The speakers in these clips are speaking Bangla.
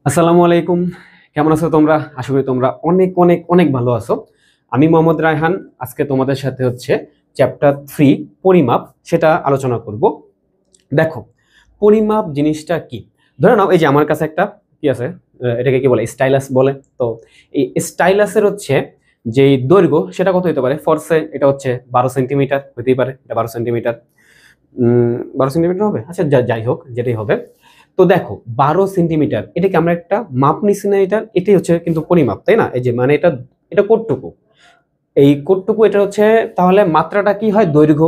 আসসালামু আলাইকুম। কেমন আছো তোমরা? আশা করি তোমরা অনেক অনেক অনেক ভালো আছো। আমি মোহাম্মদ রায়হান। আজকে তোমাদের সাথে হচ্ছে চ্যাপ্টার 3 পরিমাপ সেটা আলোচনা করব। দেখো, পরিমাপ জিনিসটা কি? ধরে নাও এই যে আমার কাছে একটা কি আছে, এটাকে কি বলে, স্টাইলাস বলে। তো এই স্টাইলাসের হচ্ছে যেই দৈর্ঘ্য সেটা কত হতে পারে? ফরসে এটা হচ্ছে 12 সেন্টিমিটার হতেই পারে, এটা 12 সেন্টিমিটার। 12 সেন্টিমিটার হবে, আচ্ছা যাই হোক যেটাই হবে। তো দেখো 12 সেন্টিমিটার, এটাকে আমরা একটা মাপ নিছি না, এটাই হচ্ছে কিন্তু পরিমাপ, তাই না? এই যে মানে এটা এটা কোটটুকু, এই কোটটুকু এটা হচ্ছে, তাহলে মাত্রাটা কি হয়? দৈর্ঘ্য।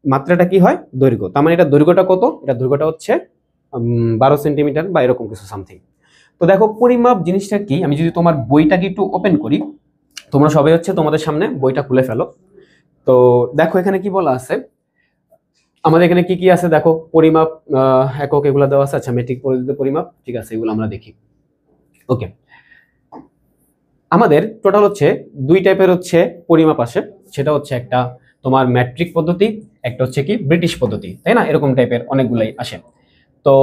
মাত্রাটা কি হয়? দৈর্ঘ্য। তার মানে এটা দৈর্ঘ্যটা কত? এটা দৈর্ঘ্যটা হচ্ছে 12 সেন্টিমিটার বা এরকম কিছু সামথিং। তো দেখো পরিমাপ জিনিসটা কি, আমি যদি তোমার বইটাকে একটু ওপেন করি, তোমরা সবাই হচ্ছে তোমাদের সামনে বইটা খুলে ফেলো। তো দেখো এখানে কি বলা আছে, আমাদের এখানে কি কি আছে দেখো। পরিমাপ একক এগুলো দেওয়া আছে। আচ্ছা, মেট্রিক পদ্ধতিতে পরিমাপ, ঠিক আছে, এগুলো আমরা দেখি। ওকে, আমাদের টোটাল হচ্ছে দুই টাইপের হচ্ছে পরিমাপ আসে। সেটা হচ্ছে একটা তোমার ম্যাট্রিক পদ্ধতি, একটা হচ্ছে কি ব্রিটিশ পদ্ধতি, তাই না? এরকম টাইপের অনেকগুলাই আসে। তো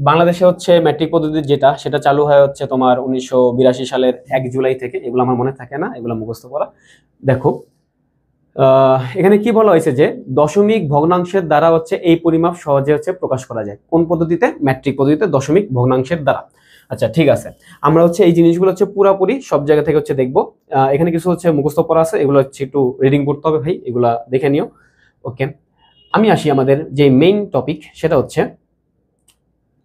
বাংলাদেশে হচ্ছে ম্যাট্রিক পদ্ধতি যেটা, সেটা চালু হয় হচ্ছে তোমার 1982 সালের 1 জুলাই থেকে। এগুলো আমার মনে থাকে না, এগুলো মুখস্থ করা। দেখো এখানে কি বলা হয়েছে যে দশমিক ভগ্নাংশের দ্বারা হচ্ছে এই পরিমাপ সহজে হচ্ছে প্রকাশ করা যায়। কোন পদ্ধতিতে? ম্যাট্রিক পদ্ধতিতে, দশমিক ভগ্নাংশের দ্বারা। আচ্ছা ঠিক আছে, আমরা হচ্ছে এই জিনিসগুলো হচ্ছে পুরাপুরি সব জায়গা থেকে হচ্ছে দেখবো। এখানে কিছু হচ্ছে মুখস্থ পড়া আছে, এগুলো হচ্ছে একটু রিডিং করতে হবে ভাই, এগুলা দেখে নিও। ওকে, আমি আসি আমাদের যে মেইন টপিক, সেটা হচ্ছে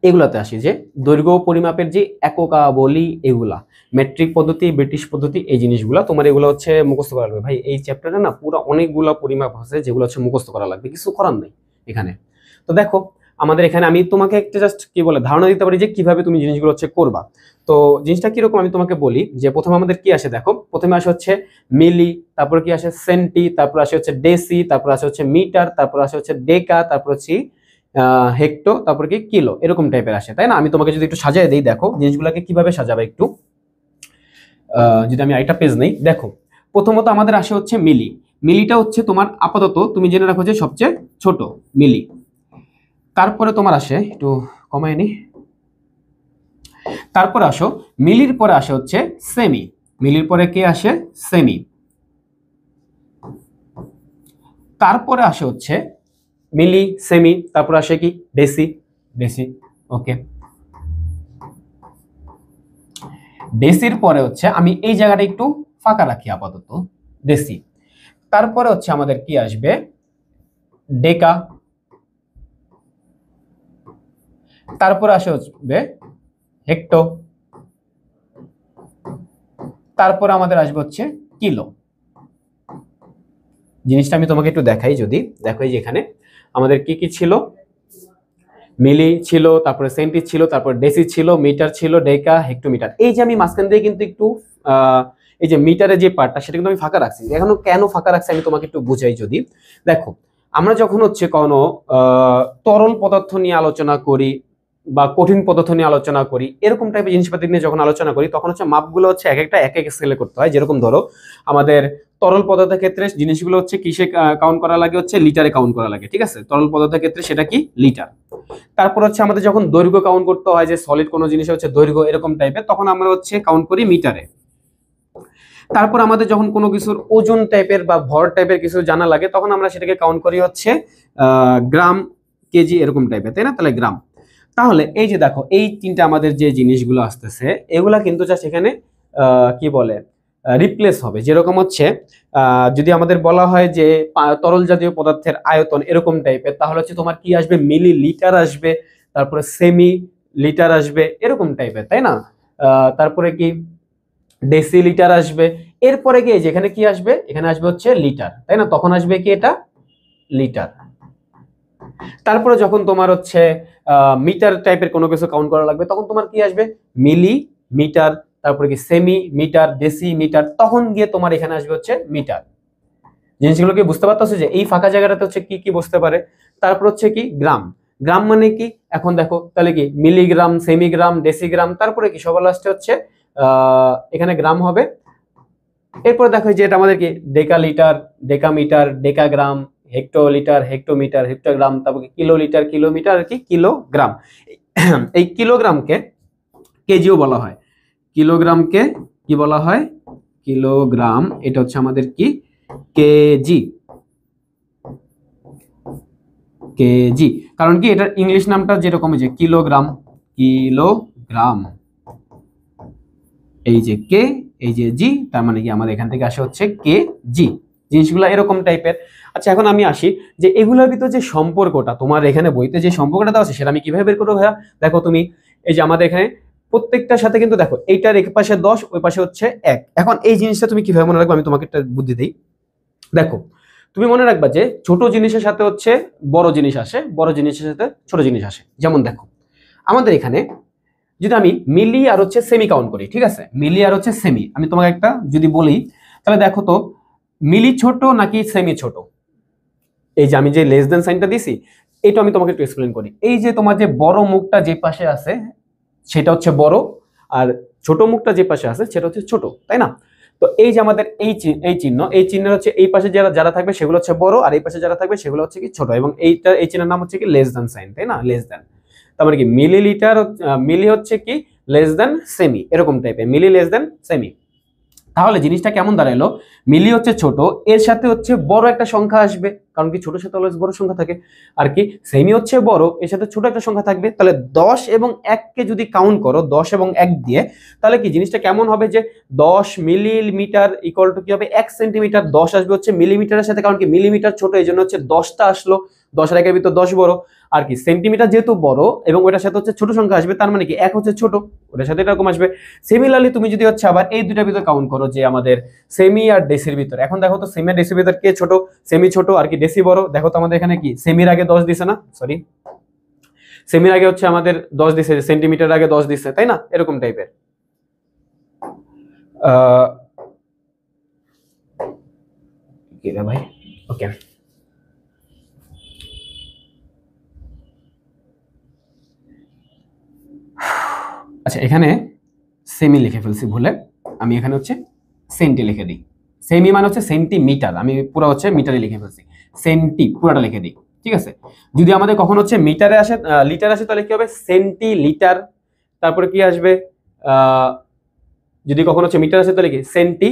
এগুলাতে আসি যে দৈর্ঘ্য পরিমাপের যে এককাবলী, এগুলা মেট্রিক পদ্ধতি, ব্রিটিশ পদ্ধতি, এই জিনিসগুলা তোমার এগুলো হচ্ছে মুখস্থ করা লাগবে ভাই। এই চ্যাপ্টারে না পুরো অনেকগুলা পরিমাপ আছে যেগুলো হচ্ছে মুখস্থ করা লাগবে, কিছু করার নাই এখানে। তো দেখো আমাদের এখানে আমি তোমাকে একটা জাস্ট কি বলে ধারণা দিতে পারি যে কিভাবে তুমি জিনিসগুলো হচ্ছে করবা। তো জিনিসটা কিরকম আমি তোমাকে বলি, যে প্রথমে আমাদের কি আসে দেখো, প্রথমে আসে হচ্ছে মিলি, তারপর কি আসে সেন্টি, তারপর আসে হচ্ছে ডেসি, তারপর আসে হচ্ছে মিটার, তারপর আসে হচ্ছে ডেকা, তারপর হচ্ছে হেক্টো, তারপর কি কিলো, এরকম টাইপের আসে, তাই না? আমি তোমাকে যদি একটু সাজিয়ে দিই, দেখো জিনিসগুলোকে কিভাবে সাজাবে একটু। যদি আমি আরেকটা পেজ নেই, দেখো প্রথমত আমাদের আসে হচ্ছে মিলি। মিলিটা হচ্ছে তোমার আপাতত তুমি জেনে রাখো যে সবচেয়ে ছোট মিলি। তারপরে তোমার আসে একটু কমায় নি, তারপরে আসো মিলির পরে আসে হচ্ছে সেমি। মিলির পরে কে আসে? সেমি। তারপরে আসে হচ্ছে মিলি, সেমি, তারপর আসে কি ডেসি। ডেসি। ওকে, ডেসির পরে হচ্ছে আমি এই জায়গাটা একটু ফাঁকা রাখি আপাতত, ডেসি। তারপরে হচ্ছে আমাদের কি আসবে? ডেকা। তারপরে আসে হচ্ছে হেক্টো। তারপরে আমাদের আসবে হচ্ছে কিলো। জিনিসটা আমি তোমাকে একটু দেখাই, যদি দেখো এই যে এখানে আমাদের কি কি ছিল, মিলি ছিল, তারপরে সেন্টি ছিল, তারপর ডেসি ছিল, মিটার ছিল, ডেকা, হেক্টোমিটার। এই যে আমি মাঝখান দিয়ে কিন্তু একটু এই যে মিটারের যে পার্টটা, সেটা কিন্তু আমি ফাঁকা রাখছি। এখন কেন ফাঁকা রাখছি আমি তোমাকে একটু বুঝাই। যদি দেখো আমরা যখন হচ্ছে কোনো তরল পদার্থ নিয়ে আলোচনা করি বা কঠিন পদার্থ নিয়ে আলোচনা করি, এরকম টাইপের জিনিসপাতি নিয়ে যখন আলোচনা করি, তখন হচ্ছে মাপগুলো হচ্ছে এক একটা এক এক স্কেলে করতে হয়। যেরকম ধরো আমাদের তরল পদার্থের ক্ষেত্রে জিনিসগুলো হচ্ছে কিসে কাউন্ট করা লাগে? হচ্ছে লিটারে কাউন্ট করা লাগে, ঠিক আছে? তরল পদার্থের ক্ষেত্রে সেটা কি? লিটার। তারপর হচ্ছে আমাদের যখন দৈর্ঘ্য কাউন্ট করতে হয়, যে সলিড কোনো জিনিস হচ্ছে দৈর্ঘ্য এরকম টাইপের, তখন আমরা হচ্ছে কাউন্ট করি মিটারে। তারপর আমাদের যখন কোনো কিছুর ওজন টাইপের বা ভর টাইপের কিছু জানা লাগে, তখন আমরা সেটাকে কাউন্ট করি হচ্ছে গ্রাম, কেজি, এরকম টাইপের, তাই না? তাহলে গ্রাম। তাহলে এই যে দেখো এই তিনটা আমাদের যে জিনিসগুলো আসতেছে, এগুলা কিন্তু জাস্ট এখানে কি বলে রিপ্লেস হবে। যেরকম হচ্ছে যদি আমাদের বলা হয় যে তরল জাতীয় পদার্থের আয়তন এরকম টাইপের, তাহলে হচ্ছে তোমার কি আসবে? মিলি লিটার আসবে, তারপরে সেমি লিটার আসবে, এরকম টাইপের, তাই না? তারপরে কি ডেসিলিটার আসবে। এরপরে গিয়ে যেখানে কি আসবে? এখানে আসবে হচ্ছে লিটার, তাই না? তখন আসবে কি এটা? লিটার। তারপরে যখন তোমার হচ্ছে মিটার টাইপের কোনো কিছু কাউন্ট করা লাগবে, তখন তোমার কি আসবে? মিলি মিটার, তারপরে কি সেমি মিটার, ডেসি মিটার, তখন গিয়ে তোমার এখানে আসবে হচ্ছে মিটার। জিনিসগুলো কি বুঝতে পারতেছো যে এই ফাঁকা জায়গাটাতে হচ্ছে কি কি বসতে পারে? তারপর হচ্ছে কি গ্রাম। গ্রাম মানে কি? এখন দেখো তাহলে কি মিলিগ্রাম, সেমিগ্রাম, ডেসিগ্রাম, তারপরে কি সবার লাস্টে হচ্ছে এখানে গ্রাম হবে। এরপর দেখো যে এটা আমাদের কি decalitre, decametre, decagram, hectolitre, hectometre, hectogram, তারপর কি কিলোলিটার, কিলোমিটার, আর কি কিলোগ্রাম। এই কিলোগ্রামকে কেজিও বলা হয়, কিলোগ্রামকে কি বলা হয়, কিলোগ্রাম, এটা হচ্ছে আমাদের কি কেজি, কেজি, কারণ কি এটার ইংলিশ নামটা যেরকম যে কিলোগ্রাম, কিলোগ্রাম, এই যে কে, এই যে জি, তার মানে কি আমাদের এখান থেকে আসে হচ্ছে কে জি, জিনিসগুলো এরকম টাইপের। আচ্ছা এখন আমি আসি যে এগুলোর ভিতর যে সম্পর্কটা তোমার এখানে বইতে যে সম্পর্কটা দেওয়া আছে সেটা আমি কিভাবে বের করবো ভাইয়া? দেখো তুমি এই যে আমাদের এখানে প্রত্যেকটার সাথে কিন্তু দেখো এইটার এক পাশে 10 ওই পাশে হচ্ছে 1। এখন এই জিনিসটা তুমি কিভাবে মনে রাখবে আমি তোমাকে একটা বুদ্ধি দিই। দেখো তুমি মনে রাখবা যে ছোট জিনিসের সাথে হচ্ছে বড় জিনিস আসে, বড় জিনিসের সাথে ছোট জিনিস আসে। যেমন দেখো আমাদের এখানে যদি আমি মিলি আর হচ্ছে সেমি কাউন্ট করি, ঠিক আছে, মিলি আর হচ্ছে সেমি, আমি তোমাকে একটা যদি বলি তাহলে দেখো তো মিলি ছোট নাকি সেমি ছোট? এই যে আমি যে লেস দেন সাইনটা দিছি এটা আমি তোমাকে একটু এক্সপ্লেন করি। এই যে তোমার যে বড় মুখটা যে পাশে আছে সেটা হচ্ছে বড়, আর ছোট মুখটা যে পাশে আছে সেটা হচ্ছে ছোট, তাই না? তো এই যে আমাদের এই চিহ্ন, এই চিহ্নের হচ্ছে এই পাশে যারা যারা থাকবে সেগুলো হচ্ছে বড়, আর এই পাশে যারা থাকবে সেগুলো হচ্ছে কি ছোট, এবং এইটা এই চিহ্নের নাম হচ্ছে কি লেস দেন সাইন, তাই না? লেস দেন, তার মানে কি মিলিলিটার, মিলি হচ্ছে কি লেস দেন সেমি, এরকম টাইপের, মিলি লেস দেন সেমি। তাহলে জিনিসটা কেমন দাঁড়ালো, মিলি হচ্ছে ছোট, এর সাথে হচ্ছে বড় একটা সংখ্যা আসবে, কারণ কি ছোটের সাথে অলওয়েজ বড় সংখ্যা থাকে, আর কি সেমি হচ্ছে বড়, এর সাথে ছোট একটা সংখ্যা থাকবে। তাহলে 10 এবং 1 কে যদি কাউন্ট করো 10 এবং 1 দিয়ে, তাহলে কি জিনিসটা কেমন হবে যে 10 মিলিমিটার ইকুয়াল টু কি হবে 1 সেন্টিমিটার, 10 আসবে হচ্ছে মিলিমিটারের সাথে, কারণ কি মিলিমিটার ছোট এই জন্য হচ্ছে 10টা আসলো, 10 আর 1 এর ভিতর 10 বড়, আর কি সেন্টিমিটার যেহেতু বড় এবং ওটার সাথে হচ্ছে ছোট সংখ্যা আসবে, তার মানে কি 1 হচ্ছে ছোট, ওটার সাথে এরকম আসবে। সিমিলারলি তুমি যদি হচ্ছে আবার এই দুইটার ভিতর কাউন্ট করো যে আমাদের সেমি আর ডেসির ভিতর, এখন দেখো তো সেমি আর ডেসির ভিতর কে ছোট, সেমি ছোট আর কি ডেসি বড়। দেখো তো আমাদের এখানে কি সেমির আগে 10 দিছে না, সরি সেমির আগে হচ্ছে আমাদের 10 দিছে, সেন্টিমিটার আগে 10 দিছে, তাই না? এরকম টাইপের। কি রে ভাই, ওকে আচ্ছা এখানে সেমি লিখে ফেলছি ভুলে, আমি এখানে হচ্ছে সেন্টি লিখে দিই। সেমি মানে হচ্ছে সেন্টিমিটার, আমি পুরো হচ্ছে মিটারে লিখে ফেলছি, সেন্টি পুরোটা লিখে দিই, ঠিক আছে। যদি আমাদের কখন হচ্ছে মিটারে আসে, লিটার আসে, তাহলে কি হবে সেন্টি লিটার, তারপরে কি আসবে যদি কখন হচ্ছে মিটার আসে তাহলে কি সেন্টি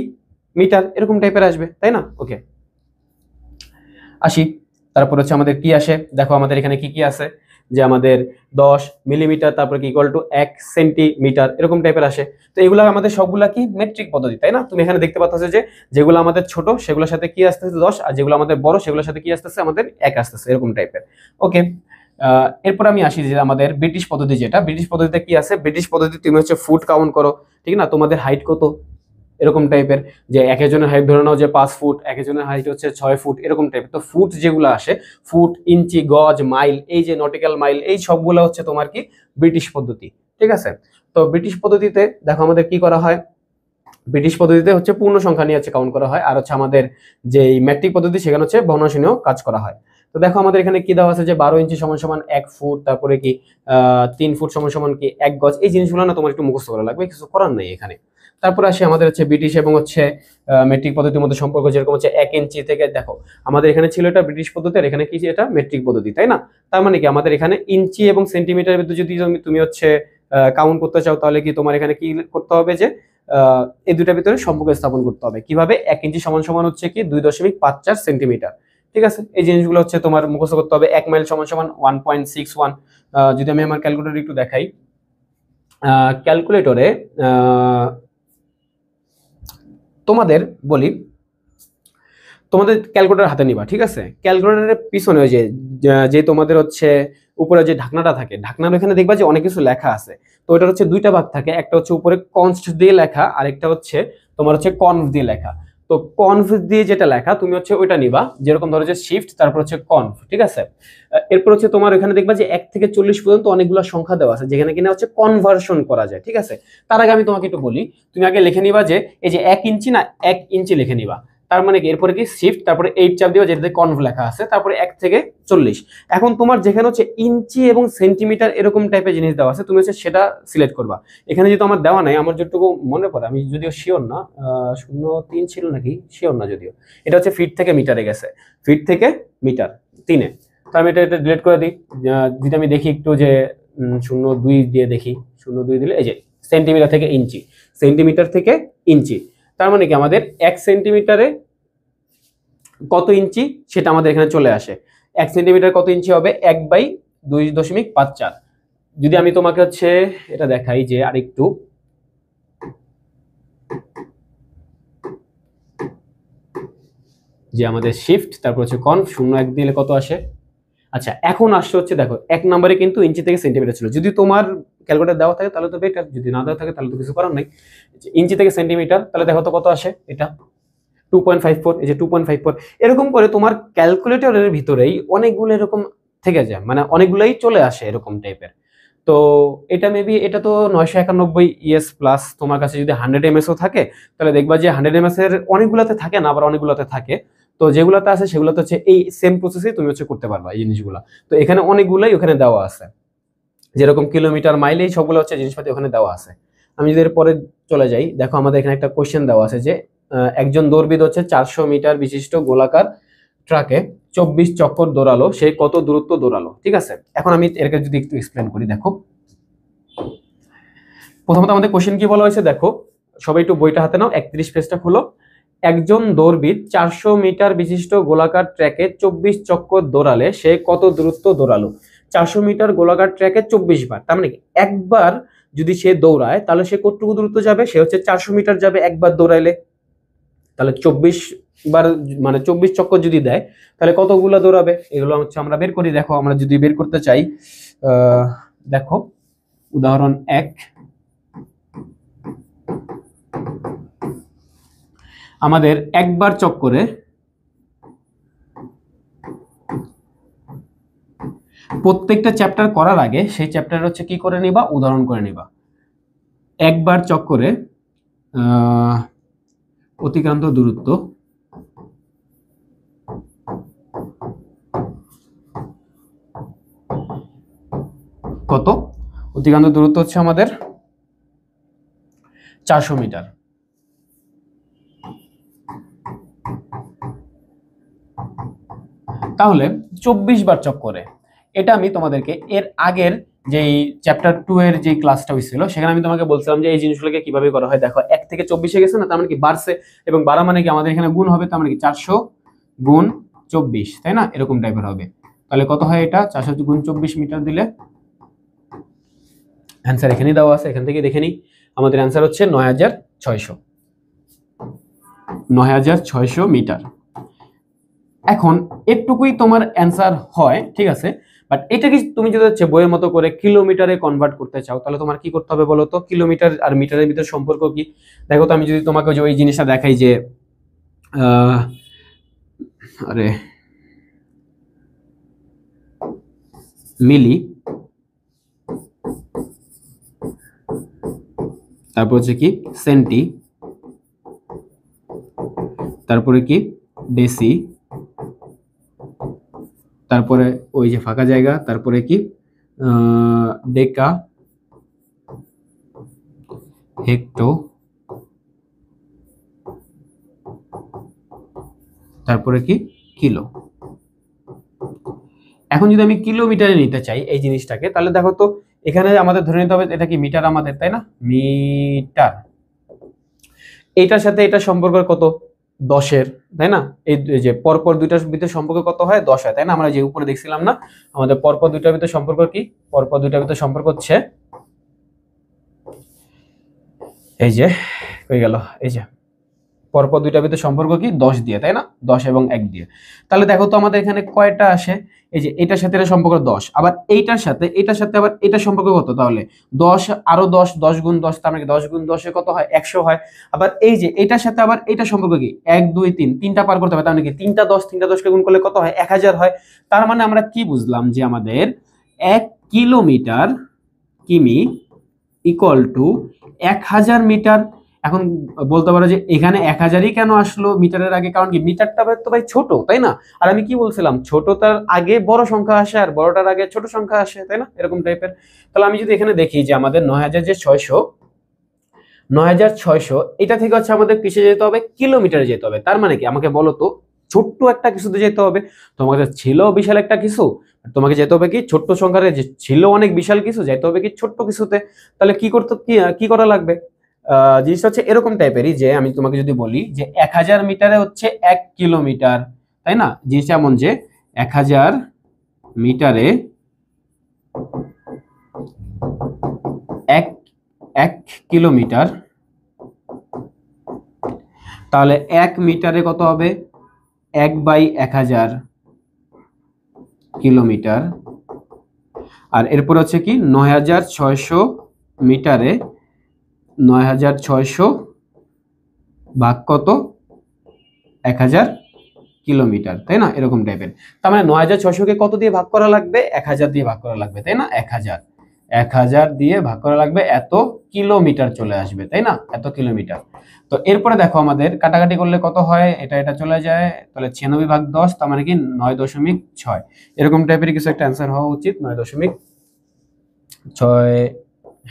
মিটার, এরকম টাইপের আসবে, তাই না? ওকে আসি, তারপর হচ্ছে আমাদের কি আসে, দেখো আমাদের এখানে কি কি আছে, যে আমাদের 10 মিলিমিটার, তারপরে কি ইকুয়াল টু 1 সেন্টিমিটার, এরকম টাইপের আসে। তো এগুলো আমাদের সবগুলা কি মেট্রিক পদ্ধতি, তাই না? তুমি এখানে দেখতে পাচ্ছ যে যেগুলো আমাদের ছোট সেগুলোর সাথে কি আসতেছে 10, আর যেগুলো আমাদের বড় সেগুলোর সাথে কি আসতেছে আমাদের 1 আসতেছে, এরকম টাইপের। ওকে এরপর আমি আসি যে আমাদের ব্রিটিশ পদ্ধতি, যেটা ব্রিটিশ পদ্ধতিতে কি আছে, ব্রিটিশ পদ্ধতি তুমি হচ্ছে ফুট কাউন্ট করো, ঠিক না? তোমাদের হাইট কত, এরকম টাইপের, যে এক একজনের হাইট ধরে নাও যে 5 ফুট, এক একজনের হাইট হচ্ছে 6 ফুট, এরকম টাইপের। তো ফুট যেগুলো আসে, ফুট, ইঞ্চি, গজ, মাইল, এই যে নটিক্যাল মাইল, এই সবগুলো হচ্ছে তোমার কি ব্রিটিশ পদ্ধতি, ঠিক আছে। তো ব্রিটিশ পদ্ধতিতে দেখো আমাদের কি করা হয়, ব্রিটিশ পদ্ধতিতে হচ্ছে পূর্ণ সংখ্যা নিয়ে হচ্ছে কাউন্ট করা হয়, আর হচ্ছে আমাদের যে ম্যাট্রিক পদ্ধতি সেখানে হচ্ছে ভগ্নাংশ নিয়েও কাজ করা হয়। তো দেখো আমাদের এখানে কি দেওয়া আছে যে 12 ইঞ্চি সমান সমান 1 ফুট, তারপরে কি 3 ফুট সমান সমান কি 1 গজ, এই জিনিসগুলো না তোমার একটু মুখস্থ করা লাগবে, কিছু করার নেই এখানে। তারপরে আসি আমাদের হচ্ছে ব্রিটিশ এবং হচ্ছে মেট্রিক পদ্ধতির মধ্যে সম্পর্ক, যেরকম হচ্ছে 1 ইঞ্চি থেকে, দেখো আমাদের এখানে ছিল এটা ব্রিটিশ পদ্ধতি, আর এখানে কি এটা মেট্রিক পদ্ধতি, তাই না? তার মানে কি আমাদের এখানে ইঞ্চি এবং সেন্টিমিটারের ভিতরে যদি তুমি হচ্ছে কাউন্ট করতে চাও, তাহলে কি তোমার এখানে কি করতে হবে যে এই দুটার ভিতরে সম্পর্ক স্থাপন করতে হবে। কিভাবে? 1 ইঞ্চি সমান সমান হচ্ছে কি 2.54 সেন্টিমিটার, ঠিক আছে। এই জিনিসগুলো হচ্ছে তোমার মুখস্থ করতে হবে। 1 মাইল সমান সমান 1.61। যদি আমি আমার ক্যালকুলেটর একটু দেখাই, ক্যালকুলেটরে তোমাদের বলি, তোমাদের ক্যালকুলেটর হাতে নিবা, ঠিক আছে। ক্যালকুলেটরের পিছনে ওই যে যে তোমাদের হচ্ছে উপরে যে ঢাকনাটা থাকে, ঢাকনার ওখানে দেখবা যে অনেক কিছু লেখা আছে। তো ওটা হচ্ছে দুইটা ভাগ থাকে, একটা হচ্ছে উপরে কনস্ট দিয়ে লেখা, আর একটা হচ্ছে তোমার হচ্ছে কনভ দিয়ে লেখা। তো কনভ দিয়ে যেটা লেখা তুমি হচ্ছে ওইটা নিবা, যেরকম ধরো যে শিফট তারপর হচ্ছে কনভ, ঠিক আছে। এরপর হচ্ছে তোমার ওখানে দেখবা যে 1 থেকে 40 পর্যন্ত অনেকগুলো সংখ্যা দেওয়া আছে, যেখানে কিনা হচ্ছে কনভার্সন করা যায়, ঠিক আছে। তার আগে আমি তোমাকে একটু বলি, তুমি আগে লিখে নিবা যে এই যে 1 ইঞ্চি না 1 ইঞ্চি লিখে নিবা, তার মানে কি এরপরে কি শিফট তারপরে 8 চাপ দিবা, যেটাতে কনভ লেখা আছে, তারপরে 1 থেকে 40। এখন তোমার যেখানে হচ্ছে ইঞ্চি এবং সেন্টিমিটার এরকম টাইপের জিনিস দেওয়া আছে, তুমি হচ্ছে সেটা সিলেক্ট করবা। এখানে যেহেতু আমার দেওয়া নাই, আমার যেটুকু মনে পড়ে, আমি যদিও শিওর না, 0.3 ছিল নাকি শিওর না, যদিও এটা হচ্ছে ফিট থেকে মিটারে গেছে, ফিট থেকে মিটার 3-এ। তো আমি এটা ডিলিট করে দিই। যদি আমি দেখি একটু যে 0.2 দিয়ে দেখি, 0.2 দিলে এই যে সেন্টিমিটার থেকে ইঞ্চি, সেন্টিমিটার থেকে ইঞ্চি। তার মানে কি আমাদের 1 সেন্টিমিটারে কত ইঞ্চি সেটা আমাদের এখানে চলে আসে। 1 সেন্টিমিটার কত ইঞ্চি হবে? 1/2.54। যদি আমি তোমাকে হচ্ছে এটা দেখাই যে আরেকটু, যে আমাদের শিফট তারপর হচ্ছে কনফ 0 1 দিলে কত আসে। আচ্ছা এখন আসছে হচ্ছে দেখো 1 নম্বরে কিন্তু ইঞ্চি থেকে সেন্টিমিটার ছিল, যদি তোমার ক্যালকুলেটর দেওয়া থাকে তাহলে তো বেটার, যদি না দেওয়া থাকে তাহলে তো কিছু করার নাই। ইঞ্চি থেকে সেন্টিমিটার, তাহলে দেখো তো কত আসে, এটা 2.54, এই যে 2.54। এরকম করে তোমার ক্যালকুলেটরের ভিতরেই অনেকগুলো এরকম থেকে যায়, মানে অনেকগুলোই চলে আসে এরকম টাইপের। তো এটা মেবি এটা তো 991 ইএস প্লাস, তোমার কাছে যদি 100 এমএসও থাকে তাহলে দেখবা যে 100 এমএস এর অনেকগুলোতে থাকে না, আবার অনেকগুলোতে থাকে। তো যেগুলোতে আছে সেগুলোতে হচ্ছে এই সেম প্রসেসই তুমি হচ্ছে করতে পারবা এই জিনিসগুলো। তো এখানে অনেকগুলোই ওখানে দেওয়া আছে, যেরকম কিলোমিটার মাইল, এই সবগুলো হচ্ছে জিনিসপাতি ওখানে দেওয়া আছে। আমি যদি এরপরে চলে যাই, দেখো আমাদের এখানে একটা কোশ্চেন দেওয়া আছে যে একজন দৌড়বিদ হচ্ছে 400 মিটার বিশিষ্ট গোলাকার ট্রাকে 24 চক্কর দৌড়ালো, সে কত দূরত্ব দৌড়ালো। ঠিক আছে, এখন আমি এরকে যদি একটু এক্সপ্লেন করি, দেখো প্রথমত আমাদের কোশ্চেন কি বলা হয়েছে, দেখো সবাই একটু বইটা হাতে নাও, 31 পেজটা খুলো। একজন দৌড়বিদ 400 মিটার বিশিষ্ট গোলাকার ট্র্যাকে 24 চক্কর দৌড়ালে সে কত দূরত্ব দৌড়ালো। 400 মিটার গোলাকার ট্র্যাকে 24 বার, তার মানে একবার যদি সে দৌড়ায় তাহলে সে কতটুকু দূরত্ব যাবে, সে হচ্ছে 400 মিটার যাবে একবার দৌড়াইলে। তাহলে 24 বার মানে 24 চক্কর যদি দেয় তাহলে কতগুলো দৌড়াবে, এগুলো হচ্ছে আমরা বের করি। দেখো আমরা যদি বের করতে চাই, দেখো উদাহরণ 1, আমাদের একবার চক্করে প্রত্যেকটা চ্যাপ্টার করার আগে সেই চ্যাপ্টার হচ্ছে কি করে নিবা, উদাহরণ করে নিবা। একবার চক্করে অতিক্রান্ত দূরত্ব কত, অতিক্রান্ত দূরত্ব হচ্ছে আমাদের 400 মিটার। তাহলে 24 বার চক্করে, এটা আমি তোমাদেরকে এর আগের যেই চ্যাপ্টার 2 এর যে ক্লাসটা হয়েছিল সেখানে আমি তোমাকে বলছিলাম যে এই জিনিসগুলোকে কিভাবে করা হয়। দেখো 1 থেকে 24 গেছে না, তার মানে কি বাড়ছে, এবং বাড়া মানে কি আমাদের এখানে গুণ হবে, তার মানে কি 400 গুণ 24, তাই না, এরকম টাইপের হবে। তাহলে কত হয় এটা, 400 গুণ 24 মিটার দিলে অ্যান্সার এখানেই দেওয়া আছে, এখান থেকে দেখে নিই। আমাদের অ্যান্সার হচ্ছে 9600 মিটার। এখন এটুকুই তোমার অ্যান্সার হয়, ঠিক আছে। বাট এটা কি তুমি যদি হচ্ছে বইয়ের মতো করে কিলোমিটারে কনভার্ট করতে চাও তাহলে তোমার কি করতে হবে বলো তো, কিলোমিটার আর মিটারের ভিতরে সম্পর্ক কি। দেখো তো আমি যদি তোমাকে যে ওই জিনিসটা দেখাই যে আরে মিলি, তারপর হচ্ছে কি সেন্টি, তারপরে কি ডেসি, তারপরে ওই যে ফাঁকা জায়গা, তারপরে কি ডেকা, হেক্টো, তারপরে কি কিলো। এখন যদি আমি কিলোমিটারে নিতে চাই এই জিনিসটাকে, তাহলে দেখো তো এখানে আমাদের ধরে নিতে হবে এটা কি মিটার আমাদের, তাই না, মিটার। এইটার সাথে এটা সম্পর্ক কত, 10-এর, তাই না। এই যে পরপর দুইটার ভিতরে সম্পর্ক কত হয়, 10 হয়, তাই না। আমরা যে উপরে দেখছিলাম না আমাদের পরপর দুইটার ভিতরে সম্পর্ক কি, পরপর দুইটার ভিতরে সম্পর্ক হচ্ছে এই যে হয়ে গেল, এই যে পরপর দুইটার ভিতরে সম্পর্ক কি 10 দিয়ে, তাই না, 10 এবং 1 দিয়ে। তাহলে দেখো তো আমাদের এখানে কয়টা আসে, এই যে এটার সাথে এটা সম্পর্ক 10, আবার এইটার সাথে আবার এটা সম্পর্ক কত, তাহলে 10 আরো 10, 10 গুণ 10, তার মানে 10 গুণ 10 এ কত হয়, 100 হয়। আবার এই যে এটার সাথে আবার এটা সম্পর্ক কি 1 2 3, তিনটা পার করতে হবে, তার মানে কি 3টা 10, 3টা 10 কে গুণ করলে কত হয়, 1000 হয়। তার মানে আমরা কি বুঝলাম যে আমাদের 1 কিলোমিটার কিমি ইকুয়াল টু 1000 মিটার। এখন বলতে পারো যে এখানে 1000ই কেন আসলো মিটারের আগে, কারণ কি মিটারটা তো ভাই ছোট, তাই না। আর আমি কি বলছিলাম, ছোটটার আগে বড় সংখ্যা আসে আর বড়টার আগে ছোট সংখ্যা আসে, তাই না, এরকম টাইপের। তাহলে আমি যদি এখানে দেখি যে আমাদের 9600 এটা থেকে হচ্ছে আমাদের কিসে যেতে হবে, কিলোমিটারে যেতে হবে। তার মানে কি আমাকে বলো তো ছোট্ট একটা কিছুতে যেতে হবে, তোমার কাছে ছিল বিশাল একটা কিছু, তোমাকে যেতে হবে কি ছোট্ট সংখ্যার, যে ছিল অনেক বিশাল কিছু, যেতে হবে কি ছোট্ট কিছুতে। তাহলে কি করতে কি করা লাগবে? জিনিসটা হচ্ছে এরকম টাইপেরই, যে আমি তোমাকে যদি বলি যে 1000 মিটারে হচ্ছে 1 কিলোমিটার, তাই না? জিনিসটা এমন যে 1000 মিটারে এক 1 কিলোমিটার, তাহলে 1 মিটারে কত হবে? 1/1000 কিলোমিটার। আর এরপর হচ্ছে কি 9600 মিটারে 9600 ভাগ কত? 1000 কিলোমিটার, তাই না? এরকম টাইপের। তার মানে 9600 কে কত দিয়ে ভাগ করা লাগবে? 1000 দিয়ে ভাগ করা লাগবে, তাই না? 1000 দিয়ে ভাগ করা লাগবে, এত কিলোমিটার চলে আসবে, তাই না? এত কিলোমিটার। তো এরপরে দেখো আমাদের কাটাকাটি করলে কত হয়, এটা চলে যায়, তাহলে 96/10, তার মানে কি 9.6, এরকম টাইপের কিছু একটা অ্যান্সার হওয়া উচিত। 9.6,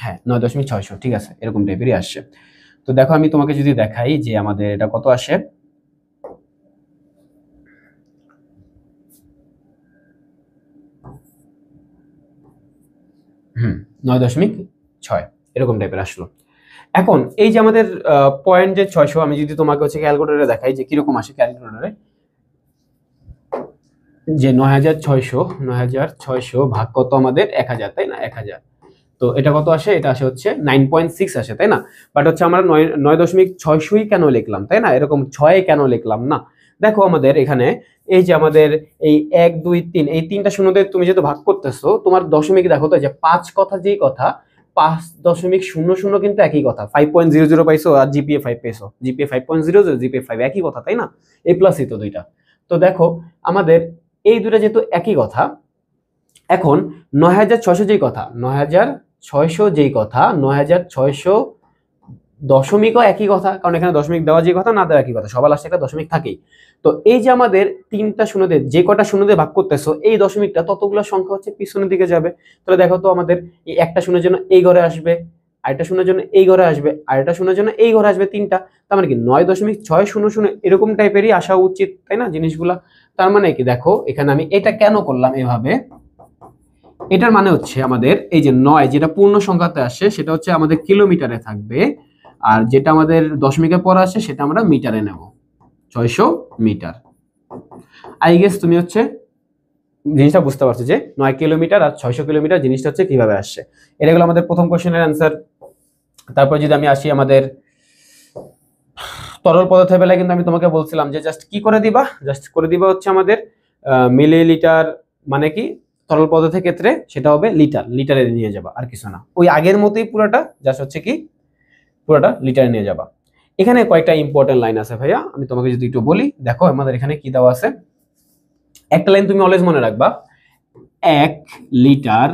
হ্যাঁ 9.600, ঠিক আছে, এরকম টাইপেরই আসছে। তো দেখো আমি তোমাকে যদি দেখাই যে আমাদের এটা কত আসে, হুম 9.6 এরকম টাইপের আসলো। এখন এই যে আমাদের পয়েন্ট যে 600, আমি যদি তোমাকে হচ্ছে ক্যালকুলেটরে দেখাই যে কিরকম আসে ক্যালকুলেটরে, যে 9600 ভাগ কত আমাদের 1000, তাই না? 1000, তো এটা কত আসে? এটা আসে হচ্ছে 9.6 আসে, তাই না? বাট হচ্ছে আমরা 9.6 কেন লিখলাম, তাই না? এরকম 6 কেন লিখলাম না? দেখো আমাদের এখানে এই যে আমাদের এই 1 2 3 এই তিনটা শূন্যতে তুমি যেহেতু ভাগ করতেছো, তোমার দশমিক দেখো তো, যে 5 কথা যেই কথা 5.00 কিন্তু একই কথা। 5.00 পাইছো আর জিপিএ 5 পেয়েছো, জিপিএ 5.00, জিপিএ 5 একই কথা, তাই না? এ প্লাসই তো দুইটা। তো দেখো আমাদের এই দুইটা যেহেতু একই কথা, এখন 9600 যেই কথা, 9600 যেই কথা, 9600 দশমিকও একই কথা, কারণ এখানে দশমিক দেওয়া যে কথা, না দেওয়া একই কথা, সবার লাস্টে একটা দশমিক থাকেই। তো এই যে আমাদের তিনটা শূন্য দিয়ে যে কটা শূন্য দিয়ে ভাগ করতেছো, এই দশমিকটা ততগুলো সংখ্যা হচ্ছে পিছনের দিকে যাবে। তাহলে দেখো তো আমাদের এই একটা শূন্যের জন্য এই ঘরে আসবে, আরেকটা শূন্যের জন্য এই ঘরে আসবে, আরেকটা শূন্যের জন্য এই ঘরে আসবে, তিনটা। তার মানে কি 9.600 এরকম টাইপেরই আসা উচিত, তাই না জিনিসগুলা? তার মানে কি দেখো এখানে আমি এটা কেন করলাম এভাবে, এটার মানে হচ্ছে আমাদের এই যে 9 যেটা পূর্ণ সংখ্যাতে আসে সেটা হচ্ছে আমাদের কিলোমিটারে থাকবে, আর যেটা আমাদের দশমিকের পর আসে সেটা আমরা মিটারে নেব, 600 মিটার। আই গেস তুমি হচ্ছে জিনিসটা বুঝতে পারছো যে 9 কিলোমিটার আর 600 কিলোমিটার জিনিসটা হচ্ছে কিভাবে আসছে। এটা হলো আমাদের প্রথম কোশ্চেনের অ্যান্সার। তারপর যদি আমি আসি আমাদের তরল পদার্থের বেলায়, কিন্তু আমি তোমাকে বলছিলাম যে জাস্ট কি করে দিবা, জাস্ট করে দিবা হচ্ছে আমাদের মিলিলিটার, মানে কি তরল পদার্থের ক্ষেত্রে সেটা হবে লিটার, লিটারে নিয়ে যাবা, আর কিছু না। ওই আগের মতোই পুরোটা, জাস্ট হচ্ছে কি পুরোটা লিটারে নিয়ে যাবা। এখানে কয়েকটা ইম্পর্টেন্ট লাইন আছে ভাইয়া, আমি তোমাকে যদি একটু বলি, দেখো আমাদের এখানে কি দেওয়া আছে। একটা লাইন তুমি অলওয়েজ মনে রাখবা, 1 লিটার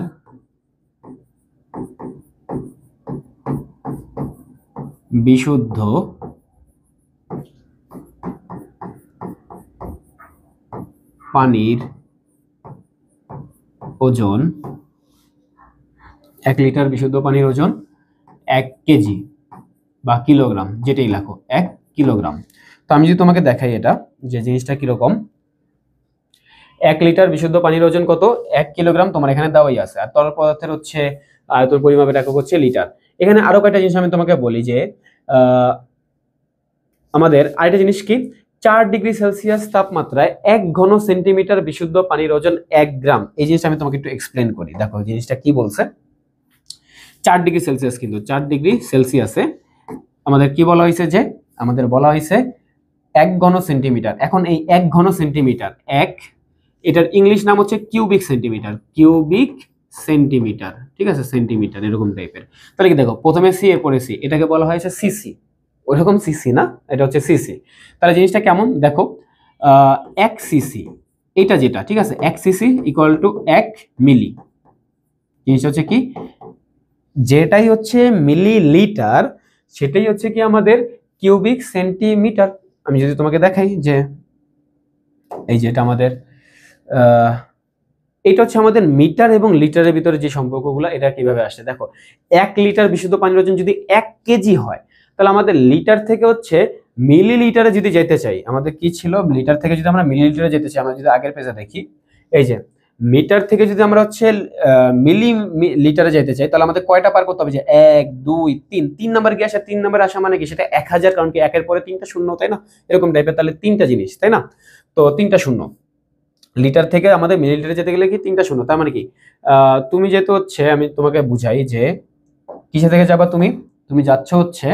বিশুদ্ধ পানির ওজন, 1 লিটার বিশুদ্ধ পানির ওজন 1 কেজি বা কিলোগ্রাম, যেটাই লেখো 1 কিলোগ্রাম। তো আমি যদি তোমাকে দেখাই এটা যে জিনিসটা কিরকম, 1 লিটার বিশুদ্ধ পানির ওজন কত? 1 কিলোগ্রাম, তোমার এখানে দেওয়াই আছে। আর তরল পদার্থের হচ্ছে আয়তন পরিমাপের একক হচ্ছে লিটার। এখানে আরো কয়েকটা জিনিস আমি তোমাকে বলি যে আমাদের আরেকটা জিনিস কি, 4 ডিগ্রি সেলসিয়াস তাপমাত্রায় 1 ঘন সেন্টিমিটার বিশুদ্ধ পানির ওজন 1 গ্রাম। এই জিনিসটা আমি তোমাকে একটু এক্সপ্লেন করি, দেখো জিনিসটা কি বলছে। 4 ডিগ্রি সেলসিয়াস, কিন্তু 4 ডিগ্রি সেলসিয়াসে আমাদের কি বলা হয়েছে, যে আমাদের বলা হয়েছে 1 ঘন সেন্টিমিটার। এখন এই 1 ঘন সেন্টিমিটার, এটার ইংলিশ নাম হচ্ছে কিউবিক সেন্টিমিটার, কিউবিক সেন্টিমিটার, ঠিক আছে, সেন্টিমিটার এরকম টাইপের। তাহলে কি দেখো প্রথমে সি এরপরে সি, এটাকে বলা হয়েছে সিসি, ওইরকম সিসি না, এটা হচ্ছে সিসি। তাহলে জিনিসটা কেমন দেখো, 1 সিসি এটা যেটা, ঠিক আছে, 1 সিসি ইকুয়াল টু 1 মিলি। জিনিসটা হচ্ছে কি, যেটাই হচ্ছে মিলিলিটার সেটাই হচ্ছে কি আমাদের কিউবিক সেন্টিমিটার। আমি যদি তোমাকে দেখাই যে এই যে এটা আমাদের এটা হচ্ছে আমাদের মিটার এবং লিটারের ভিতরে যে সম্পর্কগুলো, এটা কিভাবে আসছে দেখো। 1 লিটার বিশুদ্ধ পানির ওজন যদি 1 কেজি হয়, তাহলে আমাদের লিটার থেকে হচ্ছে মিলিলিটারে যদি যেতে চাই, আমাদের কি ছিল, লিটার থেকে যদি আমরা মিলিলিটারে যেতে চাই, আমরা যদি আগের পেজে দেখি, এই যে মিটার থেকে যদি আমরা হচ্ছে মিলি লিটারে যেতে চাই, তাহলে আমাদের কয়টা পার করতে হবে? যে 1 2 3, 3 নাম্বার কি আসে? 3 নাম্বার আসা মানে কি? সেটা 1000, কারণ কি একের পরে 3টা শূন্য, তাই না? এরকম টাইপের, তাহলে 3টা জিনিস, তাই না? তো 3টা শূন্য, লিটার থেকে আমাদের মিলিলিটারে যেতে গেলে কি 3টা শূন্য, তার মানে কি তুমি যেহেতু হচ্ছে, আমি তোমাকে বুঝাই যে কিসে থেকে যাবা, তুমি যাচ্ছ হচ্ছে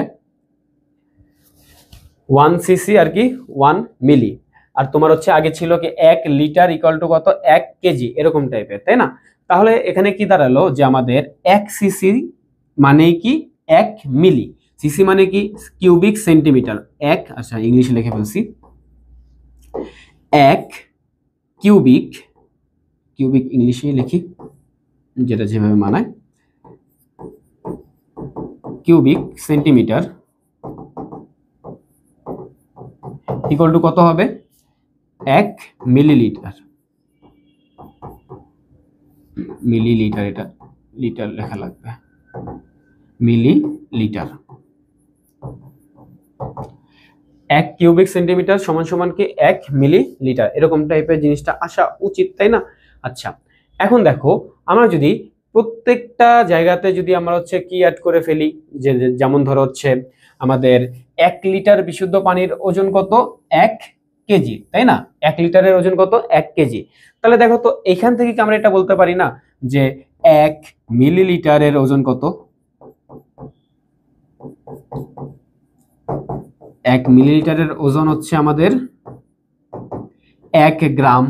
1 সিসি আর কি 1 মিলি, আর তোমার হচ্ছে আগে ছিল কি 1 লিটার ইকুয়াল টু কত? 1 কেজি, এরকম টাইপের, তাই না? তাহলে এখানে কি দাঁড়ালো যে আমাদের 1 সিসি মানে কি 1 মিলি, সিসি মানে কি কিউবিক সেন্টিমিটার, 1, আচ্ছা ইংলিশে লিখে ফেলছি, 1 কিউবিক, কিউবিক ইংলিশে লিখি যেটা যেভাবে মানায়, কিউবিক সেন্টিমিটার ইকুয়াল টু কত হবে? 1 মিলিলিটার, মিলিলিটার, এটা লিটার লেখা লাগবে, মিলিলিটার। 1 কিউবিক সেন্টিমিটার সমান সমান কি 1 মিলিলিটার, এরকম টাইপের জিনিসটা আসা উচিত, তাই না? আচ্ছা, এখন দেখো আমরা যদি প্রত্যেকটা জায়গাতে যদি আমরা হচ্ছে কি অ্যাড করে ফেলি, যে যেমন ধরো হচ্ছে আমাদের 1 লিটার বিশুদ্ধ পানির ওজন কত? 1 কেজি, তাই না? 1 লিটারের ওজন কত? 1 কেজি। তাহলে দেখো তো এখান থেকে কি আমরা এটা বলতে পারি না যে 1 মিলিলিটারের ওজন কত? 1 মিলিলিটারের ওজন হচ্ছে আমাদের 1 গ্রাম।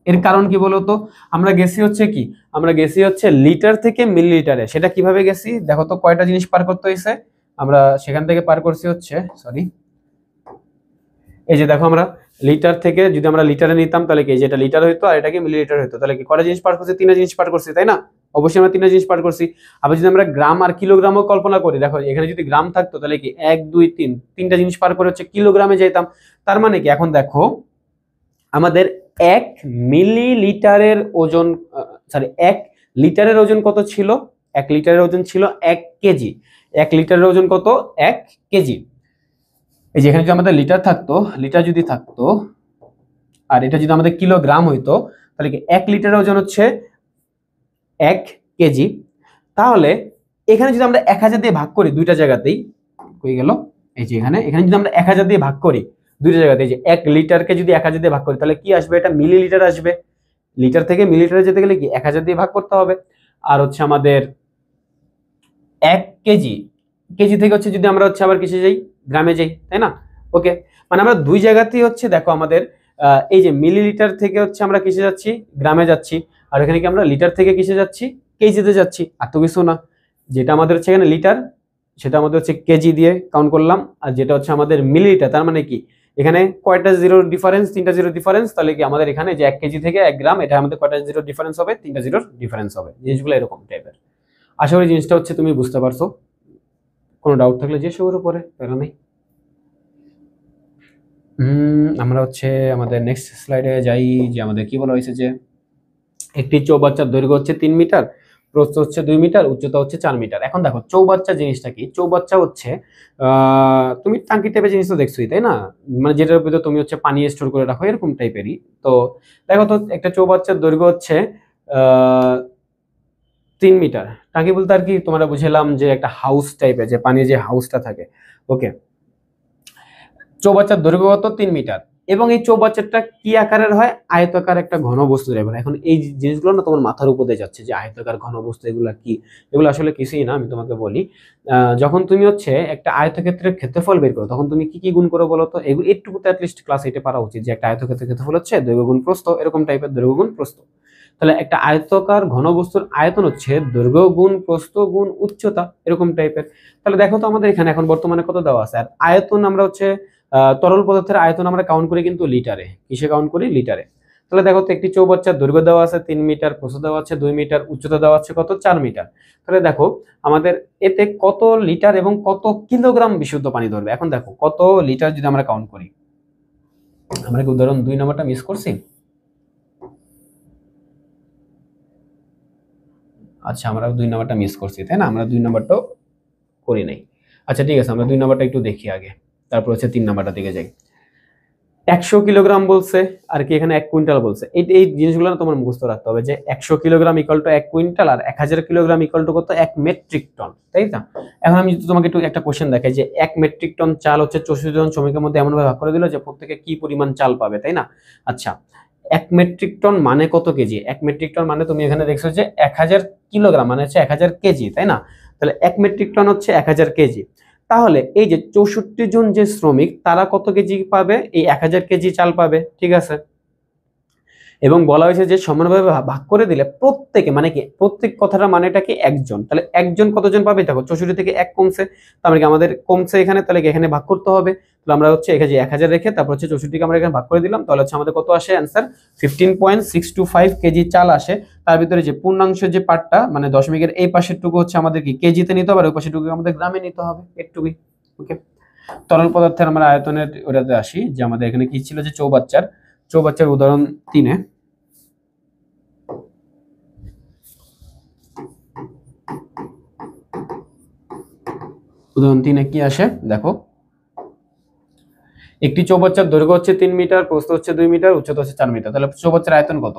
এর কারণ কি বলতো? আমরা গেছি হচ্ছে কি, আমরা গেছি হচ্ছে লিটার থেকে মিলিলিটারে। সেটা কিভাবে গেছি দেখো তো, কয়টা জিনিস পার করতে হয়েছে? আমরা সেখান থেকে পার করছি হচ্ছে, সরি, এই যে দেখো, আমরা লিটার থেকে যদি আমরা লিটারে নিতাম তাহলে কি যেটা লিটার হইতো আর এটাকে মিলিলিটার হইতো, তাহলে কি কয়টা জিনিস পার করছি? 3টা জিনিস পার করছি, তাই না? অবশ্যই আমরা 3টা জিনিস পার করছি। আবার যদি আমরা গ্রাম আর কিলোগ্রামও কল্পনা করি, দেখো এখানে যদি গ্রাম থাকতো তাহলে কি 1 2 3, 3টা জিনিস পার করে হচ্ছে কিলোগ্রামে যেতাম। তার মানে কি এখন দেখো আমাদের 1 মিলিলিটারের ওজন, সরি 1 লিটারের ওজন কত ছিল? 1 লিটারের ওজন ছিল 1 কেজি। 1 লিটারের ওজন কত? 1 কেজি। এই যে এখানে যদি আমাদের লিটার থাকতো, লিটার যদি থাকতো আর এটা যদি আমাদের কিলোগ্রাম হইতো, তাহলে কি 1 লিটারের ওজন হচ্ছে 1 কেজি। তাহলে এখানে যদি আমরা 1000 দিয়ে ভাগ করি দুইটা জায়গাতেই, হয়ে গেল, এই যে এখানে যদি আমরা 1000 দিয়ে ভাগ করি দুইটা জায়গাতে, যে 1 লিটারকে যদি 1000 দিয়ে ভাগ করি তাহলে কি আসবে? এটা মিলিলিটার আসবে। লিটার থেকে মিলিলিটারে যেতে গেলে কি 1000 দিয়ে ভাগ করতে হবে। আর হচ্ছে আমাদের 1 কেজি, কেজি থেকে হচ্ছে যদি আমরা হচ্ছে আবার কিসে যাই? গ্রামে যাই, তাই না? ওকে, মানে আমরা দুই জায়গাতেই হচ্ছে দেখো আমাদের এই যে মিলিলিটার থেকে হচ্ছে আমরা কিসে যাচ্ছি? গ্রামে যাচ্ছি। আর এখানে কি আমরা লিটার থেকে কিসে যাচ্ছি? কেজিতে যাচ্ছি। আর তো কিছু না, যেটা আমাদের হচ্ছে এখানে লিটার সেটা আমাদের হচ্ছে কেজি দিয়ে কাউন্ট করলাম, আর যেটা হচ্ছে আমাদের মিলিলিটার, তার মানে কি এখানে কয়টা জিরোর ডিফারেন্স? 3টা জিরোর ডিফারেন্স। তাহলে কি আমাদের এখানে যে 1 কেজি থেকে 1 গ্রাম, এটা আমাদের কয়টা জিরোর ডিফারেন্স হবে? 3টা জিরোর ডিফারেন্স হবে। জিনিসগুলো এরকম টাইপের। আশা করি জিনিসটা হচ্ছে তুমি বুঝতে পারছো। কোনো ডাউট থাকলে যে সবার উপরে প্যারা নেই। আমরা হচ্ছে আমাদের নেক্সট স্লাইডে যাই, যে আমাদের কি বলা হয়েছে যে একটি চৌবাচ্চার দৈর্ঘ্য হচ্ছে 3 মিটার, প্রস্থ হচ্ছে 2 মিটার, উচ্চতা হচ্ছে 4 মিটার। এখন দেখো চৌবাচ্চা জিনিসটা কি? চৌবাচ্চা হচ্ছে তুমি টাঙ্কি টাইপের জিনিস তো দেখছোই, তাই না? মানে যেটার ভিতরে তুমি হচ্ছে পানি স্টোর করে রাখো, এরকম টাইপেরই। তো দেখো তো একটা চৌবাচ্চার দৈর্ঘ্য হচ্ছে 3 মিটার। টাঙ্কি বলতে আর কি তোমরা বুঝলাম যে একটা হাউস টাইপের, যে পানির যে হাউসটা থাকে। ওকে, চৌবাচ্চার দৈর্ঘ্য কত? 3 মিটার। এবং এই চৌবাচ্চাটা কি আকারের হয়? আয়তাকার একটা ঘনবস্তু টাইপের। এখন এই জিনিসগুলো না তোমার মাথার উপর দিয়ে যাচ্ছে যে আয়তাকার ঘনবস্তু এগুলো কি? এগুলো আসলে কিছুই না, আমি তোমাকে বলি। যখন তুমি হচ্ছে একটা আয়তক্ষেত্রের ক্ষেত্রফল বের করো, তখন তুমি কি কি গুণ করো বলো তো? এগুলো একটুকুতে অ্যাটলিস্ট ক্লাস 8 পারা উচিত, যে একটা আয়তক্ষেত্রের ক্ষেত্রফল হচ্ছে দৈর্ঘ্য গুণ প্রস্থ, এরকম টাইপের দৈর্ঘ্য গুণ প্রস্থ। তাহলে একটা আয়তাকার ঘনবস্তুর আয়তন হচ্ছে দৈর্ঘ্য গুণ প্রস্থ গুণ উচ্চতা, এরকম টাইপের। তাহলে দেখো তো আমাদের এখানে এখন বর্তমানে কত দেওয়া আছে? আর আয়তন আমরা হচ্ছে তরল পদার্থের আয়তন আমরা কাউন্ট করি কিন্তু লিটারে। কিসে কাউন্ট করি? লিটারে। তাহলে দেখো তো একটি চৌবাচ্চার দৈর্ঘ্য দেওয়া আছে 3 মিটার, প্রস্থ দেওয়া আছে 2 মিটার, উচ্চতা দেওয়া আছে কত? 4 মিটার। তাহলে দেখো আমাদের এতে কত লিটার এবং কত কিলোগ্রাম বিশুদ্ধ পানি ধরবে। এখন দেখো কত লিটার যদি আমরা কাউন্ট করি, আমরা কি উদাহরণ 2 নম্বরটা মিস করছি? আচ্ছা, আমরা 2 নম্বরটা মিস করছি, তাই না? আমরা 2 নম্বরটাও করি নাই। আচ্ছা ঠিক আছে, আমরা 2 নম্বরটা একটু দেখি আগে, তারপর হচ্ছে 3 নম্বরটা দিকে যাই। 100 কিলোগ্রাম বলছে, আর কি এখানে 1 কুইন্টাল বলছে। এই জিনিসগুলো না তোমার মুখস্থ রাখতে হবে যে 100 কিলোগ্রাম ইকুয়াল টু 1 কুইন্টাল, আর 1000 কিলোগ্রাম ইকুয়াল টু কত, 1 মেট্রিক টন, তাই না? এখন আমি যদি তোমাকে একটু একটা কোশ্চেন দেখাই যে 1 মেট্রিক টন চাল হচ্ছে 64 জন শ্রমিকের মধ্যে এমন ভাবে ভাগ করে দিল যে প্রত্যেকে কি পরিমাণ চাল পাবে, তাই না? আচ্ছা, 1 মেট্রিক টন মানে কত কেজি? 1 মেট্রিক টন মানে তুমি এখানে দেখছো যে 1000 কিলোগ্রাম মানে হচ্ছে 1000 কেজি, তাই না? তাহলে 1 মেট্রিক টন হচ্ছে 1000 কেজি। তাহলে এই যে 64 জন যে শ্রমিক তারা কত কেজি পাবে? এই 1000 কেজি চাল পাবে, ঠিক আছে? এবং বলা হয়েছে যে সমানভাবে ভাগ করে দিলে প্রত্যেকে, মানে কি প্রত্যেক কথাটা মানেটা কি, একজন। তাহলে একজন কতজন পাবে? দেখো 64 থেকে 1 কমছে, তার মানে কি আমাদের কমছে এখানে, তাহলে এখানে ভাগ করতে হবে। তাহলে আমরা হচ্ছে এখানে 1000 রেখে তারপর হচ্ছে 64কে আমরা এখানে ভাগ করে দিলাম, তাহলে হচ্ছে আমাদের কত আসে অ্যান্সার? 15.625 কেজি চাল আসে। তার ভিতরে যে পূর্ণাংশের যে পার্টটা মানে দশমিকের এই পাশের টুকু হচ্ছে আমাদের কি কেজিতে নিতে হবে, আর ওই পাশের টুকু আমাদের গ্রামে নিতে হবে, একটুকুই। ওকে, তরল পদার্থের আমরা আয়তনের ওটাতে আসি, যে আমাদের এখানে কি ছিল, যে চৌবাচ্চার উদাহরণ 3-এ। উদাহরণ 3-এ কি আসে দেখো, একটি চৌবাচ্চার দৈর্ঘ্য হচ্ছে 3 মিটার, প্রস্থ হচ্ছে 2 মিটার, উচ্চতা হচ্ছে 4 মিটার। তাহলে চৌবাচ্চার আয়তন কত?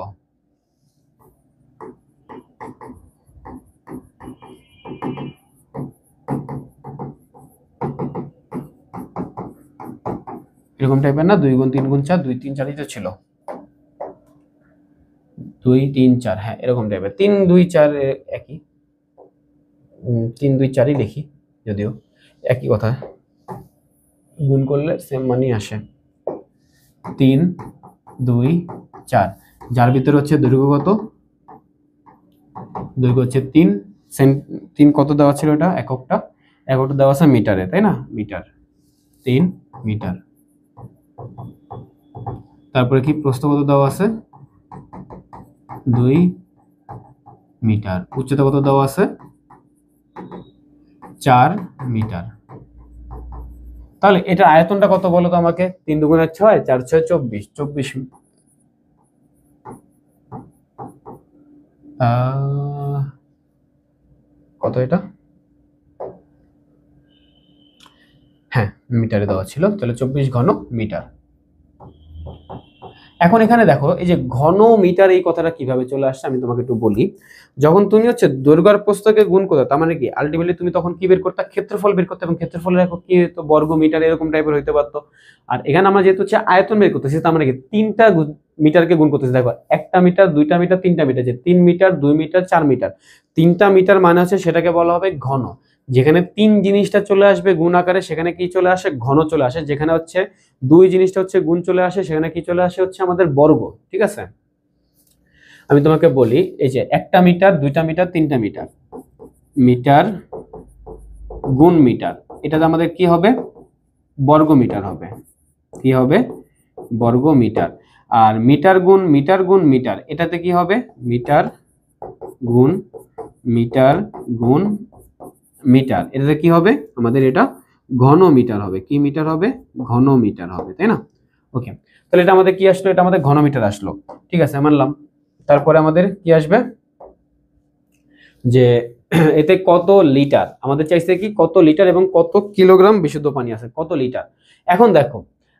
এরকম টাইপের না, 2 গুণ 3 গুণ 4, 2 3 4ই তো ছিল, 2 3 4, হ্যাঁ এরকম টাইপের, 3 2 4 একই, 3 2 4ই লিখি, যদিও একই কথা, গুণ করলে সেম মানই আসে। 3 2 4, যার ভিতরে হচ্ছে দৈর্ঘ্য কত? দৈর্ঘ্য হচ্ছে 3 3 কত দেওয়া ছিল, এটা এককটা দেওয়া আছে মিটারে, তাই না? Metre, 3 metre. তারপরে কি প্রস্থ কত দেওয়া আছে? 2 মিটার। উচ্চতা কত দেওয়া আছে? 4 মিটার। তাহলে এটা আয়তনটা কত বলো তো আমাকে? 3 দুগুণে 6, 4 6 24, 24 কত এটা? হ্যাঁ মিটারে দেওয়া ছিল, তাহলে 24 ঘন মিটার। এখন এখানে দেখো এই যে ঘন মিটার এই কথাটা কিভাবে চলে আসছে আমি তোমাকে একটু বলি। যখন তুমি হচ্ছে দৈর্ঘ্য আর প্রস্থকে গুণ করতে, তার মানে কি আলটিমেটলি তুমি তখন কি বের করতে? ক্ষেত্রফল বের করতে, এবং ক্ষেত্রফলের একক কি তো বর্গ মিটার এরকম টাইপের হইতে পারতো। আর এখানে আমরা যেহেতু হচ্ছে আয়তন বের করতেছি, তার মানে কি 3টা মিটারকে গুণ করতেছি। দেখো 1টা মিটার, 2টা মিটার, 3টা মিটার, যে 3 মিটার, 2 মিটার, 4 মিটার, 3টা মিটার মানে হচ্ছে সেটাকে বলা হবে ঘন। যেখানে 3 জিনিসটা চলে আসবে গুণ আকারে, সেখানে কি চলে আসে? ঘন চলে আসে। যেখানে হচ্ছে 2 জিনিসটা হচ্ছে গুণ চলে আসে, সেখানে কি চলে আসে? হচ্ছে আমাদের বর্গ, ঠিক আছে? আমি তোমাকে বলি, এই যে 1টা মিটার, 2টা মিটার, 3টা মিটার, মিটার গুণ মিটার, এটাতে আমাদের কি হবে? বর্গ মিটার হবে। কি হবে? বর্গ মিটার। আর মিটার গুণ মিটার গুণ মিটার, এটাতে কি হবে? মিটার গুণ মিটার গুণ মিটার, এটাতে কি হবে? আমাদের এটা ঘন মিটার হবে। কি মিটার হবে? ঘন মিটার হবে, তাই না? ওকে, তাহলে এটা আমাদের কি আসলো? এটা আমাদের ঘন মিটার আসলো, ঠিক আছে মানলাম। তারপরে আমাদের কি আসবে? যে এতে কত লিটার, আমাদের চাইছে কি কত লিটার এবং কত কিলোগ্রাম বিশুদ্ধ পানি আছে, কত লিটার। এখন দেখো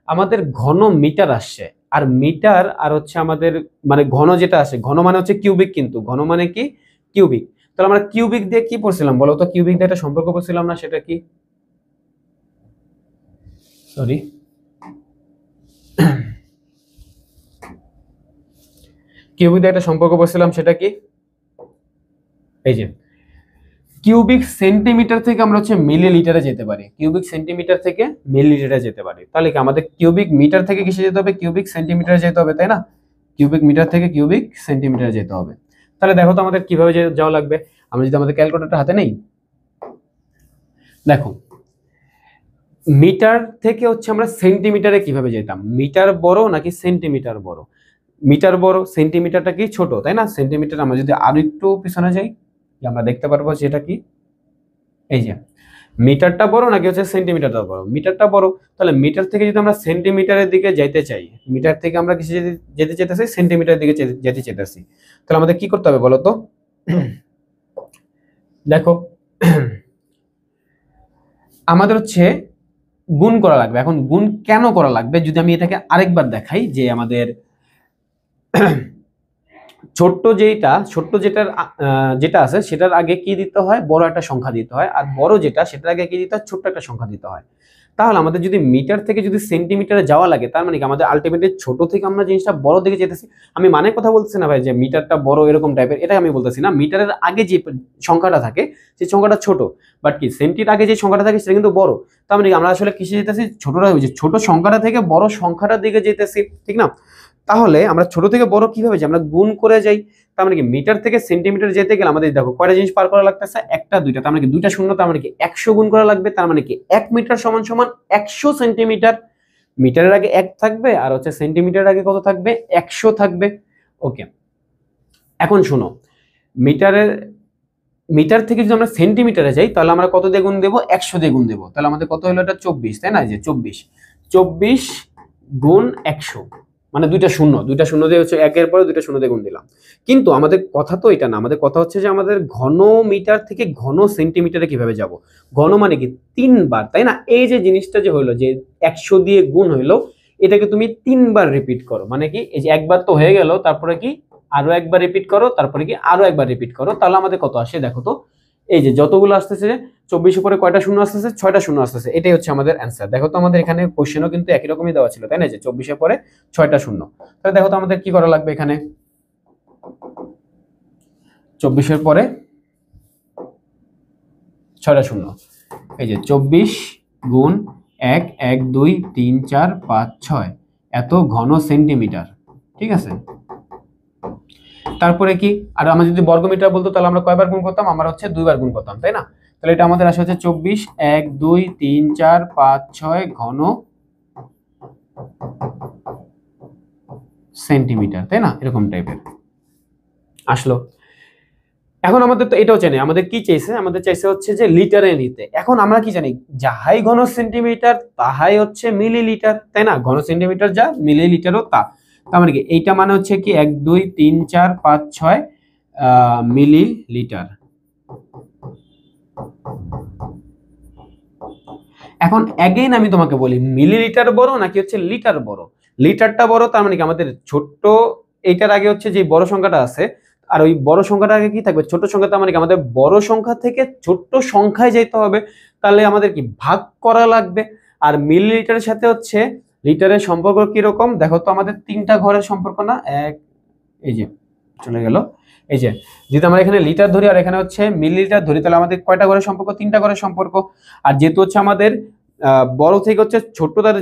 আমাদের ঘন মিটার আসছে, আর মিটার আর হচ্ছে আমাদের মানে ঘন যেটা আসে, ঘন মানে হচ্ছে কিউবিক, কিন্তু ঘন মানে কি? কিউবিক। তাহলে আমরা কিউবিক দিয়ে কি পড়ছিলাম বলো তো? কিউবিক দিয়ে একটা সম্পর্ক পড়ছিলাম না, সেটা কি? সরি, কিউবিক দিয়ে একটা সম্পর্ক পড়ছিলাম, সেটা কি? এই যে কিউবিক সেন্টিমিটার থেকে আমরা হচ্ছে মিলিলিটারে যেতে পারি, কিউবিক সেন্টিমিটার থেকে মিলিলিটারে যেতে পারি। তাহলে কি আমাদের কিউবিক মিটার থেকে কিসে যেতে হবে? কিউবিক সেন্টিমিটারে যেতে হবে, তাই না? কিউবিক মিটার থেকে কিউবিক সেন্টিমিটারে যেতে হবে। তাহলে দেখো তো আমাদের কিভাবে যাওয়া লাগবে। আমরা যদি আমাদের ক্যালকুলেটরটা হাতে নেই, দেখো মিটার থেকে হচ্ছে আমরা সেন্টিমিটারে কিভাবে যেতাম? মিটার বড় নাকি সেন্টিমিটার বড়? মিটার বড়, সেন্টিমিটারটা কি ছোট, তাই না? সেন্টিমিটার আমরা যদি আরো একটু পিছনে যাই, আমরা দেখতে পারবো যেটা কি, এই যে মিটারটা বড় নাকি হচ্ছে সেন্টিমিটারটা বড়? মিটারটা বড়। তাহলে মিটার থেকে যদি আমরা সেন্টিমিটারের দিকে যাইতে চাই, মিটার থেকে আমরা কিসে যেতে চাইতেছি? সেন্টিমিটারের দিকে যেতে চাইতেছি। তাহলে আমাদের কি করতে হবে বলো তো? দেখো আমাদের হচ্ছে গুণ করা লাগবে। এখন গুণ কেন করা লাগবে যদি আমি এটাকে আরেকবার দেখাই, যে আমাদের ছোট্ট যেটা আছে সেটার আগে কি দিতে হয়, বড় একটা সংখ্যা দিতে হয়, আর বড় যেটা সেটার আগে কি দিতে হয়, ছোট্ট একটা সংখ্যা দিতে হয়। তাহলে আমাদের যদি মিটার থেকে যদি সেন্টিমিটারে যাওয়া লাগে, তার মানে কি আমাদের আলটিমেটলি ছোট থেকে আমরা জিনিসটা বড় দিকে যেতেছি। আমি মানে কথা বলতেছি না ভাই যে মিটারটা বড় এরকম টাইপের, এটা আমি বলতেছি না। মিটারের আগে যে সংখ্যাটা থাকে সেই সংখ্যাটা ছোট, বাট কি সেন্টির আগে যে সংখ্যাটা থাকে সেটা কিন্তু বড়। তার মানে আমরা আসলে কিসে যেতেছি, ছোট সংখ্যাটা থেকে বড় সংখ্যাটার দিকে যেতেছি, ঠিক না? তাহলে আমরা ছোট থেকে বড় কিভাবে যাই, আমরা গুণ করে যাই। তার মানে কি মিটার থেকে সেন্টিমিটার যেতে গেলে আমাদের দেখো কয়টা জিনিস পার করা লাগতেছে, একটা দুইটা, তার মানে কি দুইটা শূন্য, তার মানে কি 100 গুণ করা লাগবে। তার মানে কি 1 মিটার সমান সমান 100 সেন্টিমিটার। মিটারের আগে 1 থাকবে আর হচ্ছে সেন্টিমিটারের আগে কত থাকবে, 100 থাকবে। ওকে, এখন শোনো, মিটারের মিটার থেকে যদি আমরা সেন্টিমিটারে যাই তাহলে আমরা কত দিয়ে গুণ দেবো, 100 দিয়ে গুণ দেবো। তাহলে আমাদের কত হলো, এটা 24, তাই না? যে 24 গুণ 100, মানে দুইটা শূন্য দিয়ে হচ্ছে একের পরে দুইটা শূন্য দিয়ে গুণ দিলাম। কিন্তু আমাদের কথা তো এটা না, আমাদের কথা হচ্ছে যে আমাদের ঘন মিটার থেকে ঘন সেন্টিমিটারে কিভাবে যাব। ঘন মানে কি 3 বার, তাই না? এই যে জিনিসটা যে হইলো যে 100 দিয়ে গুণ হইলো, এটাকে তুমি 3 বার রিপিট করো। মানে কি এই যে একবার তো হয়ে গেল, তারপরে কি আরো একবার রিপিট করো, তারপরে কি আরো একবার রিপিট করো। তাহলে আমাদের কত আসে দেখো তো, এই যে যতগুলো আসতেছে 24 উপরে কয়টা শূন্য আসতেছে, 6টা শূন্য আসতেছে। এটাই হচ্ছে আমাদের অ্যান্সার। দেখো তো আমাদের এখানে কোশ্চেনও কিন্তু একই রকমই দেওয়া ছিল, তাই না? যে 24 পরে 6টা শূন্য। তাহলে দেখো তো আমাদের কি করা লাগবে, এখানে 24 পরে 6টা শূন্য। এই যে 24 গুণ 1 1 2 3 4 5 6 এত ঘন সেন্টিমিটার, ঠিক আছে? তারপরে কি, আর আমরা যদি বর্গমিটার বলতো তাহলে আমরা কয়বার গুণ করতাম, আমরা হচ্ছে 2 বার গুণ করতাম, তাই না? তাহলে এটা আমাদের আসে হচ্ছে 24 1 2 3 4 5 6 ঘন সেন্টিমিটার, তাই না? এরকম টাইপের আসলো। এখন আমাদের তো এটাও জানি, আমাদের কি চাইছে, আমাদের চাইছে হচ্ছে যে লিটারে নিতে। এখন আমরা কি জানি, যাহাই ঘন সেন্টিমিটার তাহাই হচ্ছে মিলিলিটার, তাই না? ঘন সেন্টিমিটার যা, মিলিলিটারও তা। তার মানে কি এইটা মানে হচ্ছে কি 1 2 3 4 5 6 মিলিলিটার। এখন অ্যাগেইন আমি তোমাকে বলি, মিলিলিটার বড় নাকি হচ্ছে লিটার বড়? লিটারটা বড়, তার মানে কি আমাদের ছোট্ট এইটার আগে হচ্ছে যে বড় সংখ্যাটা আছে, আর ওই বড় সংখ্যাটার আগে কি থাকবে, ছোট সংখ্যা। তার মানে কি আমাদের বড় সংখ্যা থেকে ছোট্ট সংখ্যায় যেতে হবে, তাহলে আমাদের কি ভাগ করা লাগবে। আর মিলিলিটারের সাথে হচ্ছে লিটারের সম্পর্ক কিরকম দেখো তো, আমাদের 3টা ঘরের সম্পর্ক না, এক, এই যে চলে গেল। এই যে যদি আমরা এখানে লিটার ধরি আর এখানে হচ্ছে মিলিলিটার ধরি, তাহলে আমাদের কয়টা ঘরের সম্পর্ক, 3টা ঘরের সম্পর্ক। আর যেহেতু হচ্ছে আমাদের বড় থেকে হচ্ছে ছোট্ট, তার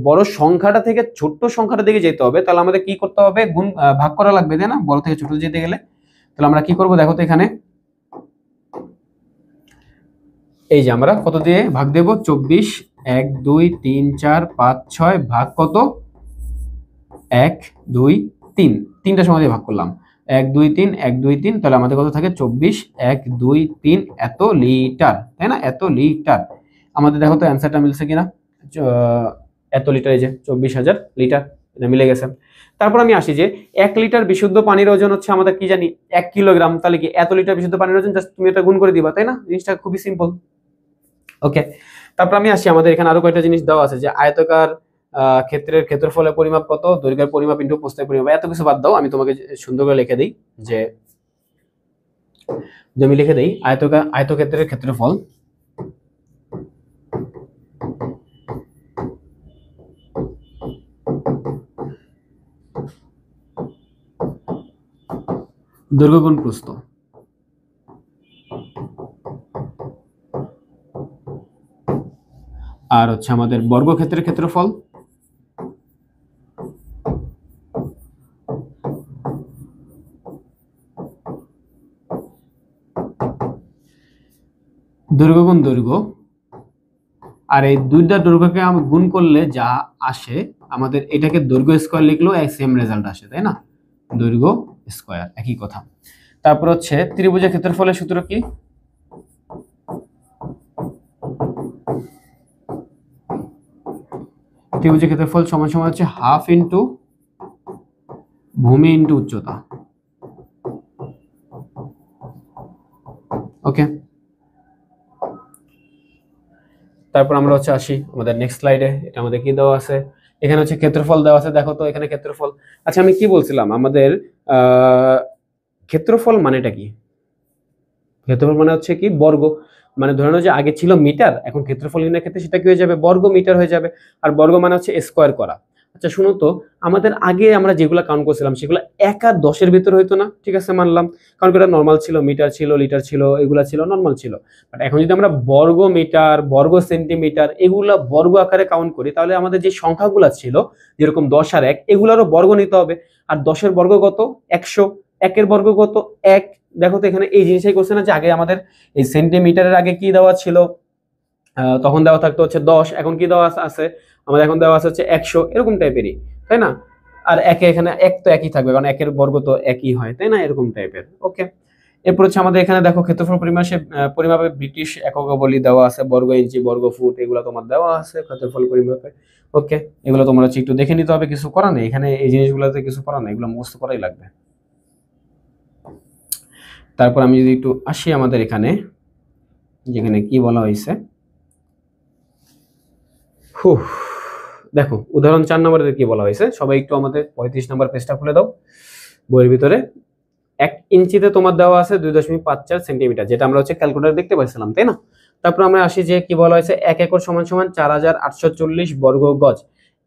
বড় সংখ্যাটা থেকে ছোট্ট সংখ্যাটা দিকে যেতে হবে, তাহলে আমাদের কি করতে হবে, গুণ ভাগ করা লাগবে, তাই না? বড় থেকে ছোট যেতে গেলে। তাহলে আমরা কি করব দেখো তো, এখানে এই যে আমরা কত দিয়ে ভাগ দেব, 24 1 2 3 4 5 6 ভাগ কত, 1 2 3, 3টা সময় দিয়ে ভাগ করলাম, 1 2 3 1 2 3, তাহলে আমাদের কত থাকে 24 1 2 3 এত লিটার, তাই না? এত লিটার। আমাদের দেখো তো অ্যান্সারটা মিলছে কিনা, এত লিটার, এই যে 24,000 লিটার, এটা মিলে গেছে। তারপর আমি আসি যে 1 লিটার বিশুদ্ধ পানির ওজন হচ্ছে আমাদের কি জানি 1 কিলোগ্রাম। তাহলে কি এত লিটার বিশুদ্ধ পানির ওজন, জাস্ট তুমি এটা গুণ করে দিবা, তাই না? জিনিসটা খুবই সিম্পল। ওকে, তারপর আমি আসি, আমাদের এখানে আরো কয়টা জিনিস দেওয়া আছে, যে আয়তাকার ক্ষেত্রের ক্ষেত্রফলের পরিমাপ কত, দৈর্ঘ্যের পরিমাপ ইনটু প্রস্থের পরিমাপ। এত কিছু বাদ দাও, আমি তোমাকে সুন্দর করে লিখে দিই, যে আমি লিখে দিই আয়তক্ষেত্রের ক্ষেত্রফল দৈর্ঘ্য গুণ প্রস্থ। আর হচ্ছে আমাদের বর্গক্ষেত্রের ক্ষেত্রফল দৈর্ঘ্য গুণ দৈর্ঘ্য। আর এই দুইটা দৈর্ঘ্যকে আমি গুণ করলে যা আসে, আমাদের এটাকে দৈর্ঘ্য স্কয়ার লিখলেও সেম রেজাল্ট আসে, তাই না? দৈর্ঘ্য স্কয়ার, একই কথা। তারপর হচ্ছে ত্রিভুজের ক্ষেত্রফলের সূত্র কি, ত্রিভুজের ক্ষেত্রফল সমান সমান হচ্ছে হাফ ইন্টু ভূমি ইন্টু উচ্চতা। ওকে, তারপর আমরা হচ্ছে আসি আমাদের নেক্সট স্লাইডে। এটা আমাদের কি দেওয়া আছে, এখানে হচ্ছে ক্ষেত্রফল দেওয়া আছে। দেখো তো এখানে ক্ষেত্রফল। আচ্ছা আমি কি বলছিলাম, আমাদের ক্ষেত্রফল মানেটা কি? ক্ষেত্রফল মানে হচ্ছে কি বর্গ। মানে ধরে নাও যে আগে ছিল মিটার, এখন ক্ষেত্রফল নির্ণয়ের ক্ষেত্রে সেটা কি হয়ে যাবে, বর্গ মিটার হয়ে যাবে। আর বর্গ মানে হচ্ছে স্কোয়ার করা। আচ্ছা শুনো তো, আমাদের আগে আমরা যেগুলো কাউন্ট করছিলাম সেগুলো 1 আর 10-এর ভিতরে হইতো না? ঠিক আছে মানলাম, কারণ এটা নর্মাল ছিল, মিটার ছিল, লিটার ছিল, এগুলা ছিল নর্মাল ছিল। বাট এখন যদি আমরা বর্গ মিটার, বর্গ সেন্টিমিটার এগুলা বর্গ আকারে কাউন্ট করি, তাহলে আমাদের যে সংখ্যাগুলো ছিল যেরকম 10 আর 1, এগুলারও বর্গ নিতে হবে। আর 10-এর বর্গ কত? 100। 1-এর বর্গ কত? 1। দেখো তো এখানে এই জিনিসটাই করছে না যে আগে আমাদের এই সেন্টিমিটারের আগে কি দেওয়া ছিল, তখন দেওয়া থাকতো হচ্ছে 10, এখন কি দেওয়া আছে আমাদের, এখন দেওয়া আছে হচ্ছে 100, এরকম টাইপেরই, তাই না? আর একে এখানে 1 তো একই থাকবে, কারণ 1-এর বর্গ তো একই হয়, তাই না? এরকম টাইপের। ওকে, এরপর হচ্ছে আমাদের এখানে দেখো ক্ষেত্রফল পরিমাপে ব্রিটিশ এককাবলী দেওয়া আছে, বর্গ ইঞ্চি, বর্গ ফুট, এগুলো তোমার দেওয়া আছে ক্ষেত্রফল পরিমাপে। ওকে, এগুলো তোমরা হচ্ছে একটু দেখে নিতে হবে, কিছু করা নেই এখানে, এই জিনিসগুলোতে কিছু করা নেই, এগুলো মুখস্থ করাই লাগবে। তারপর আমি যদি একটু আসি আমাদের এখানে, যেখানে কি বলা হয়েছে, দেখো উদাহরণ 4 নম্বরে কি বলা হয়েছে, সবাই একটু আমাদের 35 নম্বর পেজটা খুলে দাও। বইয়ের ভিতরে 1 ইঞ্চিতে তোমার দেওয়া আছে 2.54 সেন্টিমিটার, যেটা আমরা হচ্ছে ক্যালকুলেটর দেখতে পাইছিলাম, তাই না? তারপর আমরা আসি যে কি বলা হয়েছে, 1 একর সমান সমান 4840 বর্গ গজ।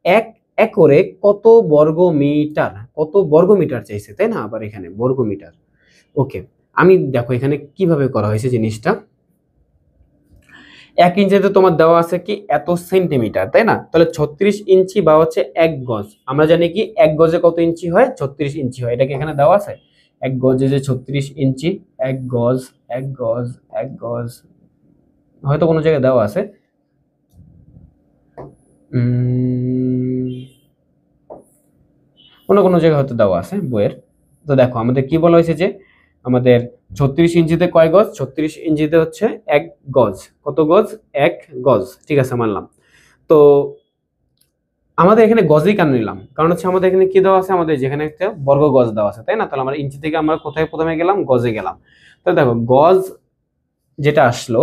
1 একরে কত বর্গ মিটার, কত বর্গ মিটার চাইছে, তাই না? আবার এখানে বর্গ মিটার। ওকে, আমি দেখো এখানে কিভাবে করা হয়েছে জিনিসটা। 1 ইঞ্চিতে তোমার দেওয়া আছে কি এত সেন্টিমিটার, তাই না? তাহলে 36 ইঞ্চি বা হচ্ছে 1 গজ। আমরা জানি কি 1 গজে কত ইঞ্চি হয়, 36 ইঞ্চি হয়। এটা কি এখানে দেওয়া আছে? 1 গজে যে 36 ইঞ্চি, 1 গজ, 1 গজ, 1 গজ, হয়তো কোনো জায়গায় দেওয়া আছে। কোনো জায়গায় হয়তো দেওয়া আছে বইয়ের। তো দেখো আমাদের কি বলা হয়েছে যে আমাদের 36 ইঞ্চিতে কয় গজ, 36 ইঞ্চিতে হচ্ছে 1 গজ। কত গজ? 1 গজ। ঠিক আছে মানলাম। তো আমাদের এখানে গজই কেন নিলাম, কারণ হচ্ছে আমাদের এখানে কি দেওয়া আছে, আমাদের যেখানে একটা বর্গ গজ দেওয়া আছে, তাই না? তাহলে আমরা ইঞ্চি থেকে আমরা কোথায় প্রথমে গেলাম, গজে গেলাম। তো দেখো গজ যেটা আসলো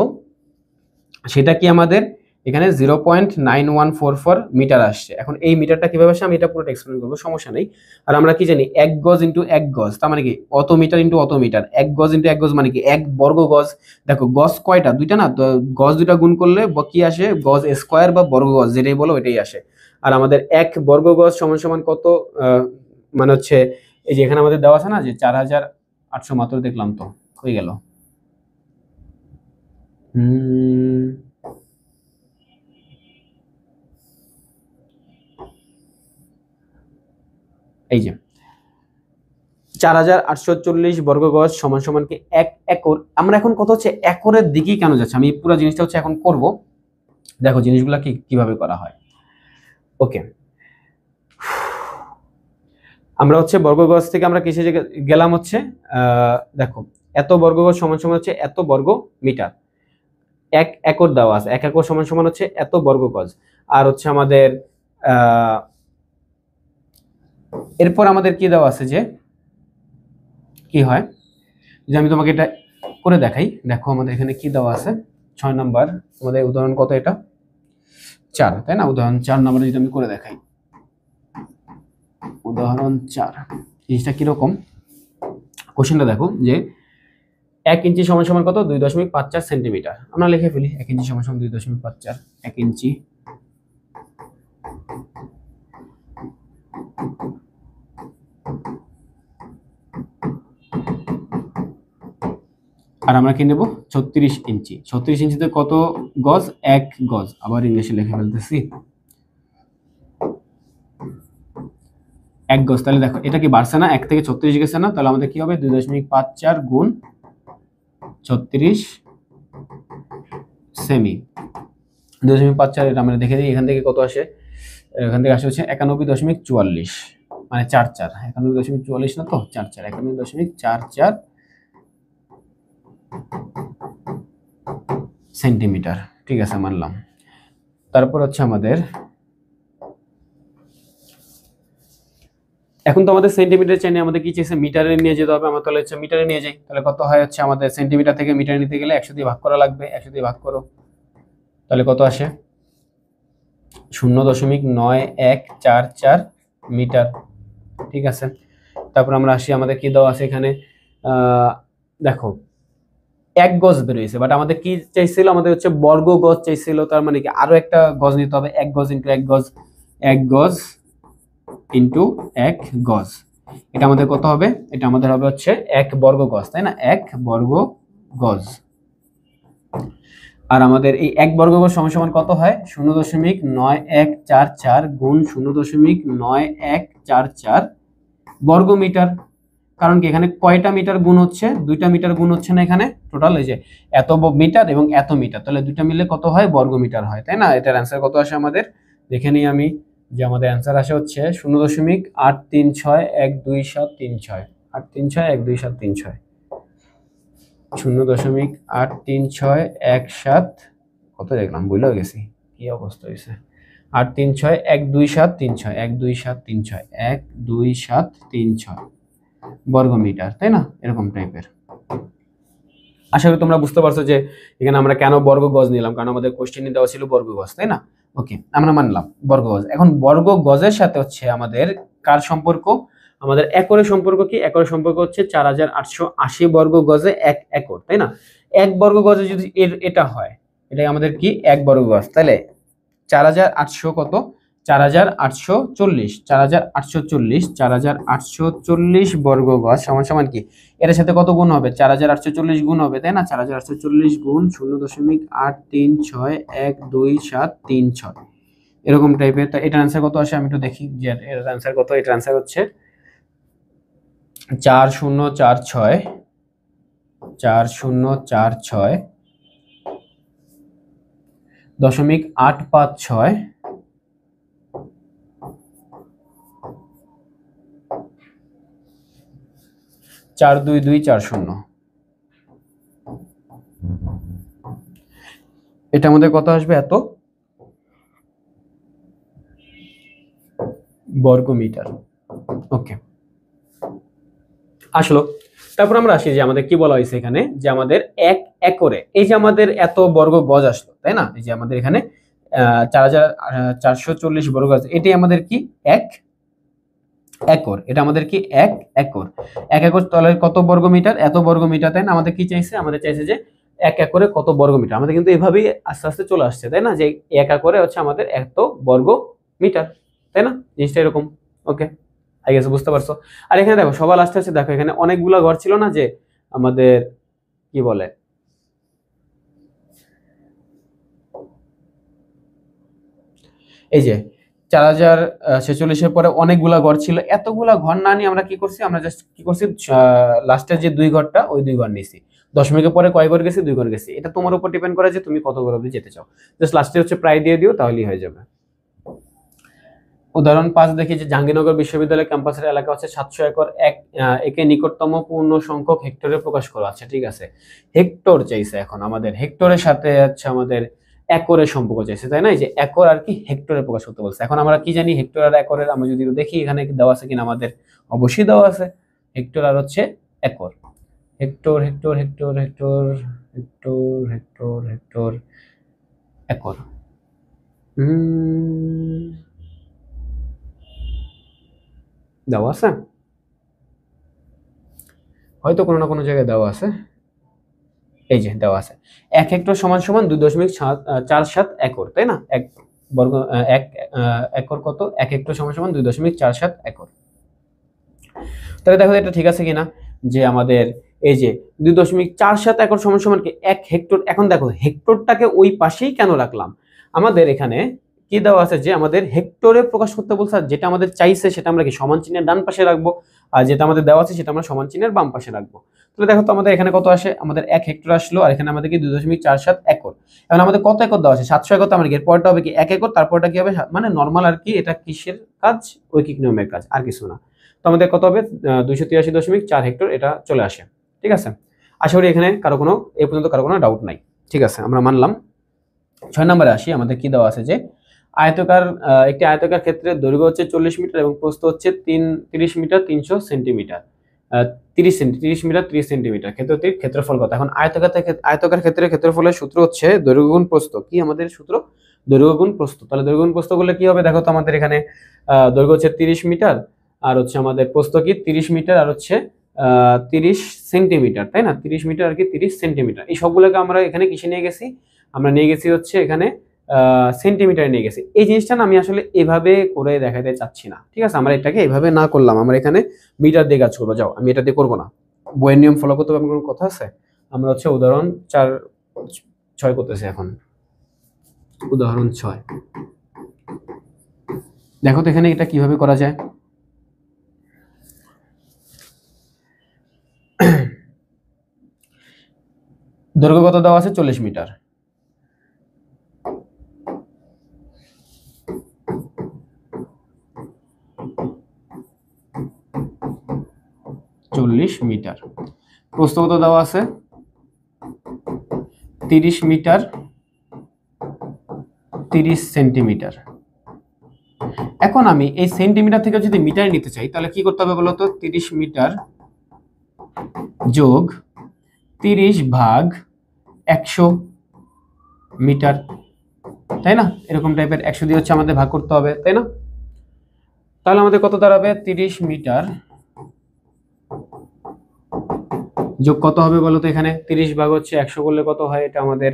সেটা কি আমাদের এখানে 0.9144 মিটার আসছে। এখন এই মিটারটা কিভাবে আসে আমি এটা পুরোটা এক্সপ্লেন করবো, সমস্যা নেই। আর আমরা কি জানি 1 গজ ইন্টু 1 গজ, তার মানে কি অত মিটার ইন্টু অত মিটার। 1 গজ ইন্টু 1 গজ মানে কি 1 বর্গ গজ। দেখো গজ কয়টা, দুইটা না? তো গজ দুইটা গুণ করলে কি আসে, গজ স্কোয়ার বা বর্গ গজ যেটাই বলো ওইটাই আসে। আর আমাদের 1 বর্গ গজ সমান সমান কত, মানে হচ্ছে এই যে এখানে আমাদের দেওয়া আছে না যে 4800, মাত্র দেখলাম তো হয়ে গেল। এই যে 4840 বর্গ গজ সমান সমান কি 1 একর। আমরা এখন কত হচ্ছে একরের দিকেই কেন যাচ্ছে, আমি পুরো জিনিসটা হচ্ছে এখন করব। দেখো জিনিসগুলো কিভাবে করা হয়। ওকে, আমরা হচ্ছে বর্গ গজ থেকে আমরা কিসে গেলাম হচ্ছে, দেখো এত বর্গ গজ সমান সমান হচ্ছে এত বর্গ মিটার। 1 একর দেওয়া আছে, 1 একর সমান সমান হচ্ছে এত বর্গ গজ। আর হচ্ছে আমাদের এরপর আমাদের কি দেওয়া আছে, যে কি হয় যে আমি তোমাকে এটা করে দেখাই। দেখো আমাদের এখানে কি দেওয়া আছে, 6 নাম্বার আমাদের উদাহরণ কত, এটা 4, তাই না? উদাহরণ 4 নম্বরে যদি আমি করে দেখাই, উদাহরণ 4 জিনিসটা কিরকম, কোশ্চেনটা দেখো যে 1 ইঞ্চি সমান সমান কত, 2.54 সেন্টিমিটার। আমরা লিখে ফেলি 1 ইঞ্চি সমান সমান 2.54, 1 ইঞ্চি আর আমরা কি নেব 36 ইঞ্চি। 36 ইঞ্চিতে কত গজ, 1 গজ। আবার ইংলিশে লিখে ফেলতেছি 1 গজ। তাহলে দেখো এটা কি বাড়ছে না, 1 থেকে 36 গেছে না? তাহলে আমাদের কি হবে 2.54 গুণ 36 সেমি। 2.54 এটা আমরা দেখে দিই, এখান থেকে কত আসে, এখান থেকে আসে হচ্ছে 91.44, মানে 44, 91.44 না তো 44, 91.44 সেন্টিমিটার। ঠিক আছে মানলাম। তারপর হচ্ছে আমাদের এখন তো আমাদের সেন্টিমিটার চাই না, আমাদের কি চাইছে মিটারে নিয়ে যেতে হবে। আমরা তাহলে হচ্ছে মিটারে নিয়ে যাই। তাহলে কত হয় হচ্ছে আমাদের সেন্টিমিটার থেকে মিটারে নিতে গেলে 100 দিয়ে ভাগ করা লাগবে। 100 দিয়ে ভাগ করো, তাহলে কত আসে 0.9144 মিটার। ঠিক আছে, তারপর আমরা আসি, আমাদের কি দেওয়া আছে এখানে, দেখো 1 গজ বেরিয়েছে, বাট আমাদের কি চাইছিল, আমাদের হচ্ছে বর্গ গজ চাইছিল, তার মানে কি আরো একটা গজ নিতে হবে, 1 গজ ইন্টু 1 গজ, 1 গজ ইন্টু 1 গজ, এটা আমাদের কত হবে, এটা আমাদের হবে হচ্ছে 1 বর্গ গজ, তাই না, 1 বর্গ গজ। আর আমাদের এই 1 বর্গ গজ সমান সমান কত হয়, 0.9144 গুণ 0.9144 বর্গ মিটার। কারণ কি এখানে কয়টা মিটার গুণ হচ্ছে, 2টা মিটার গুণ হচ্ছে না এখানে, টোটাল এই যে এত মিটার এবং এত মিটার, তাহলে 2টা মিলে কত হয়, বর্গ মিটার হয়, তাই না। এটার অ্যান্সার কত আসে আমাদের, দেখে নিই আমি, যে আমাদের অ্যান্সার আসে হচ্ছে 0.83612736, 83612736, 0.836127, কত দেখলাম ভুলে গেছি, কি অবস্থা হয়েছে, 83612736, 12736, 12736 বর্গ মিটার, তাই না, এরকম টাইপের। আশা করি তোমরা বুঝতে পারছো যে এখানে আমরা কেন বর্গ গজ নিলাম, কারণ আমাদের কোশ্চেনে দেওয়া ছিল বর্গ গজ, তাই না। ওকে, আমরা মানলাম বর্গ গজ। এখন বর্গ গজের সাথে হচ্ছে আমাদের কার সম্পর্ক, আমাদের একরের সম্পর্ক কি, একরের সম্পর্ক হচ্ছে 4880 বর্গ গজে 1 একর, তাই না। 1 বর্গ গজে যদি এটা হয়, এটাই আমাদের কি 1 বর্গ গজ, তাহলে 4800 কত, 4840, 4840, 4840 বর্গ গজ সমান সমান কি, এর সাথে কত গুণ হবে, 4840 গুণ হবে, তাই না, 4840 গুণ 0.83612736, এরকম টাইপের। তা এটার অ্যান্সার কত আসে, আমি একটু দেখি যে এর অ্যান্সার কত। এটার অ্যান্সার হচ্ছে 4046, 4046.856 42240, এটা আমাদের কত আসবে, এত বর্গ মিটার। ওকে, আসলো। তারপর আমরা আসি যে আমাদের কি বলা হয়েছে এখানে, যে আমাদের 1 একরে, এই যে আমাদের এত বর্গ গজ আসলো, তাই না, এই যে আমাদের এখানে 4440 বর্গ গজ, এটাই আমাদের কি 1 একর, এটা আমাদের কি 1 একর। 1 একর তাহলে কত বর্গ মিটার, এত বর্গ মিটার, তাই না। আমাদের কি চাইছে, আমাদের চাইছে যে 1 একরে কত বর্গ মিটার, আমাদের কিন্তু এভাবেই আস্তে আস্তে চলে আসছে, তাই না, যে 1 একরে হচ্ছে আমাদের এত বর্গ মিটার, তাই না, জিনিসটা এরকম। ওকে, আই গেস বুঝতে পারছো। আর এখানে দেখো সবার লাস্টে হচ্ছে, দেখো এখানে অনেকগুলো ঘর ছিল না, যে আমাদের কি বলে, এই যে 4046-এর পরে অনেকগুলা ঘর ছিল, এতগুলা ঘর না নিয়ে আমরা কি করছি, আমরা জাস্ট কি করছি, লাস্টের যে 2 ঘরটা, ওই 2 ঘর নিছি, দশমিকের পরে কয় ঘর গেছি, 2 ঘর গেছি, এটা তোমার উপর ডিপেন্ড করে যে তুমি কত ঘর অবধি যেতে চাও, জাস্ট লাস্টে হচ্ছে প্রায় দিয়ে দিও, তাহলেই হয়ে যাবে। উদাহরণ 5 দেখি, যে জাহাঙ্গীরনগর বিশ্ববিদ্যালয় ক্যাম্পাসের এলাকা হচ্ছে 700 একর, একে নিকটতম পূর্ণ সংখ্যক হেক্টরে প্রকাশ করা। আচ্ছা ঠিক আছে, হেক্টর চাইছে, এখন আমাদের হেক্টরের সাথে হচ্ছে আমাদের একরের সম্পর্ক চাইছে, তাই না, এই যে একর আর কি হেক্টরে প্রকাশ করতে বলছে। এখন আমরা কি জানি হেক্টর আর একরের, আমরা যদি দেখি এখানে দেওয়া আছে কিনা, আমাদের অবশ্যই দেওয়া আছে হেক্টর আর হচ্ছে acre, hectare hectare hectare hectare hectare hectare hectare acre, দেওয়া আছে, হয়তো কোনো না কোনো জায়গায় দেওয়া আছে, এই যে দেওয়া আছে 1 হেক্টর সমান সমান 2.47 একর, তাই না, 1 বর্গ 1 একর কত, 1 হেক্টর সমান সমান 2.47 একর। তাহলে দেখো এটা ঠিক আছে কিনা, যে আমাদের এই যে 2.47 একর সমান সমান কি 1 হেক্টর। এখন দেখো হেক্টরটাকে ওই পাশেই কেন রাখলাম, আমাদের এখানে কি দেওয়া আছে, যে আমাদের হেক্টরে প্রকাশ করতে বলছে, যেটা আমাদের চাইছে সেটা আমরা কি সমান চিহ্নের ডান পাশে রাখবো, আর যেটা আমাদের দেওয়া আছে সেটা আমরা সমান চিহ্নের বাম পাশে রাখবো। তাহলে দেখো তো আমাদের এখানে কত আসে, আমাদের 1 হেক্টর আসলো, আর এখানে আমাদের কি 2.47 একর। এখন আমাদের কত একর দেওয়া আছে, 700 একর, তো আমাদের এর পরটা হবে কি 1 একর, তারপরটা কি হবে, মানে নরমাল আর কি, এটা কিসের কাজ, ঐকিক নিয়মের কাজ, আর কিছু না। তো আমাদের কত হবে 283.4 হেক্টর, এটা চলে আসে। ঠিক আছে, আশা করি এখানে কারো কোনো এই পর্যন্ত কারো কোনো ডাউট নাই। ঠিক আছে, আমরা মানলাম। 6 নম্বরে আসি, আমাদের কি দেওয়া আছে, যে আয়তাকার একটি আয়তাকার ক্ষেত্রে দৈর্ঘ্য হচ্ছে 40 মিটার এবং প্রস্থ হচ্ছে 30 মিটার 300 সেন্টিমিটার। 30 metre 30 centimetre. ক্ষেত্রফল কত? এখন আয়তকার ক্ষেত্রে ক্ষেত্রফলের সূত্র হচ্ছে দৈর্ঘ্য গুণ প্রস্থ। কি আমাদের সূত্র? দৈর্ঘ্য গুণ প্রস্থ। তাহলে দৈর্ঘ্য গুণ প্রস্থ করলে কি হবে? দেখো তো আমাদের এখানে দৈর্ঘ্য হচ্ছে 30 মিটার, আর হচ্ছে আমাদের প্রস্থ কি 30 মিটার, আর হচ্ছে 30 সেন্টিমিটার, তাই না? 30 মিটার আর কি 30 সেন্টিমিটার। এই সবগুলোকে আমরা এখানে কিসে নিয়ে গেছি? আমরা নিয়ে গেছি হচ্ছে এখানে সেন্টিমিটারে নিয়ে গেছি। এই জিনিসটা না আমি আসলে এভাবে করে দেখাতে চাচ্ছি না, ঠিক আছে? আমরা এটাকে এভাবে না করলাম, আমরা এখানে মিটার দিয়ে কাজ করবো। যাও, আমি এটা দিয়ে করবো না, বইয়ের নিয়ম ফলো করতে হবে কোনো কথা আছে? আমরা হচ্ছে উদাহরণ 6 করতেছি এখন। উদাহরণ 6 দেখো তো এখানে এটা কিভাবে করা যায়। দৈর্ঘ্য কত দেওয়া আছে? 40 মিটার। 40 মিটার। প্রস্থ কত দেওয়া আছে? 30 মিটার 30 সেন্টিমিটার। এখন আমি এই সেন্টিমিটার থেকে যদি মিটারে নিতে চাই তাহলে কি করতে হবে বলো তো? 30 মিটার যোগ 30 ভাগ 100 মিটার, তাই না? এরকম টাইপের 100 দিয়ে হচ্ছে আমাদের ভাগ করতে হবে, তাই না? তাহলে আমাদের কত দাঁড়াবে? 30 মিটার যোগ কত হবে বলো তো? এখানে 30 ভাগ হচ্ছে 100 করলে কত হয়? এটা আমাদের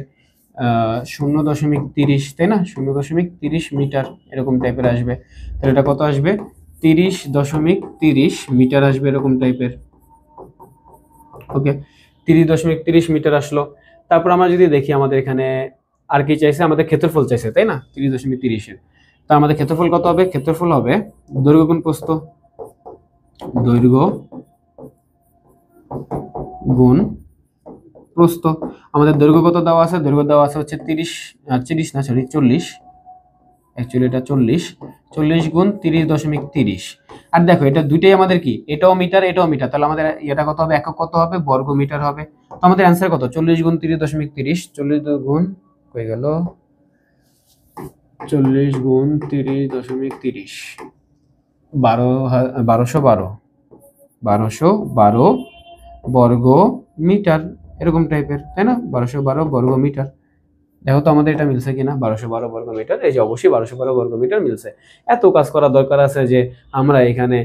0.30, তাই না? 0.30 মিটার এরকম টাইপের আসবে। তাহলে এটা কত আসবে? 30.30 মিটার আসবে এরকম টাইপের। ওকে, 30.30 মিটার আসলো। তারপর আমরা যদি দেখি আমাদের এখানে আর কি চাইছে? আমাদের ক্ষেত্রফল চাইছে, তাই না? 30.30-এর। তো আমাদের ক্ষেত্রফল কত হবে? ক্ষেত্রফল হবে দৈর্ঘ্য গুণ প্রস্থ। দৈর্ঘ্য গুণ প্রস্থ। আমাদের দৈর্ঘ্য কত দেওয়া আছে? দৈর্ঘ্য দেওয়া আছে হচ্ছে 40 অ্যাকচুয়ালি এটা 40 গুণ 30.30। আর দেখো এটা দুইটাই আমাদের কি? এটাও মিটার এটাও মিটার। তাহলে আমাদের এটা কত হবে? একক কত হবে? বর্গ মিটার হবে। তো আমাদের অ্যান্সার কত? 40 গুণ 30.30। 40 গুণ হয়ে গেল 40 গুণ 30.30, 1212 বর্গ মিটার এরকম টাইপের, তাই না? 1212 বর্গ মিটার। দেখো তো আমাদের এটা মিলছে কিনা? 1212 বর্গ মিটার। এই যে অবশ্যই 1212 বর্গ মিটার মিলছে। এত কাজ করার দরকার আছে যে আমরা এখানে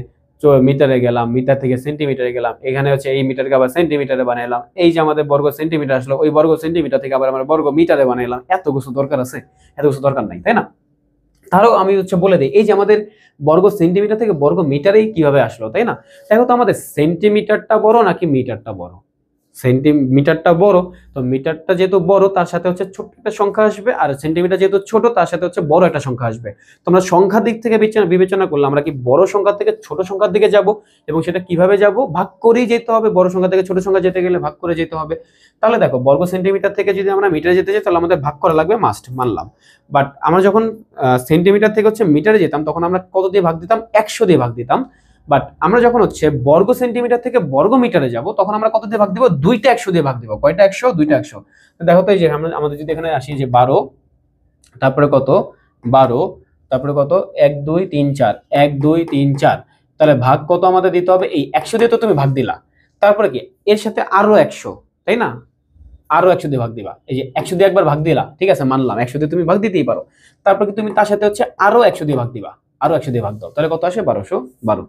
মিটারে গেলাম, মিটার থেকে সেন্টিমিটারে গেলাম, এখানে হচ্ছে এই মিটারকে আবার সেন্টিমিটারে বানাইলাম, এই যে আমাদের বর্গ সেন্টিমিটার আসলো, ওই বর্গ সেন্টিমিটার থেকে আবার আমরা বর্গ মিটারে বানাইলাম। এত কিছু দরকার আছে? এত কিছু দরকার নাই, তাই না? তারও আমি হচ্ছে বলে দিই, এই যে আমাদের বর্গ সেন্টিমিটার থেকে বর্গ মিটারেই কিভাবে আসলো, তাই না? দেখো তো আমাদের সেন্টিমিটারটা বড় নাকি মিটারটা বড়? সেন্টিমিটারটা বড়। তো মিটারটা যেহেতু বড় তার সাথে হচ্ছে ছোট একটা সংখ্যা আসবে, আর সেন্টিমিটার যেহেতু ছোট তার সাথে হচ্ছে বড় একটা সংখ্যা আসবে। তোমরা সংখ্যার দিক থেকে বিবেচনা করলে আমরা কি বড় সংখ্যা থেকে ছোট সংখ্যার দিকে যাব, এবং সেটা কিভাবে যাব? ভাগ করেই যেতে হবে। বড় সংখ্যা থেকে ছোট সংখ্যা যেতে গেলে ভাগ করে যেতে হবে। তাহলে দেখো বর্গ সেন্টিমিটার থেকে যদি আমরা মিটারে যেতে চাই তাহলে আমাদের ভাগ করা লাগবে, মাস্ট, মানলাম। বাট আমরা যখন সেন্টিমিটার থেকে হচ্ছে মিটারে যেতাম তখন আমরা কত দিয়ে ভাগ দিতাম? 100 দিয়ে ভাগ দিতাম। বাট আমরা যখন হচ্ছে বর্গ সেন্টিমিটার থেকে বর্গ মিটারে যাব তখন আমরা কত দিয়ে ভাগ দিব? দুইটা 100 দিয়ে ভাগ দিব। কয়টা 100? দুইটা 100। তো দেখো তো এই যে আমাদের যদি এখানে আসি যে 12, তারপরে কত? 12, তারপরে কত? 1 2 3 4, 1 2 3 4। তাহলে ভাগ কত আমাদের দিতে হবে? এই 100 দিয়ে তো তুমি ভাগ দিলা, তারপরে কি এর সাথে আরো 100, তাই না? আরো 100 দিয়ে ভাগ দিবা। এই যে 100 দিয়ে একবার ভাগ দিলা, ঠিক আছে, মানলাম 100 দিয়ে তুমি ভাগ দিতেই পারো। তারপর কি তুমি তার সাথে হচ্ছে আরো 100 দিয়ে ভাগ দিবা, আরো 100 দিয়ে ভাগ দাও, তাহলে কত আসে? 1212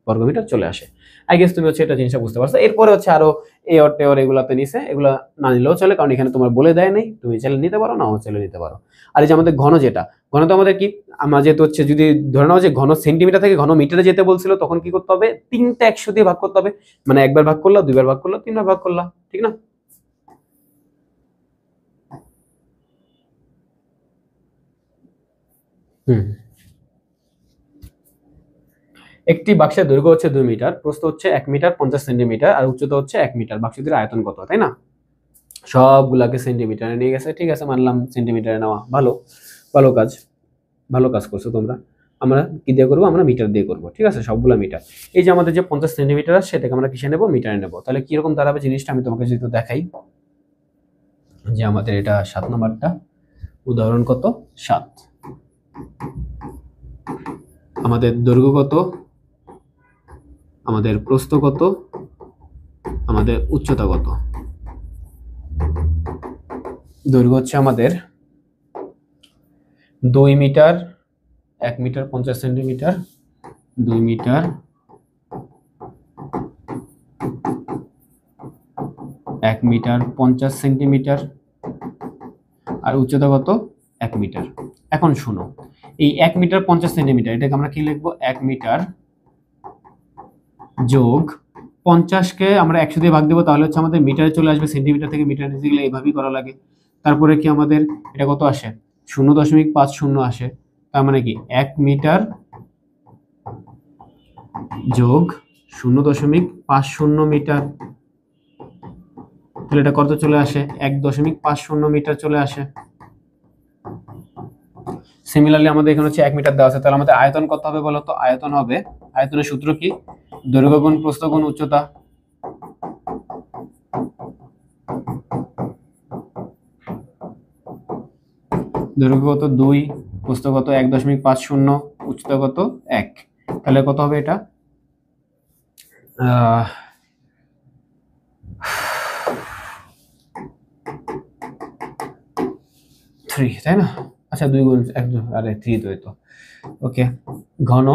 বর্গমিটার চলে আসে। আই গেস তুমি হচ্ছে এটা জিনিসটা বুঝতে পারছো। এরপরে হচ্ছে আরো এর টেওর এগুলাতে নিছে, এগুলা না নিলেও চলে, কারণ এখানে তোমার বলে দেয় নাই। তুমি চাইলে নিতে পারো, নাও চাইলে নিতে পারো। আর এই যে আমাদের ঘন, যেটা ঘন, তো আমাদের কি, আমরা যেহেতু হচ্ছে যদি ধরে নাও যে ঘন সেন্টিমিটার থেকে ঘন মিটারে যেতে বলছিল, তখন কি করতে হবে? তিনটা 100 দিয়ে ভাগ করতে হবে। মানে একবার ভাগ করলা, দুইবার ভাগ করলা, তিনবার ভাগ করলা, ঠিক না? হুম। একটি বাক্সের দৈর্ঘ্য হচ্ছে 2 মিটার, প্রস্থ হচ্ছে 1 মিটার 50 সেন্টিমিটার, আর উচ্চতা হচ্ছে 1 মিটার। বাক্সটির আয়তন কত, তাই না? সবগুলাকে সেন্টিমিটারে নিয়ে গেছে, ঠিক আছে, মানলাম সেন্টিমিটারে নেওয়া। ভালো, ভালো কাজ, ভালো কাজ করছো তোমরা। আমরা কি দিয়ে করবো? আমরা মিটার দিয়ে করবো, ঠিক আছে, সবগুলা মিটার। এই যে আমাদের যে 50 সেন্টিমিটার আছে সেটাকে আমরা কিসে নেবো? মিটারে নেবো। তাহলে কিরকম দাঁড়াবে জিনিসটা আমি তোমাকে যদি দেখাই, যে আমাদের এটা 7 নম্বরটা, উদাহরণ কত? 7। আমাদের দৈর্ঘ্য কত, আমাদের প্রস্থ কত, আমাদের উচ্চতা কত, দৈর্ঘ্য হচ্ছে আমাদের 2 metre, 1 metre 50 centimetre, 2 metre 1 metre 50 centimetre, আর উচ্চতা কত 1 মিটার। এখন শোনো, এই 1 মিটার 50 সেন্টিমিটার এটাকে আমরা কি লিখবো, 1 মিটার যোগ 50কে আমরা 100 দিয়ে ভাগ দেবো, তাহলে হচ্ছে আমাদের মিটারে চলে আসবে, সেন্টিমিটার থেকে মিটার নিতে গেলে এইভাবেই করা লাগে। তারপরে কি আমাদের এটা কত আসে, 0.50 আসে, তার মানে কি 1 মিটার যোগ 0.50 মিটার, তাহলে এটা কত চলে আসে, 1.50 মিটার চলে আসে। সিমিলারলি আমাদের এখানে হচ্ছে 1 মিটার দেওয়া আছে, তাহলে আমাদের আয়তন কত হবে বলো তো, আয়তন হবে, আয়তনের সূত্র কি, দৈর্ঘ্য গুণ প্রস্থ গুণ উচ্চতা। দৈর্ঘ্য কত 2, প্রস্থ কত 1.50, উচ্চতা কত 1, তাহলে কত হবে এটা 3, তাই না? আচ্ছা 2 গুণ 1, আরে 3 তো এতো, ওকে। ঘন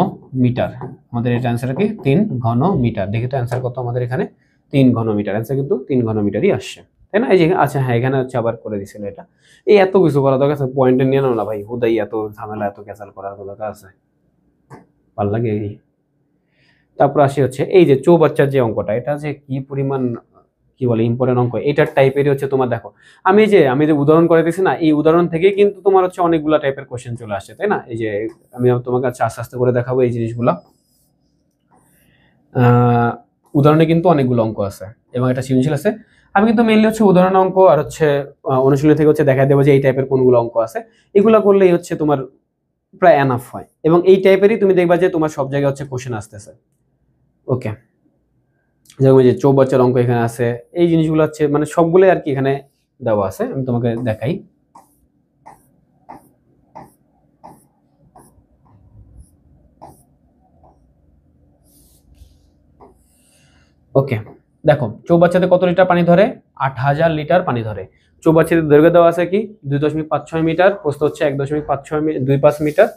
মিটার, আমাদের এটা অ্যান্সার কি 3 ঘন মিটার। দেখি তো অ্যান্সার কত আমাদের এখানে, 3 ঘন মিটার, অ্যান্সার কিন্তু 3 ঘন মিটারই আসছে, তাই না? এই যে আচ্ছা হ্যাঁ, এখানে হচ্ছে আবার করে দিছিল এটা। এই এত কিছু করা দরকার আছে, পয়েন্টে নিয়ে নাও না ভাই, হুদাই এত ঝামেলা এত ক্যাসাল করার দরকার আছে, ভাল লাগে এই। তারপর আসি হচ্ছে এই যে চৌবাচ্চার যে অঙ্কটা, এটা যে কি পরিমাণ কি বলে ইম্পর্টেন্ট অঙ্ক, এটার টাইপেরই হচ্ছে তোমার দেখো, আমি যে উদাহরণ করে দিয়েছি না, এই উদাহরণ থেকেই কিন্তু তোমার হচ্ছে অনেকগুলো টাইপের কোশ্চেন চলে আসছে, তাই না? এই যে আমি তোমাকে আস্তে আস্তে করে দেখাবো এই জিনিসগুলো। উদাহরণে কিন্তু অনেকগুলো অঙ্ক আছে এবং এটা সৃজনশীল আছে। আমি কিন্তু মেইনলি হচ্ছে উদাহরণ অঙ্ক আর হচ্ছে অনুশীলনী থেকে হচ্ছে দেখা দেবো যে এই টাইপের কোনগুলো অঙ্ক আছে, এগুলো করলেই হচ্ছে তোমার প্রায় এনাফ হয়, এবং এই টাইপেরই তুমি দেখবা যে তোমার সব জায়গায় হচ্ছে কোশ্চেন আসতেছে। ওকে, যেমন যে চৌবাচ্চার অঙ্ক এখানে আছে, এই জিনিসগুলো হচ্ছে মানে সবগুলোই আর কি এখানে দেওয়া আছে, আমি তোমাকে দেখাই। ওকে, দেখো চৌবাচ্চাতে কত লিটার পানি ধরে, 8000 লিটার পানি ধরে। চৌবাচ্চাতে দৈর্ঘ্য দেওয়া আছে কি 2.56 মিটার, প্রস্থ হচ্ছে 1.25 মিটার।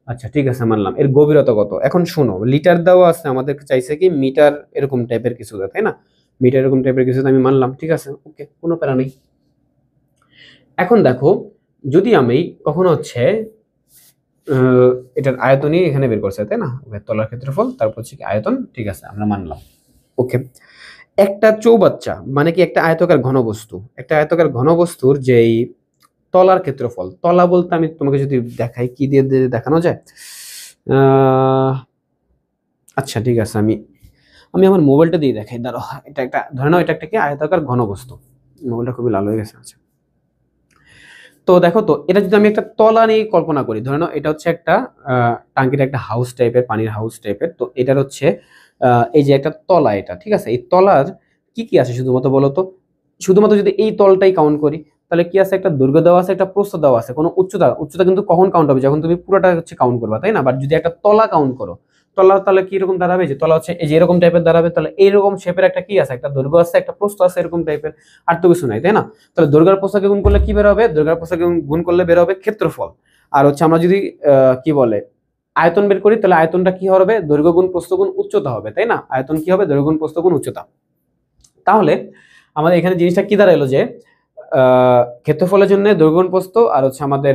আচ্ছা ঠিক আছে, মানলাম। এর গভীরতা কত, এখন শোনো, লিটার দেওয়া আছে, আমাদের চাইছে কি মিটার এরকম টাইপের কিছু, তাই না? মিটার এরকম টাইপের কিছু আমি মানলাম, ঠিক আছে, ওকে, কোনো প্যারা নেই। এখন দেখো, যদি আমি কখনো হচ্ছে এটার আয়তনই এখানে বের করছে, তাই না? তলার ক্ষেত্রফল তারপর হচ্ছে কি আয়তন, ঠিক আছে, আমরা মানলাম। ওকে, একটা চৌবাচ্চা মানে কি একটা আয়তাকার ঘনবস্তু, একটা আয়তাকার ঘনবস্তুর যেই তলার ক্ষেত্রফল, তলা বলতে আমি তোমাকে যদি দেখাই, কি দিয়ে দেখানো যায়, আচ্ছা ঠিক আছে, আমি আমার মোবাইলটা দিয়ে দেখাই, দাঁড়াও। এটা একটা ধরে নাও, এটা একটা কি আয়তাকার ঘনবস্তু, মোবাইলটা খুবই লাল হয়ে গেছে। আচ্ছা, তো দেখো তো, এটা যদি আমি একটা তলা নিয়ে কল্পনা করি, ধরে নাও এটা হচ্ছে একটা টাঙ্কির একটা হাউস টাইপের, পানির হাউস টাইপের, তো এটার হচ্ছে এই যে একটা তলা, এটা ঠিক আছে, এই তলার কি কি আছে শুধুমাত্র বলো তো, শুধুমাত্র যদি এই তলটাই কাউন্ট করি, তাহলে কি আছে, একটা দৈর্ঘ্য দেওয়া আছে, একটা প্রস্থ দেওয়া আছে, কোনো উচ্চতা কিন্তু কখন কাউন্ট হবে, যখন তুমি পুরোটা হচ্ছে কাউন্ট করবা, তাই না? বাট যদি একটা তলা কাউন্ট করো, তলা তাহলে কি রকম দাঁড়াবে, যে তলা হচ্ছে এই যে এরকম টাইপের দাঁড়াবে, তাহলে এইরকম শেপের একটা কি আছে, একটা দৈর্ঘ্য আছে, একটা প্রস্থ আছে, এরকম টাইপের, আর তো কিছু নাই, তাই না? তাহলে দৈর্ঘ্য আর প্রস্থকে গুণ করলে কি বের হবে, দৈর্ঘ্য আর প্রস্থকে গুণ করলে বের হবে ক্ষেত্রফল। আর হচ্ছে আমরা যদি কি বলে আয়তন বের করি, তাহলে আয়তনটা কি হবে, দৈর্ঘ্য গুণ প্রস্থ গুণ উচ্চতা হবে, তাই না? আয়তন কি হবে, দৈর্ঘ্য গুণ প্রস্থ গুণ উচ্চতা। তাহলে আমাদের এখানে জিনিসটা কি দাঁড়ালো, যে ক্ষেত্রফলের জন্য দৈর্ঘ্য গুণ প্রস্থ, আর হচ্ছে আমাদের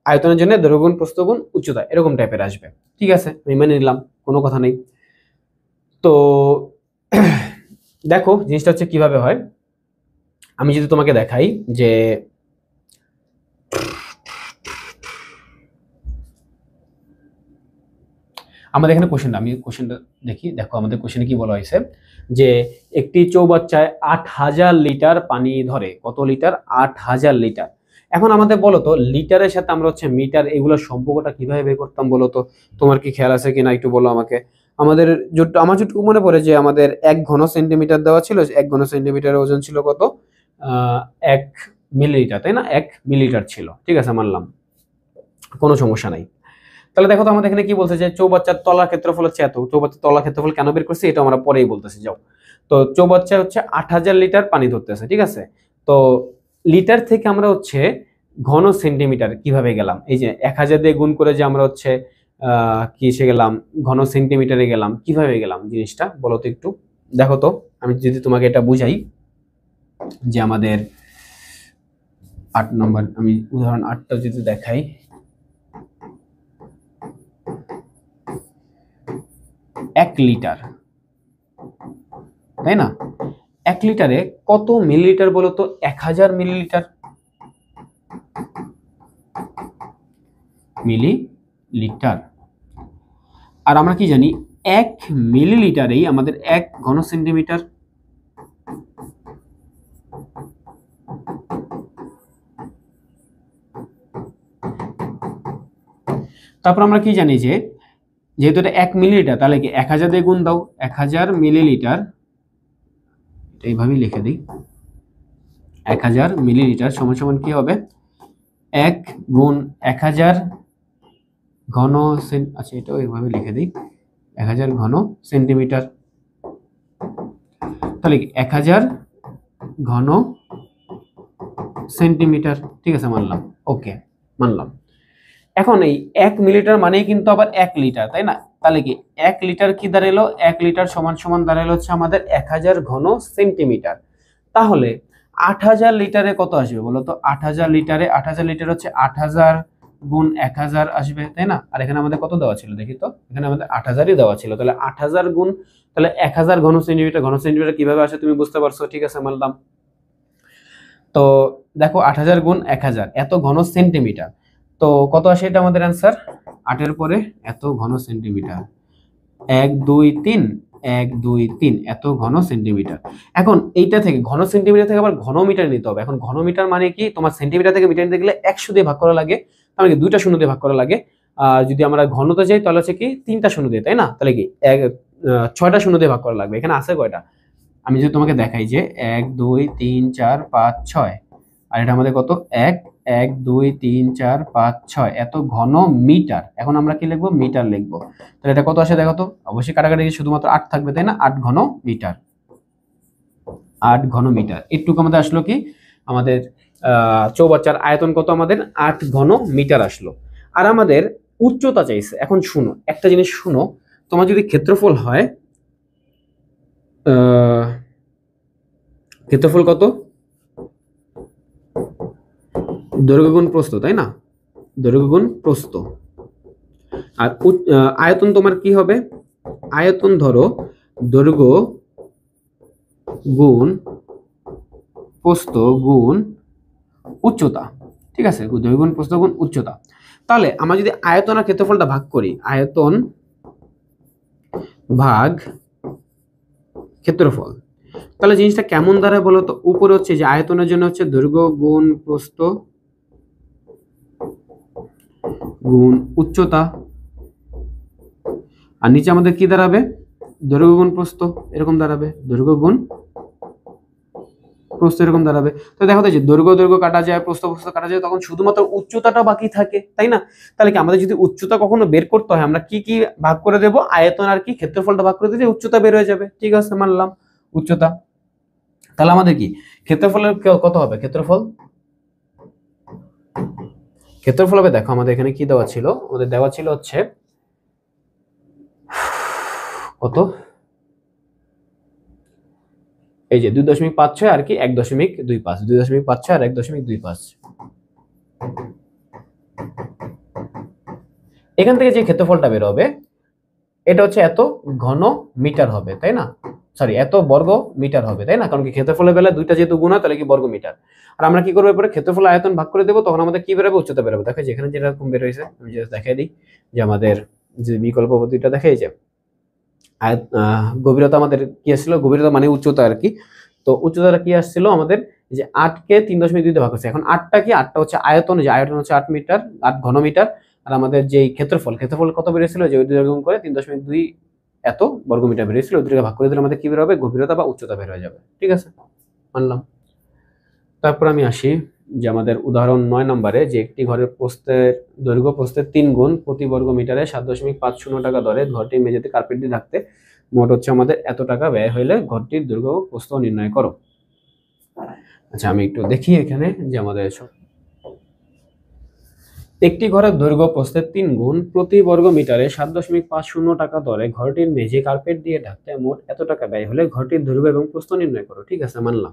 আয়তনের জন্য দৈর্ঘ্য গুণ প্রস্থ গুণ উচ্চতা, এরকম টাইপের আসবে, ঠিক আছে, আমি মেনে নিলাম, কোনো কথা নেই। তো দেখো জিনিসটা হচ্ছে কিভাবে হয়, আমি যদি তোমাকে দেখাই যে আমাদের এখানে আমি কোশ্চেনটা দেখি, দেখো আমাদের কোশ্চেনে কি বলা হয়েছে, যে একটি চৌবাচ্চায় 8000 লিটার পানি ধরে, কত লিটার, 8000 লিটার। এখন আমাদের বলো তো, লিটারের সাথে আমরা হচ্ছে মিটার, এগুলোর সম্পর্কটা কিভাবে বের করতাম বলো তো, তোমার কি খেয়াল আছে কিনা একটু বলো আমাকে। আমার যেটুকু মনে পড়ে, যে আমাদের 1 ঘন সেন্টিমিটার দেওয়া ছিল, 1 ঘন সেন্টিমিটারের ওজন ছিল কত, 1 মিলিলিটার, তাই না? 1 মিলিলিটার ছিল, ঠিক আছে, মানলাম, কোনো সমস্যা নাই। তাহলে দেখো তো আমাদের এখানে কি বলছে, যে চৌবাচ্চার তলার ক্ষেত্রফল হচ্ছে এত, চৌবাচ্চার তলার ক্ষেত্রফল কেন বের করছি এটা আমরা পরেই বলতেছি, যাও। তো চৌবাচ্চায় হচ্ছে 8000 লিটার পানি ধরতেছে, ঠিক আছে। তো লিটার থেকে আমরা হচ্ছে ঘন সেন্টিমিটার কিভাবে গেলাম, এই যে 1000 দিয়ে গুণ করে যে আমরা হচ্ছে কি এসে গেলাম, ঘন সেন্টিমিটারে গেলাম, কিভাবে গেলাম জিনিসটা বলো তো একটু। দেখো তো, আমি যদি তোমাকে এটা বুঝাই যে আমাদের 8 নম্বর, আমি উদাহরণ 8টা যদি দেখাই, 1 লিটার, তাই না? 1 লিটারে কত মিলিলিটার বলো তো? 1000 মিলিলিটার, মিলিলিটার। আর আমরা কি জানি, 1 মিলিলিটারেই আমাদের 1 ঘন সেন্টিমিটার। তারপর আমরা কি জানি যে যেহেতু এটা 1 মিলিলিটার, তাহলে কি 1000 দিয়ে গুণ দাও, 1000 মিলিলিটার, এইভাবেই লিখে দিই, 1000 মিলিলিটার সমান সমান কি হবে, 1 গুণ 1000 ঘন আচ্ছা এটাও এইভাবে লিখে দিই, 1000 ঘন সেন্টিমিটার। তাহলে কি 1000 ঘন সেন্টিমিটার, ঠিক আছে, মানলাম, ওকে মানলাম। এখন এই 1 মিলিলিটার মানেই কিন্তু আবার 1 লিটার, তাই না? তাহলে কি 1 লিটার কি দাঁড়ালো, 1 লিটার সমান সমান দাঁড়ালো হচ্ছে আমাদের 1000 ঘন সেন্টিমিটার। তাহলে 8000 লিটারে কত আসবে বলো তো? 8000 লিটারে, 8000 লিটার হচ্ছে 8000 গুণ 1000 আসবে, তাই না? আর এখানে আমাদের কত দেওয়া ছিল দেখি তো, এখানে আমাদের 8000ই দেওয়া ছিল, তাহলে 8000 গুণ, তাহলে 1000 ঘন সেন্টিমিটার, ঘন সেন্টিমিটার কিভাবে আসে তুমি বুঝতে পারছো, ঠিক আছে, মানলাম। তো দেখো 8000 গুণ 1000 এত ঘন সেন্টিমিটার, তো কত আসে এটা আমাদের অ্যান্সার, 8 এর পরে এত ঘন সেন্টিমিটার, 1 2 3, 1 2 3 এত ঘন সেন্টিমিটার। এখন এইটা থেকে ঘন সেন্টিমিটার থেকে আবার ঘন মিটার নিতে হবে। এখন ঘন মিটার মানে কি, তোমার সেন্টিমিটার থেকে মিটার নিতে গেলে 100 দিয়ে ভাগ করা লাগে, তাহলে কি 2টা শূন্য দিয়ে ভাগ করা লাগে। যদি আমরা ঘনতে যাই তাহলে হচ্ছে কি 3টা শূন্য দিয়ে, তাই না? তাহলে কি 6টা শূন্য দিয়ে ভাগ করা লাগবে। এখানে আছে কয়টা, আমি যদি তোমাকে দেখাই যে 1 2 3 4 5 6, আর এটা আমাদের কত, 1 1 2 3 4 5 6 এত ঘন মিটার। এখন আমরা কি লিখবো, মিটার লিখবো। তাহলে এটা কত আসে দেখো তো, অবশ্যই কাটাকাটি শুধুমাত্র 8 থাকবে, তাই না? 8 ঘন মিটার, 8 ঘন মিটার। একটু আমাদের আসলো কি, আমাদের চৌবাচ্চার আয়তন কত, আমাদের 8 ঘন মিটার আসলো। আর আমাদের উচ্চতা চাইছে। এখন শুনো একটা জিনিস, শুনো, তোমার যদি ক্ষেত্রফল হয়, ক্ষেত্রফল কত, দৈর্ঘ্য গুণ প্রস্থ, তাই না? দৈর্ঘ্য গুণ প্রস্থ। আর আয়তন তোমার কি হবে, আয়তন ধরো দৈর্ঘ্য গুণ প্রস্থ গুণ উচ্চতা, ঠিক আছে, দৈর্ঘ্য গুণ প্রস্থ গুণ উচ্চতা। তাহলে আমরা যদি আয়তন আর ক্ষেত্রফলটা ভাগ করি, আয়তন ভাগ ক্ষেত্রফল, তাহলে জিনিসটা কেমন দাঁড়ায় বলো তো? উপরে হচ্ছে যে আয়তনের জন্য হচ্ছে দৈর্ঘ্য গুণ প্রস্থ গুণ উচ্চতা, আর নিচে আমাদের কি দাঁড়াবে, দৈর্ঘ্য গুণ প্রস্থ, এরকম দাঁড়াবে, দৈর্ঘ্য গুণ প্রস্থ এরকম দাঁড়াবে। তো দেখো তো, যে দৈর্ঘ্য দৈর্ঘ্য কাটা যায়, প্রস্থ প্রস্থ কাটা যায়, তখন শুধুমাত্র উচ্চতাটা বাকি থাকে, তাই না? তাহলে কি আমাদের যদি উচ্চতা কখনো বের করতে হয়, আমরা কি কি ভাগ করে দেব, আয়তন আর কি ক্ষেত্রফলটা ভাগ করে দিলে উচ্চতা বের হয়ে যাবে, ঠিক আছে, মানলাম উচ্চতা। তাহলে আমাদের কি ক্ষেত্রফলের কত হবে, ক্ষেত্রফল, ক্ষেত্রফল হবে, দেখো আমাদের এখানে কি দেওয়া ছিল, আমাদের দেওয়া ছিল হচ্ছে কত, এই যে 2.56 আর কি 1.25, 2.56 আর 1.25। এখান থেকে যে ক্ষেত্রফলটা বের হবে এটা হচ্ছে এত ঘন মিটার হবে, তাই না? সরি, এত বর্গ মিটার হবে, তাই না? কারণ কি ক্ষেত্রফলের বেলা দুইটা যেহেতু গুণ হয়, তাহলে কি বর্গ মিটার। আর আমরা কি করবো এরপরে, ক্ষেত্রফল আয়তন ভাগ করে দেবো, তখন আমাদের কি বেরোবে, উচ্চতা বেরোবে। দেখো যেখানে যেরকম বের হয়েছে, আমি জাস্ট দেখাই দিই যে আমাদের যে বিকল্প পদ্ধতিটা দেখাই, যে গভীরতা আমাদের কি আসছিল, গভীরতা মানে উচ্চতা আর কি। তো উচ্চতাটা কি আসছিল আমাদের, যে 8 কে 3.2 দিয়ে ভাগ করছে। এখন 8টা কি, 8টা হচ্ছে আয়তন, যে আয়তন হচ্ছে 8 মিটার, 8 ঘন মিটার। আর আমাদের যে ক্ষেত্রফল, ক্ষেত্রফল কত বেরিয়েছিল, যে ওই দুই গুণ করে 3.2 এত বর্গ মিটার বেরিয়েছিল, ওই দুটোকে ভাগ করে দিলে আমাদের কি বের হবে, গভীরতা বা উচ্চতা বের হয়ে যাবে, ঠিক আছে, মানলাম। তারপর আমি আসি যে আমাদের উদাহরণ 9 নম্বরে, যে একটি ঘরের প্রস্থের দৈর্ঘ্য প্রস্থের 3 গুণ প্রতি বর্গ মিটারে 7.50 টাকা দরে ঘরটি মেঝেতে কার্পেট দিয়ে ঢাকতে মোট হচ্ছে আমাদের এত টাকা ব্যয় হইলে ঘরটির দৈর্ঘ্য ও প্রস্থ নির্ণয় করো। আচ্ছা আমি একটু দেখি এখানে যে আমাদের একটি ঘরের দৈর্ঘ্য প্রস্থের 3 গুণ প্রতি বর্গ মিটারে 7.50 টাকা দরে ঘরটির মেঝে কার্পেট দিয়ে ঢাকতে মোট এত টাকা ব্যয় হলে ঘরটির দৈর্ঘ্য এবং প্রস্থ নির্ণয় করো। ঠিক আছে, মানলাম।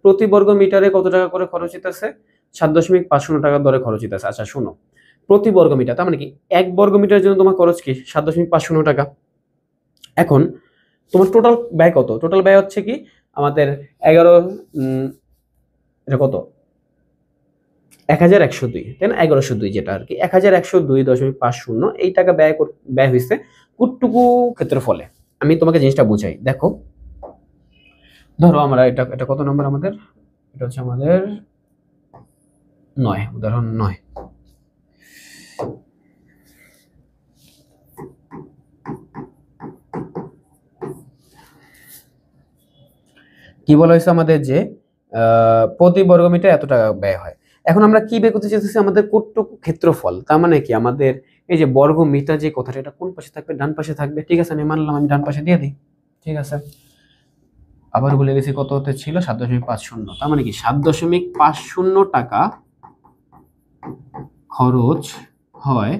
প্রতি বর্গ মিটারে কত টাকা করে খরচ হইতেছে? 7.50 টাকা দরে খরচ হইতেছে। আচ্ছা শোনো, প্রতি বর্গ মিটার তার মানে কি 1 বর্গ মিটারের জন্য তোমার খরচ কি 7.50 টাকা। এখন তোমার টোটাল ব্যয় কত? টোটাল ব্যয় হচ্ছে কি আমাদের 11 এটা কত 1102, তাই না? 1102 যেটা আর কি 1102.50 এই টাকা ব্যয় হয়েছে কুটটুকু ক্ষেত্রফলে। আমি তোমাকে জিনিসটা বুঝাই, দেখো ধরো আমরা এটা এটা কত নম্বর আমাদের? এটা হচ্ছে আমাদের 9, উদাহরণ 9। কি বলা হয়েছে আমাদের যে প্রতি বর্গ মিটার এত টাকা ব্যয় হয়। এখন আমরা কি বের করতে চাইতেছি? আমাদের কতটুকু ক্ষেত্রফল, তার মানে কি আমাদের এই যে বর্গ মিটার যে কথাটা, এটা কোন পাশে থাকবে? ডান পাশে থাকবে। ঠিক আছে, আমি মানলাম, আমি ডান পাশে দিয়ে দিই। ঠিক আছে, আবার বলে গেছি কত হতে ছিল 7.50, তার মানে কি 7.50 টাকা খরচ হয়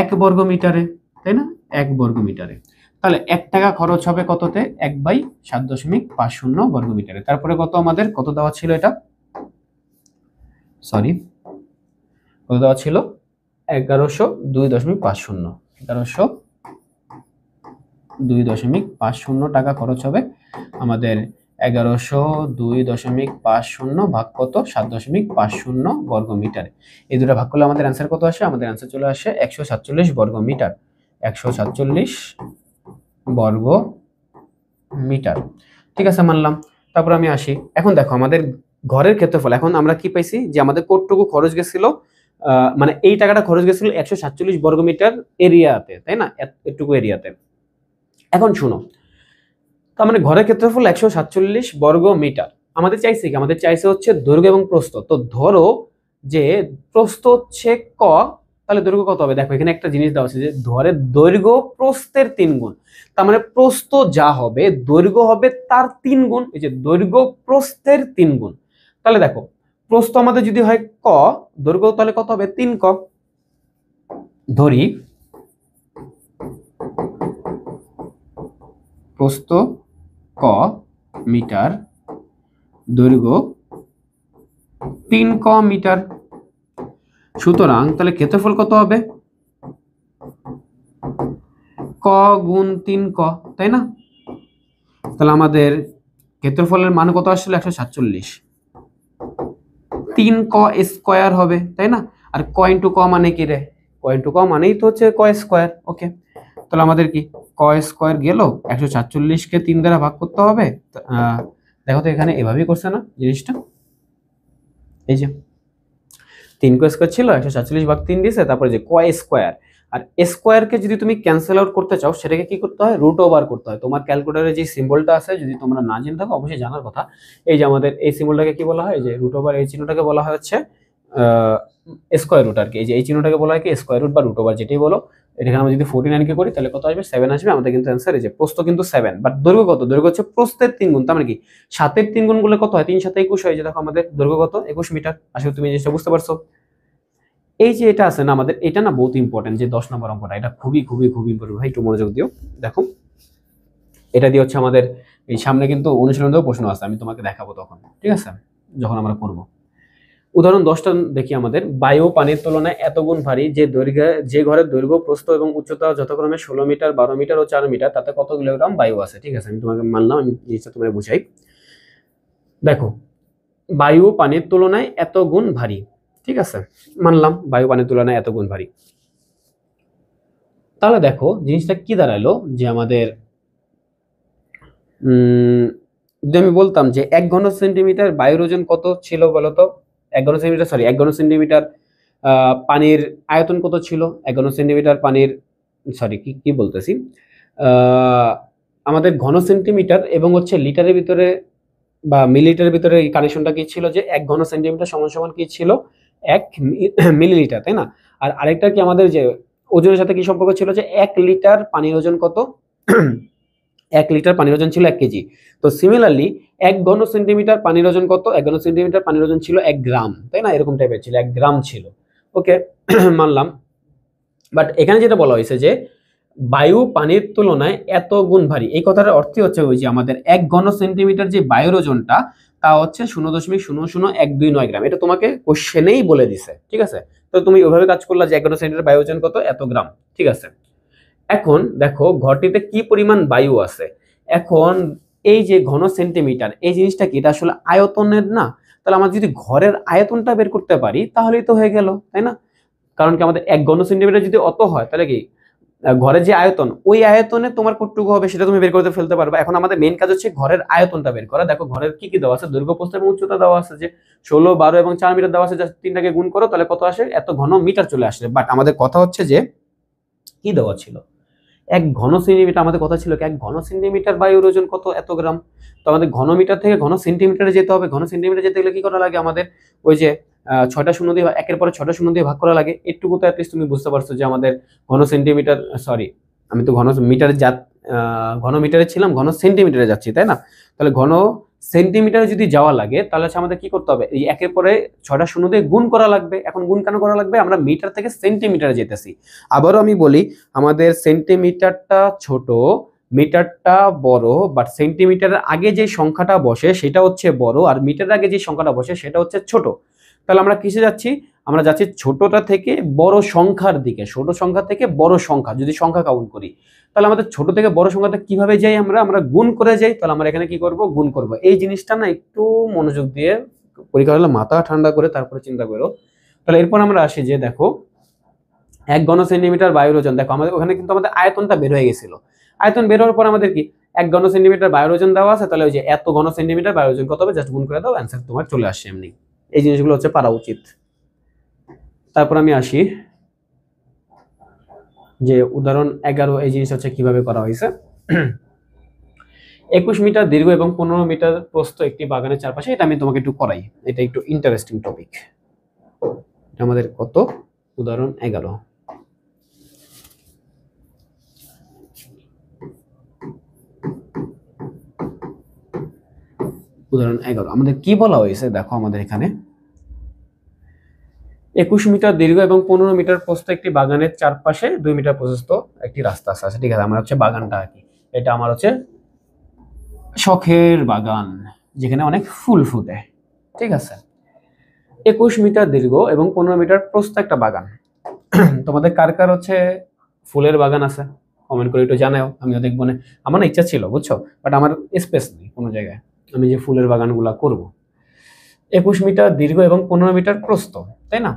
1 বর্গ মিটারে, তাই না? 1 বর্গ মিটারে। তাহলে 1 টাকা খরচ হবে কততে? 1/7.50 বর্গ মিটারে। তারপরে কত আমাদের কত দেওয়া ছিল? এটা সরি কত দেওয়া ছিল? 1102.50 1102.50 টাকা খরচ হবে আমাদের। 1102.50 ভাগ কত? 7.50 বর্গ মিটারে। এই দুটো ভাগ করলে আমাদের অ্যান্সার কত আসে? আমাদের অ্যান্সার চলে আসে 147 বর্গ মিটার। 147 বর্গ মিটার। ঠিক আছে, মানলাম। তারপর আমি আসি, এখন দেখো আমাদের ঘরের ক্ষেত্রফল। এখন আমরা কি পাইছি যে আমাদের কতটুকু খরচ গেছিল, মানে এই টাকাটা খরচ গেছিল 147 বর্গ মিটার এরিয়াতে, তাই না? এতটুকু এরিয়াতে। এখন শুনো, তার মানে ঘরের ক্ষেত্রফল 147 বর্গ মিটার। আমাদের চাইছে কি? আমাদের চাইছে হচ্ছে দৈর্ঘ্য এবং প্রস্থ। তো ধরো যে প্রস্থ হচ্ছে ক, তাহলে দৈর্ঘ্য কত হবে? দেখো এখানে একটা জিনিস দেওয়া আছে যে ধরে দৈর্ঘ্য প্রস্থের 3 গুণ। তার মানে প্রস্থ যা হবে দৈর্ঘ্য হবে তার 3 গুণ। এই যে দৈর্ঘ্য প্রস্থের 3 গুণ। তাহলে দেখো প্রস্থ আমাদের যদি হয় ক, দৈর্ঘ্য তাহলে কত হবে? 3 ক। ধরি প্রস্থ ক মিটার, দৈর্ঘ্য 3 ক মিটার। সুতরাং তাহলে ক্ষেত্রফল কত হবে? ক গুণ 3 ক, তাই না? তাহলে আমাদের ক্ষেত্রফলের মান কত আসলে? 147। 3 ক স্কয়ার হবে, তাই না? আর ক ইন্টু ক মানে কি রে? ক ইন্টু ক মানেই তো হচ্ছে ক স্কয়ার। ওকে, তাহলে আমাদের কি ক স্কয়ার গেল 147 কে 3 দ্বারা ভাগ করতে হবে। দেখো তো এখানে এভাবেই করছে না জিনিসটা? এই যে 3 ক স্কয়ার ছিল, 147 ভাগ 3 দিয়েছে, তারপরে যে ক স্কয়ার। আর স্কয়ারকে যদি তুমি ক্যান্সেল আউট করতে চাও সেটাকে কি করতে হয়? রুট ওভার করতে হয়। তোমার ক্যালকুলেটরে যে সিম্বলটা আছে, যদি তোমরা না জেনে থাকো অবশ্যই জানার কথা। এই যে আমাদের এই সিম্বলটাকে কি বলা হয়? এই যে রুট ওভার, এই চিহ্নটাকে বলা হয় হচ্ছে স্কয়ার রুট আর কি। এই যে এই চিহ্নটাকে বলা হয় কি? স্কয়ার রুট বা রুট ওভার, যেটাই বলো। এখানে আমরা যদি 49 কে করি তাহলে কত আসবে? 7 আসবে। আমাদের কিন্তু অ্যান্সার এই যে প্রস্থ কিন্তু 7, বাট দৈর্ঘ্য কত? দৈর্ঘ্য হচ্ছে প্রস্থের 3 গুণ। তার মানে কি 7-এর 3 গুণ করলে কত হয়? 3 7 21 হয়। যে দেখো আমাদের দৈর্ঘ্য কত? 21 মিটার। আসলে তুমি জিনিসটা বুঝতে পারছো? এই যে এটা আছে না আমাদের, এটা না বহুত ইম্পর্টেন্ট, যে 10 নম্বর অঙ্কটা, এটা খুবই খুবই খুবই ইম্পর্টেন্ট ভাই, একটু মনোযোগ দিও। দেখো এটা দিয়ে হচ্ছে আমাদের এই সামনে কিন্তু অনুশীলনেও প্রশ্ন আছে, আমি তোমাকে দেখাবো তখন, ঠিক আছে, যখন আমরা করব। উদাহরণ 10টা দেখি আমাদের। বায়ু পানির তুলনায় এত গুণ ভারী যে ঘরের দৈর্ঘ্য প্রস্থ এবং উচ্চতা যথাক্রমে 16 মিটার 12 মিটার ও 4 মিটার, তাতে কত কিলোগ্রাম বায়ু আছে? ঠিক আছে, আমি তোমাকে মানলাম, আমি জিনিসটা তোমাকে বুঝাই। দেখো বায়ু পানির তুলনায় এত গুণ ভারী, ঠিক আছে, মানলাম বায়ু পানির তুলনায় এত গুণ ভারী। তাহলে দেখো জিনিসটা কি দাঁড়ালো যে আমাদের যদি আমি বলতাম যে 1 ঘন সেন্টিমিটার বায়ুর ওজন কত ছিল বলতো? 1 ঘন সেন্টিমিটার, সরি 1 ঘন সেন্টিমিটার পানির আয়তন কত ছিল? 1 ঘন সেন্টিমিটার পানির, সরি কি বলতেছি, আমাদের ঘন সেন্টিমিটার এবং হচ্ছে লিটারের ভিতরে বা মিলিলিটারের ভিতরে এই কানেকশনটা কি ছিল যে 1 ঘন সেন্টিমিটার সমান সমান কি ছিল? 1 মিলিলিটার, তাই না? আর আরেকটা কি আমাদের যে ওজনের সাথে কি সম্পর্ক ছিল যে 1 লিটার পানির ওজন কত? 1 লিটার পানির ওজন ছিল 1 কেজি। তো সিমিলারলি 1 ঘন সেন্টিমিটার পানির ওজন কত? 1 ঘন সেন্টিমিটার পানির ওজন ছিল 1 গ্রাম, তাই না? এরকম টাইপের ছিল, 1 গ্রাম ছিল। ওকে, মানলাম। বাট এখানে যেটা বলা হয়েছে যে বায়ু পানির তুলনায় এত গুণ ভারী, এই কথাটার অর্থ হচ্ছে ওই যে আমাদের 1 ঘন সেন্টিমিটার যে বায়ুর ওজনটা তা হচ্ছে 0.00129 গ্রাম। এটা তোমাকে কোশ্চেনেই বলে দিছে, ঠিক আছে? তো তুমি ওইভাবে কাজ করলা যে 1 ঘন সেন্টিমিটার বায়ু ওজন কত? এত গ্রাম, ঠিক আছে? এখন দেখো ঘরটিতে কি পরিমাণ বায়ু আছে। এখন এই যে ঘন সেন্টিমিটার, এই জিনিসটা কি, এটা আসলে আয়তনের না? তাহলে আমরা যদি ঘরের আয়তনটা বের করতে পারি তাহলেই তো হয়ে গেল, তাই না? কারণ কি আমাদের 1 ঘন সেন্টিমিটার যদি অত হয় তাহলে কি ঘরের যে আয়তন, ওই আয়তনে তোমার কতটুকু হবে সেটা তুমি বের করতে ফেলতে পারবে। এখন আমাদের মেইন কাজ হচ্ছে ঘরের আয়তনটা বের করা। দেখো ঘরের কি কি দেওয়া আছে, দৈর্ঘ্য, প্রস্থ এবং উচ্চতা দেওয়া আছে, যে 16, 12 এবং 4 মিটার দেওয়া আছে। জাস্ট তিনটাকে গুণ করো তাহলে কত আসে? এত ঘন মিটার চলে আসে। বাট আমাদের কথা হচ্ছে যে কি দেওয়া ছিল? 1 ঘন সেন্টিমিটার। আমাদের কথা ছিল কি 1 ঘন সেন্টিমিটার বায়ুর ওজন কত? এত গ্রাম। তো আমাদের ঘন মিটার থেকে ঘন সেন্টিমিটারে যেতে হবে। ঘন সেন্টিমিটার যেতে গেলে কি করা লাগে আমাদের? ওই যে 6টা শূন্য দিয়ে একের পরে 6টা শূন্য দিয়ে ভাগ করা লাগে। একটুকু তো অ্যাটলিস্ট তুমি বুঝতে পারছো যে আমাদের ঘন সেন্টিমিটার, সরি আমি তো ঘন মিটারে ঘন মিটারে ছিলাম, ঘন সেন্টিমিটারে যাচ্ছি, তাই না? তাহলে ঘন সেন্টিমিটারে যদি যাওয়া লাগে তাহলে হচ্ছে আমাদের কি করতে হবে? এই একের পরে 6টা শূন্য দিয়ে গুণ করা লাগবে। এখন গুণ কেন করা লাগবে? আমরা মিটার থেকে সেন্টিমিটারে যেতেছি। আবারও আমি বলি, আমাদের সেন্টিমিটারটা ছোট, মিটারটা বড়, বাট সেন্টিমিটারের আগে যে সংখ্যাটা বসে সেটা হচ্ছে বড়, আর মিটারের আগে যে সংখ্যাটা বসে সেটা হচ্ছে ছোট। তাহলে আমরা কিসে যাচ্ছি? আমরা যাচ্ছি ছোটটা থেকে বড় সংখ্যার দিকে। ছোট সংখ্যা থেকে বড় সংখ্যা, যদি সংখ্যা কাউন্ট করি তাহলে আমাদের ছোট থেকে বড় সংখ্যাটা কিভাবে যাই? আমরা গুণ করে যাই। তাহলে আমরা এখানে কি করব? গুণ করব। এই জিনিসটা না একটু মনোযোগ দিয়ে পরীক্ষা হলে মাথা ঠান্ডা করে তারপরে চিন্তা করো। তাহলে এরপর আমরা আসি যে দেখো 1 ঘন সেন্টিমিটার বায়ুর ওজন। দেখো আমাদের ওখানে কিন্তু আমাদের আয়তনটা বের হয়ে গেছিল। আয়তন বের হওয়ার পর আমাদের কি 1 ঘন সেন্টিমিটার বায়ুর ওজন দেওয়া আছে। তাহলে ওই যে এত ঘন সেন্টিমিটার বায়ুর ওজন কত হবে জাস্ট গুণ করে দাও, অ্যান্সার তোমার চলে আসছে এমনি। এই জিনিসগুলো হচ্ছে পারা উচিত। তারপর আমি আসি যে উদাহরণ 11, এই জিনিস হচ্ছে কিভাবে করা হয়েছে। 21 মিটার দীর্ঘ এবং 15 মিটার প্রস্থ একটি বাগানের চারপাশে। এটা আমি তোমাকে একটু করাই, এটা একটু ইন্টারেস্টিং টপিক। এটা আমাদের কত? উদাহরণ 11। উদাহরণ 11 আমাদের কি বলা হয়েছে দেখো, আমাদের এখানে 21 মিটার দীর্ঘ এবং 15 মিটার প্রস্থ একটি বাগানের চারপাশে 2 মিটার প্রশস্ত একটি রাস্তা আছে। আচ্ছা ঠিক আছে, আমার হচ্ছে বাগানটা কি, এটা আমার হচ্ছে শখের বাগান যেখানে অনেক ফুল ফুটে, ঠিক আছে? 21 মিটার দীর্ঘ এবং 15 মিটার প্রস্থ একটা বাগান। তোমাদের কার কার হচ্ছে ফুলের বাগান আছে কমেন্ট করে একটু জানাও, আমিও দেখবো না। আমার না ইচ্ছা ছিল বুঝছো, বাট আমার স্পেস নেই কোনো জায়গায় আমি যে ফুলের বাগানগুলা করব। 21 মিটার দীর্ঘ এবং 15 মিটার প্রস্থ, তাই না?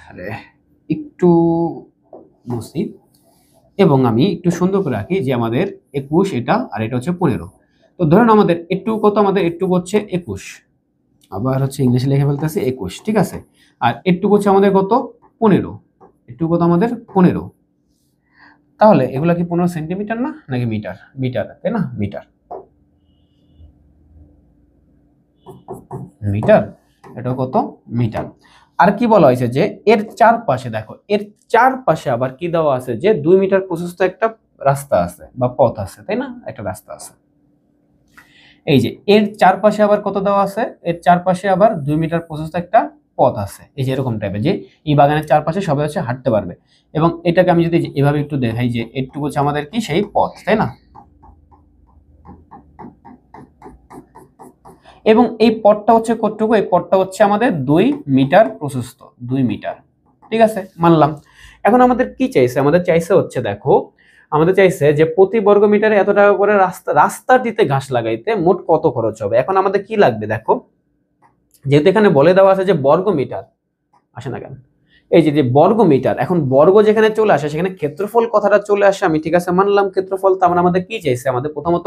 আরে একটু মুছি এবং আমি একটু সুন্দর করে রাখি যে আমাদের 21 এটা, আর এটা হচ্ছে 15। তো ধরুন আমাদের একটু কত, আমাদের একটু হচ্ছে 21, আবার হচ্ছে ইংলিশে লিখে ফেলতেছি 21, ঠিক আছে? আর একটু হচ্ছে আমাদের কত? 15। একটু কত আমাদের? 15। তাহলে এগুলা কি 15 সেন্টিমিটার না নাকি মিটার? মিটার, তাই না? মিটার, মিটার, এটা কত? মিটার। আর কি বলা হয়েছে যে এর চারপাশে, দেখো এর চারপাশে আবার কি দেওয়া আছে যে 2 মিটার প্রশস্ত একটা রাস্তা আছে বা পথ আছে, তাই না? একটা রাস্তা আছে। এই যে এর চারপাশে আবার কত দেওয়া আছে? এর চারপাশে আবার 2 মিটার প্রশস্ত একটা পথ আছে। এই যে এরকম টাইপের, যে এই বাগানের চারপাশে সবাই হচ্ছে হাঁটতে পারবে। এবং এটাকে আমি যদি এভাবে একটু দেখাই যে এটুকু হচ্ছে আমাদের কি সেই পথ, তাই না? এবং এই পথটা হচ্ছে কতটুকু? এই পথটা হচ্ছে আমাদের 2 মিটার প্রশস্ত, 2 মিটার, ঠিক আছে? মানলাম। এখন আমাদের কি চাইছে? আমাদের চাইছে হচ্ছে দেখো, আমাদের চাইছে যে প্রতি বর্গ মিটারে এত টাকা করে রাস্তাটিতে ঘাস লাগাইতে মোট কত খরচ হবে। এখন আমাদের কি লাগবে দেখো, যেহেতু এখানে বলে দেওয়া আছে যে বর্গ মিটার, আসে না কেন? এই যে বর্গ মিটার, এখন বর্গ যেখানে চলে আসে সেখানে ক্ষেত্রফল কথাটা চলে আসে। আমি ঠিক আছে মানলাম ক্ষেত্রফল। তার মানে আমাদের কি চাইছে? আমাদের প্রথমত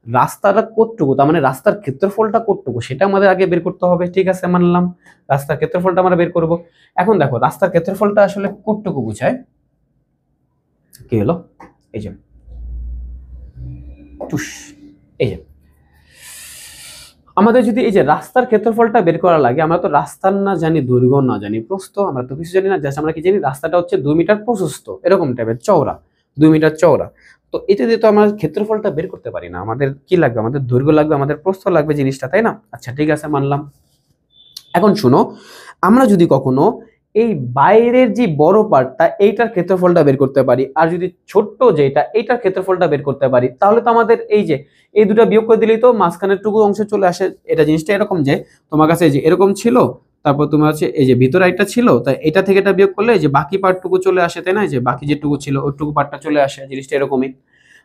রাস্তাটা কতটুকু, তার মানে রাস্তার ক্ষেত্রফলটা কতটুকু সেটা আমাদের আগে বের করতে হবে, ঠিক আছে? মানলাম রাস্তার ক্ষেত্রফলটা আমরা বের করব। এখন দেখো রাস্তার ক্ষেত্রফলটা আসলে কতটুকু বোঝায়, কি হলো? এই যে এই যে আমাদের যদি এই যে রাস্তার ক্ষেত্রফলটা বের করা লাগে, আমরা তো রাস্তার না জানি দৈর্ঘ্য, না জানি প্রস্থ, আমরা তো কিছু জানি না। জাস্ট আমরা কি জানি? রাস্তাটা হচ্ছে 2 মিটার প্রশস্ত, এরকম টাইপের চওড়া। 2 মিটার চওড়া। তো এটা দিয়ে তো আমরা ক্ষেত্রফলটা বের করতে পারি না, আমাদের কি লাগবে, আমাদের দৈর্ঘ্য লাগবে, আমাদের প্রস্থ লাগবে জিনিসটা, তাই না? আচ্ছা ঠিক আছে, মানলাম। এখন শুনো, আমরা যদি কখনো এই বাইরের যে বড় পার্টটা এইটার ক্ষেত্রফলটা বের করতে পারি, আর যদি ছোট্ট যেটা এইটার ক্ষেত্রফলটা বের করতে পারি, তাহলে তো আমাদের এই যে এই দুটো বিয়োগ করে দিলেই তো মাঝখানের টুকু অংশ চলে আসে। এটা জিনিসটা এরকম যে তোমার কাছে এই যে এরকম ছিল, তারপর তোমার হচ্ছে এই যে ভিতরে একটা ছিল, তাই এটা থেকে এটা বিয়োগ করলে এই যে বাকি পার্টটুকু চলে আসে, তাই না? এই যে বাকি যেটুকু ছিল ওইটুকু পার্টটা চলে আসে, জিনিসটা এরকমই।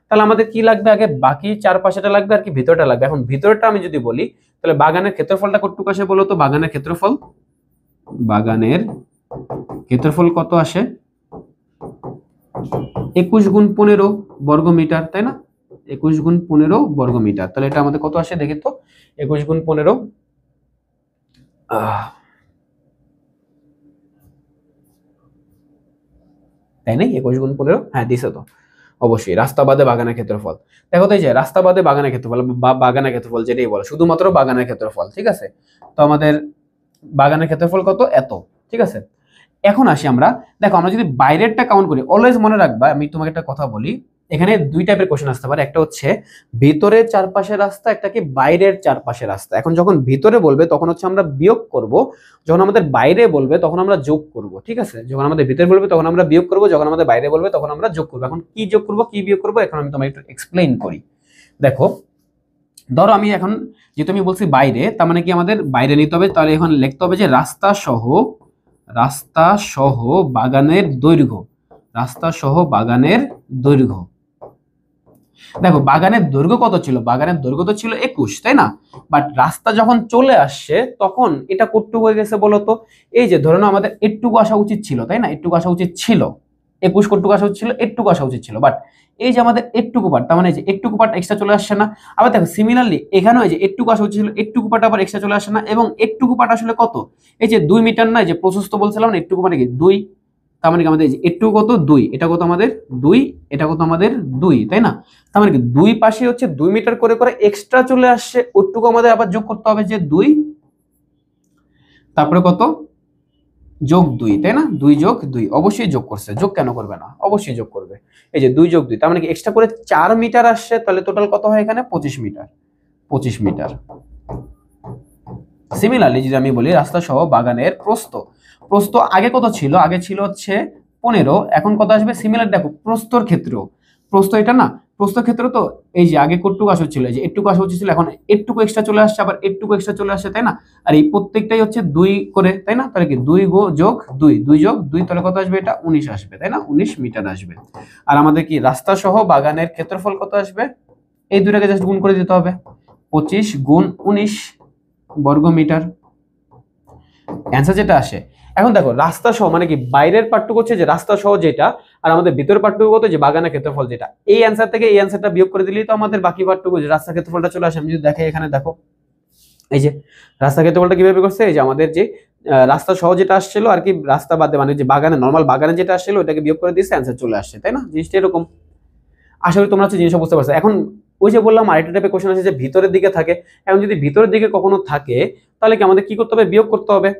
তাহলে আমাদের কি লাগবে, আগে বাকি চারপাশেটা লাগবে আর কি ভিতরটা লাগবে। এখন ভিতরটা আমি যদি বলি, তাহলে বাগানের ক্ষেত্রফলটা কতটুকু আসে বলো তো? বাগানের ক্ষেত্রফল কত আসে? 21 গুণ 15 বর্গ মিটার, তাই না? 21 গুণ 15 বর্গ মিটার। তাহলে এটা আমাদের কত আসে দেখি তো? 21 গুণ 15, তাই না? 21 গুণ 15, হ্যাঁ দিছে তো অবশ্যই। রাস্তা বাদে বাগানের ক্ষেত্রফল, দেখো তো এই যে রাস্তা বাদে বাগানের ক্ষেত্রফল বা বাগানের ক্ষেত্রফল যেটাই বলো, শুধুমাত্র বাগানের ক্ষেত্রফল, ঠিক আছে? তো আমাদের বাগানের ক্ষেত্রফল কত? এত, ঠিক আছে। এখন আসি আমরা, দেখো আমরা যদি বাইরেরটা কাউন্ট করি, অলওয়েজ মনে রাখবা, আমি তোমাকে একটা কথা বলি, এখানে দুই টাইপের কোশ্চেন আসতে পারে। একটা হচ্ছে ভিতরের চারপাশের রাস্তা, একটা কি বাইরের চারপাশের রাস্তা। এখন যখন ভিতরে বলবে তখন হচ্ছে আমরা বিয়োগ করব, যখন আমাদের বাইরে বলবে তখন আমরা যোগ করব, ঠিক আছে? যখন আমাদের ভিতরে বলবে তখন আমরা বিয়োগ করব, যখন আমাদের বাইরে বলবে তখন আমরা যোগ করব। এখন কি যোগ করব কি বিয়োগ করব এখন আমি তোমাকে একটু এক্সপ্লেইন করি। দেখো, ধরো আমি এখন যেহেতু আমি বলছি বাইরে, তার মানে কি আমাদের বাইরে নিতে হবে, তাহলে এখন লিখতে হবে যে রাস্তা সহ বাগানের দৈর্ঘ্য, রাস্তা সহ বাগানের দৈর্ঘ্য। দেখো বাগানের দৈর্ঘ্য কত ছিল? বাগানের দৈর্ঘ্য তো ছিল 21, তাই না? বাট রাস্তা যখন চলে আসছে তখন এটা কতটুকু হয়ে গেছে বলো তো? এই যে ধরে নাও আমাদের একটুকু আসা উচিত ছিল, তাই না? একটুকু আসা উচিত ছিল, 21 কতটুকু আসা উচিত ছিল? একটুকু আসা উচিত ছিল। বাট এই যে আমাদের একটুকু পার্ট, তার মানে এই যে একটুকু পার্ট এক্সট্রা চলে আসছে না? আবার দেখো সিমিলারলি এখানেও এই যে একটুকু আসা উচিত ছিল, একটুকু পার্ট আবার এক্সট্রা চলে আসে না? এবং একটুকু পার্ট আসলে কত? এই যে 2 মিটার না, যে প্রশস্ত বলছিলাম না, একটুকু মানে কি 2, তার মানে কি আমাদের এই যে একটু কত 2, এটা কত আমাদের 2, এটা কত আমাদের 2, তাই না? তার মানে কি দুই পাশে হচ্ছে 2 মিটার করে করে এক্সট্রা চলে আসছে, ওটুকু আমাদের আবার যোগ করতে হবে যে 2, তারপরে কত যোগ 2, তাই না? 2 যোগ 2 অবশ্যই যোগ করছে, যোগ কেন করবে না, অবশ্যই যোগ করবে। এই যে 2 যোগ 2, তার মানে কি এক্সট্রা করে 4 মিটার আসছে, তাহলে টোটাল কত হয় এখানে? 25 মিটার, 25 মিটার। সিমিলারলি যদি আমি বলি রাস্তা সহ বাগানের প্রস্থ, প্রস্থ আগে কত ছিল? আগে ছিল হচ্ছে 15, এখন কত আসবে? সিমিলার দেখো প্রস্থর ক্ষেত্রেও, প্রস্থ এটা না, প্রস্থ ক্ষেত্র তো এই যে আগে কতটুকু আসা ছিল, এই যে একটুকু আসা উচিত ছিল, এখন একটুকু এক্সট্রা চলে আসছে, আবার একটুকু এক্সট্রা চলে আসছে, তাই না? আর এই প্রত্যেকটাই হচ্ছে 2 করে, তাই না? তাহলে কি 2 যোগ 2, 2 যোগ 2, তাহলে কত আসবে? এটা 19 আসবে, তাই না? 19 মিটার আসবে। আর আমাদের কি রাস্তা সহ বাগানের ক্ষেত্রফল কত আসবে? এই দুটাকে জাস্ট গুণ করে দিতে হবে, 25 গুণ 19 বর্গ মিটার, অ্যান্সার যেটা আসে। এখন দেখো রাস্তা সহ মানে কি বাইরের পার্টটুকু হচ্ছে যে রাস্তা সহ যেটা, আর আমাদের ভিতরের পার্টটুকু কত? যে বাগানের ক্ষেত্রফল যেটা। এই অ্যান্সার থেকে এই অ্যান্সারটা বিয়োগ করে দিলেই তো আমাদের বাকি পার্টটুকু যে রাস্তার ক্ষেত্রফলটা চলে আসে। আমি যদি দেখে এখানে দেখো এই যে রাস্তার ক্ষেত্রফলটা কিভাবে করছে, এই যে আমাদের যে রাস্তা সহ যেটা আসছিল আর কি, রাস্তা বাদে মানে যে বাগানে নর্মাল বাগানে যেটা আসছিল ওটাকে বিয়োগ করে দিয়েছে, অ্যান্সার চলে আসছে, তাই না? জিনিসটা এরকম। আশা করি তোমরা হচ্ছে জিনিসটা বুঝতে পারছো। এখন ওই যে বললাম আরেকটা টাইপের কোশ্চেন আছে যে ভিতরের দিকে থাকে। এখন যদি ভিতরের দিকে কখনো থাকে তাহলে কি আমাদের কি করতে হবে? বিয়োগ করতে হবে।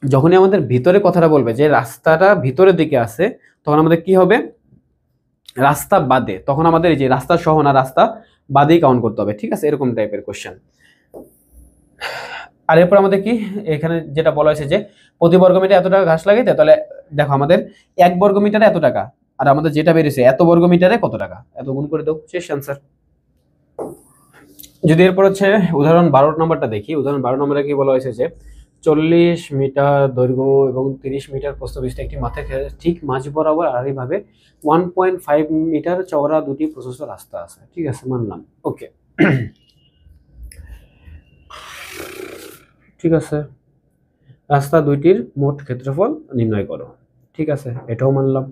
যখনই আমাদের ভিতরে কথাটা বলবে যে রাস্তাটা ভিতরের দিকে আছে, তখন আমাদের কি হবে? রাস্তা বাদে, তখন আমাদের এই যে রাস্তা সহ না, রাস্তা বাদেই কাউন্ট করতে হবে, ঠিক আছে? এরকম টাইপের কোশ্চেন। আর এরপর আমাদের কি এখানে যেটা বলা হয়েছে যে প্রতি বর্গ মিটারে এত টাকা ঘাস লাগাইতে, তাহলে দেখো আমাদের 1 বর্গ মিটারে এত টাকা, আর আমাদের যেটা বেরিয়েছে এত বর্গ মিটারে কত টাকা, এত গুণ করে দাও, শেষ অ্যান্সার। যদি এরপর হচ্ছে উদাহরণ 12 নম্বরটা দেখি, উদাহরণ 12 নম্বরে কি বলা হয়েছে যে 40 মিটার দৈর্ঘ্য এবং 30 মিটার প্রস্থ বিশিষ্ট একটি মাথায় ঠিক মাঝ বরাবর আড়াআড়িভাবে 1.5 মিটার চওড়া দুটি প্রশস্ত রাস্তা আছে, ঠিক আছে? মানলাম, ওকে। ঠিক আছে, রাস্তা দুইটির মোট ক্ষেত্রফল নির্ণয় করো, ঠিক আছে? এটাও মানলাম।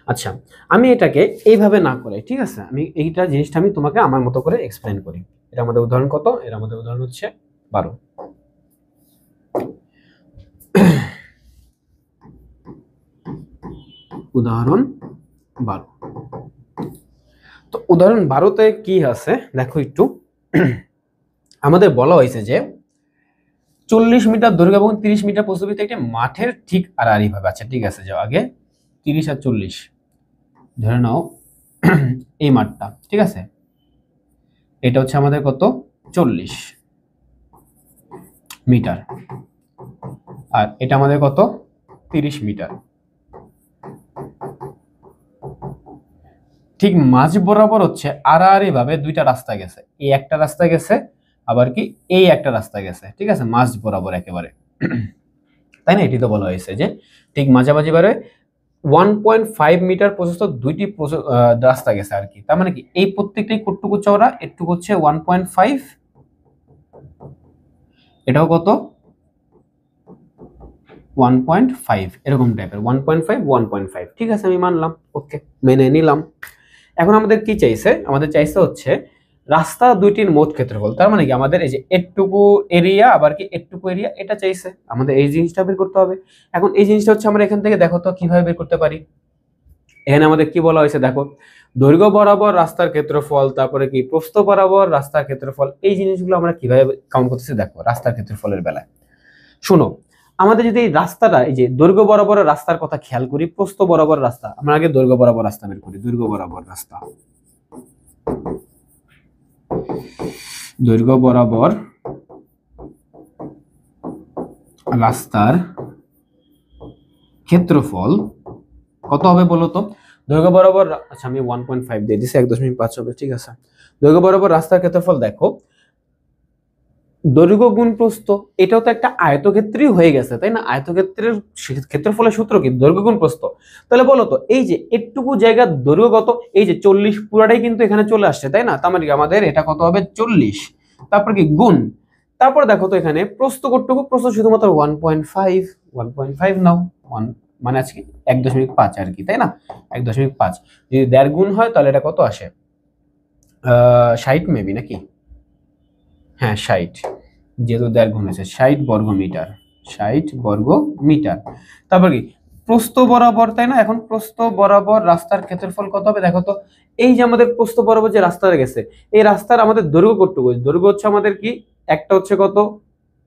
আচ্ছা, আমি এটাকে এইভাবে না করে, ঠিক আছে, আমি এইটা জিনিসটা আমি তোমাকে আমার মতো করে এক্সপ্লেইন করি। এটা আমাদের উদাহরণ কত? এর আমাদের উদাহরণ হচ্ছে 12। উদাহরণ 12। তো উদাহরণ 12তে কি আছে দেখো একটু। আমাদের বলা হয়েছে যে 40 মিটার দৈর্ঘ্য এবং 30 মিটার প্রস্থ একটি মাঠের ঠিক আড়াআড়ি ভাবে। আচ্ছা ঠিক আছে, যাও আগে 30 আর 40 ধরে নাও এই মাঠটা, ঠিক আছে, এটা হচ্ছে আমাদের কত 40 মিটার, আর এটা আমাদের কত 30 মিটার। ঠিক মাঝ বরাবর হচ্ছে আড়াআড়ি ভাবে দুইটা রাস্তা গেছে, এই একটা রাস্তা গেছে, আবার কি এই একটা রাস্তা গেছে, ঠিক আছে, মাঝ বরাবর একেবারে, তাই না? এটি তো বলা হয়েছে যে ঠিক মাঝামাঝি বারে 1.5 মিটার প্রশস্ত দুইটি রাস্তা গেছে আর কি। তার মানে কি এই প্রত্যেকটাই কতটুকু চওড়া, একটু হচ্ছে 1.5, এটাও কত 1.5, এরকম টাইপের 1.5 1.5, ঠিক আছে, আমি মানলাম, ওকে, মেনে নিলাম। এখন আমাদের কি চাইছে? আমাদের চাইছে হচ্ছে রাস্তা দুইটির মোট ক্ষেত্রফল। তার মানে কি আমাদের এই যে এটুকু এরিয়া আবার কি এটুকু এরিয়া, এটা চাইছে, আমাদের এই জিনিসটা বের করতে হবে। এখন এই জিনিসটা হচ্ছে আমরা এখান থেকে দেখো তো কিভাবে বের করতে পারি। এখানে আমাদের কি বলা হয়েছে দেখো, দৈর্ঘ্য বরাবর রাস্তার ক্ষেত্রফল, তারপরে কি প্রস্থ বরাবর রাস্তার ক্ষেত্রফল, এই জিনিসগুলো আমরা কিভাবে কাউন্ট করতেছি দেখো রাস্তার ক্ষেত্রফলের বেলায়। শোনো, আমাদের যদি এই রাস্তাটা, এই যে দৈর্ঘ্য বরাবর রাস্তার কথা খেয়াল করি, প্রস্থ বরাবর রাস্তা, আমরা আগে দৈর্ঘ্য বরাবর রাস্তা বের করি। দৈর্ঘ্য বরাবর রাস্তা, দৈর্ঘ্য বরাবর রাস্তার ক্ষেত্রফল কত হবে বলো তো? দৈর্ঘ্য বরাবর, আচ্ছা আমি 1.5 দিয়ে দিছি, 1.5 হবে, ঠিক আছে। দৈর্ঘ্য বরাবর রাস্তার ক্ষেত্রফল দেখো, দৈর্ঘ্য গুণ প্রস্থ, এটাও তো একটা আয়তক্ষেত্রই হয়ে গেছে, তাই না? আয়তক্ষেত্রের ক্ষেত্রফলের সূত্র কি? দৈর্ঘ্য গুণ প্রস্থ। তাহলে বলো তো এই যে একটুকু জায়গার দৈর্ঘ্য কত? এই যে 40 পুরাটাই কিন্তু এখানে চলে আসছে, তাই না? তার মানে আমাদের এটা কত হবে 40, তারপর কি গুণ, তারপর দেখো তো এখানে প্রস্থ কতটুকু? প্রস্থ শুধুমাত্র 1.5, 1.5 নাও, 1 মানে আজকে 1.5 আর কি, তাই না? 1.5 যদি 1.5 গুণ হয় তাহলে এটা কত আসে? 60 মেবি নাকি? হ্যাঁ 60, যেহেতু 1.5 গুণ হয়েছে, 60 বর্গ মিটার, 60 বর্গ মিটার। তারপর কি প্রস্থ বরাবর, তাই না? এখন প্রস্থ বরাবর রাস্তার ক্ষেত্রফল কত হবে দেখো তো। এই যে আমাদের প্রস্থ বরাবর যে রাস্তাটা গেছে, এই রাস্তার আমাদের দৈর্ঘ্য কতটুকু? দৈর্ঘ্য হচ্ছে আমাদের কি, একটা হচ্ছে কত,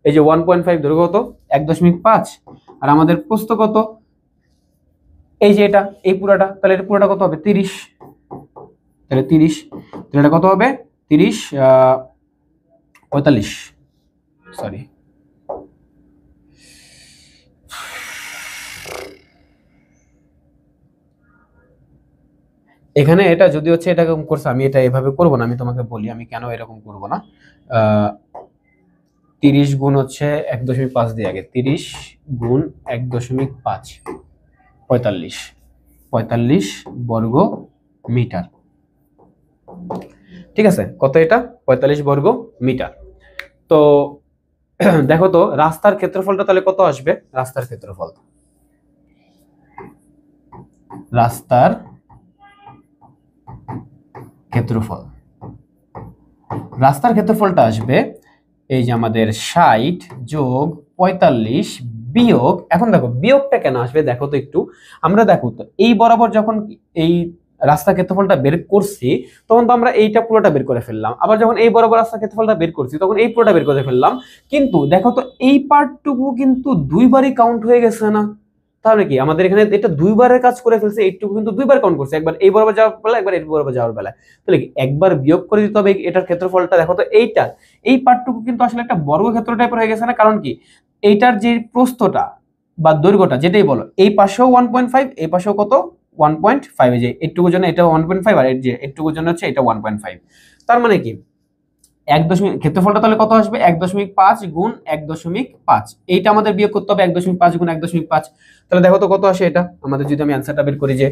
এই যে 1.5, দৈর্ঘ্য কত 1.5, আর আমাদের প্রস্থ কত, এই যে এটা, এই পুরাটা, তাহলে এটা পুরাটা কত হবে 30, তাহলে 30, তাহলে এটা কত হবে 30 45, সরি, এখানে এটা যদি হচ্ছে এটা এরকম করছে, আমি এটা এভাবে করব না, আমি তোমাকে বলি আমি কেন এরকম করব না। 30 গুণ হচ্ছে 1.5 দিয়ে, আগে 30 গুণ 1.5, 45, 45 বর্গ মিটার, ঠিক আছে, কত এটা 45 বর্গ মিটার। তো দেখো তো রাস্তার ক্ষেত্রফলটা তাহলে কত আসবে? রাস্তার ক্ষেত্রফল, রাস্তার ক্ষেত্রফল, রাস্তার ক্ষেত্রফলটা আসবে এই যে আমাদের 60 যোগ 45 বিয়োগ, এখন দেখো বিয়োগটা কেন আসবে দেখো তো একটু, আমরা দেখো তো এই বরাবর যখন এই রাস্তার ক্ষেত্রফলটা বের করছি তখন তো আমরা এইটা পুরোটা বের করে ফেললাম, আবার যখন এই বরাবর রাস্তার ক্ষেত্রফলটা বের করছি তখন এই পুরোটা বের করে ফেললাম, কিন্তু দেখো তো এই পার্টটুকু কিন্তু দুইবারই কাউন্ট হয়ে গেছে না? তাহলে কি আমাদের এখানে এটা দুইবারের কাজ করে ফেলছে, এইটুকু কিন্তু দুইবার কাউন্ট করছে, একবার এই বরাবর যাওয়ার বেলা, একবার এই বরাবর যাওয়ার বেলা, তাহলে কি একবার বিয়োগ করে দিতে হবে এটার ক্ষেত্রফলটা। দেখো তো এইটা, এই পার্টটুকু কিন্তু আসলে একটা বর্গক্ষেত্র টাইপের হয়ে গেছে না? কারণ কি এইটার যে প্রস্থটা বা দৈর্ঘ্যটা যেটাই বলো, এই পাশেও 1.5, এই পাশেও কত 1.5, এই যে এইটুকুর জন্য এটা 1.5, আর এই যে এইটুকুর জন্য হচ্ছে এটা 1.5, তার মানে কি 1 দশমিক, ক্ষেত্রফলটা তাহলে কত আসবে 1.5 গুণ 1.5, এইটা আমাদের বিয়োগ করতে হবে 1.5 গুণ 1.5, তাহলে দেখো তো কত আসে এটা আমাদের, যদি আমি অ্যান্সারটা বের করি যে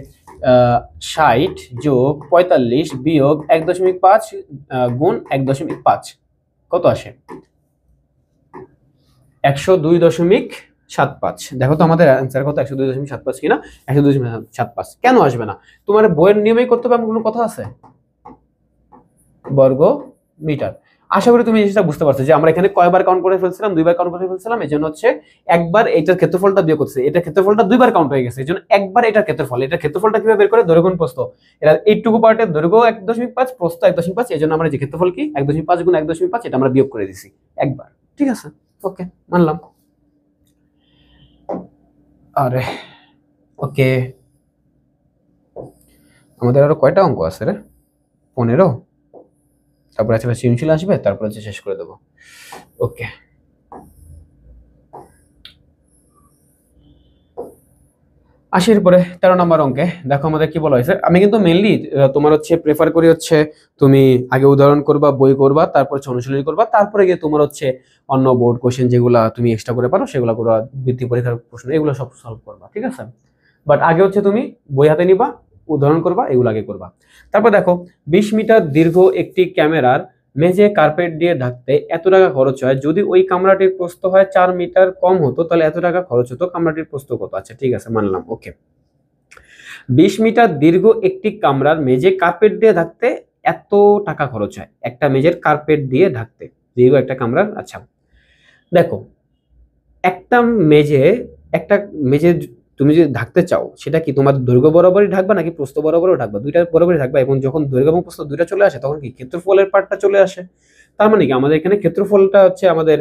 60 যোগ 45 বিয়োগ 1.5 গুণ 1.5 কত আসে 102.75। দেখো তো আমাদের অ্যান্সার কত 102.75 কিনা, 102.75 কেন আসবে না? তোমার বইয়ের নিয়মেই করতে হবে এমন কোনো কথা আছে? বর্গ মিটার। আশা করি তুমি জিনিসটা বুঝতে পারছো যে আমরা এখানে কয়বার কাউন্ট করে ফেলছিলাম, দুইবার কাউন্ট করে ফেলছিলাম, এজন্য হচ্ছে একবার এটার ক্ষেত্রফলটা বিয়োগ করছে, এটা ক্ষেত্রফলটা দুইবার কাউন্ট হয়ে গেছে, এজন্য একবার এটার ক্ষেত্রফল, এটার ক্ষেত্রফলটা কিভাবে বের করে? দৈর্ঘ্য গুণ প্রস্থ, এর এইটুকু পার্টের দৈর্ঘ্য 1.5, প্রস্থ 1.5, এজন্য আমরা যে ক্ষেত্রফল কি 1.5 গুণ 1.5, এটা আমরা বিয়োগ করে দিছি একবার, ঠিক আছে। ওকে, মানলাম। আরে ওকে, আমাদের আরো কয়টা অঙ্ক আছে রে? 15। তারপর আছে সৃজনশীল আসবে, তারপর হচ্ছে শেষ করে দেবো। ওকে, 80 পরে 13 নম্বর অঙ্কে দেখো আমাদের কি বলা হয়েছে। আমি কিন্তু মেইনলি তোমার হচ্ছে প্রেফার করি হচ্ছে তুমি আগে উদাহরণ করবা, বই করবা, তারপর হচ্ছে অনুশীলনী করবা, তারপরে গিয়ে তোমার হচ্ছে অন্য বোর্ড কোশ্চেন যেগুলা তুমি এক্সট্রা করে পারো সেগুলো করবা, বৃত্তি পরীক্ষার প্রশ্ন এগুলো সব সলভ করবা, ঠিক আছে। বাট আগে হচ্ছে তুমি বই হাতে নিবা, উদাহরণ করবা, এগুলো আগে করবা। তারপর দেখো 20 মিটার দীর্ঘ একটি ক্যামেরার মেঝে কার্পেট দিয়ে ঢাকতে এত টাকা খরচ হয়, যদি ওই কামরাটির প্রস্থ হয় 4 মিটার কম হতো তাহলে এত টাকা খরচ হতো, কামরাটির প্রস্থ কত? আচ্ছা ঠিক আছে, মানলাম। ওকে, 20 মিটার দীর্ঘ একটি কামরার মেঝে কার্পেট দিয়ে ঢাকতে এত টাকা খরচ হয়, একটা মেঝের কার্পেট দিয়ে ঢাকতে দীর্ঘ একটা কামরার। আচ্ছা দেখো, একটা মেঝে একটা মেঝে তুমি যদি ঢাকতে চাও, সেটা কি তোমার দৈর্ঘ্য বরাবরই ঢাকবা নাকি প্রস্থ বরাবরও ঢাকবা? দুইটা বরাবরই ঢাকবা, এবং যখন দৈর্ঘ্য এবং প্রস্থ দুইটা চলে আসে তখন কি ক্ষেত্রফলের পার্টটা চলে আসে। তার মানে কি আমাদের এখানে ক্ষেত্রফলটা হচ্ছে আমাদের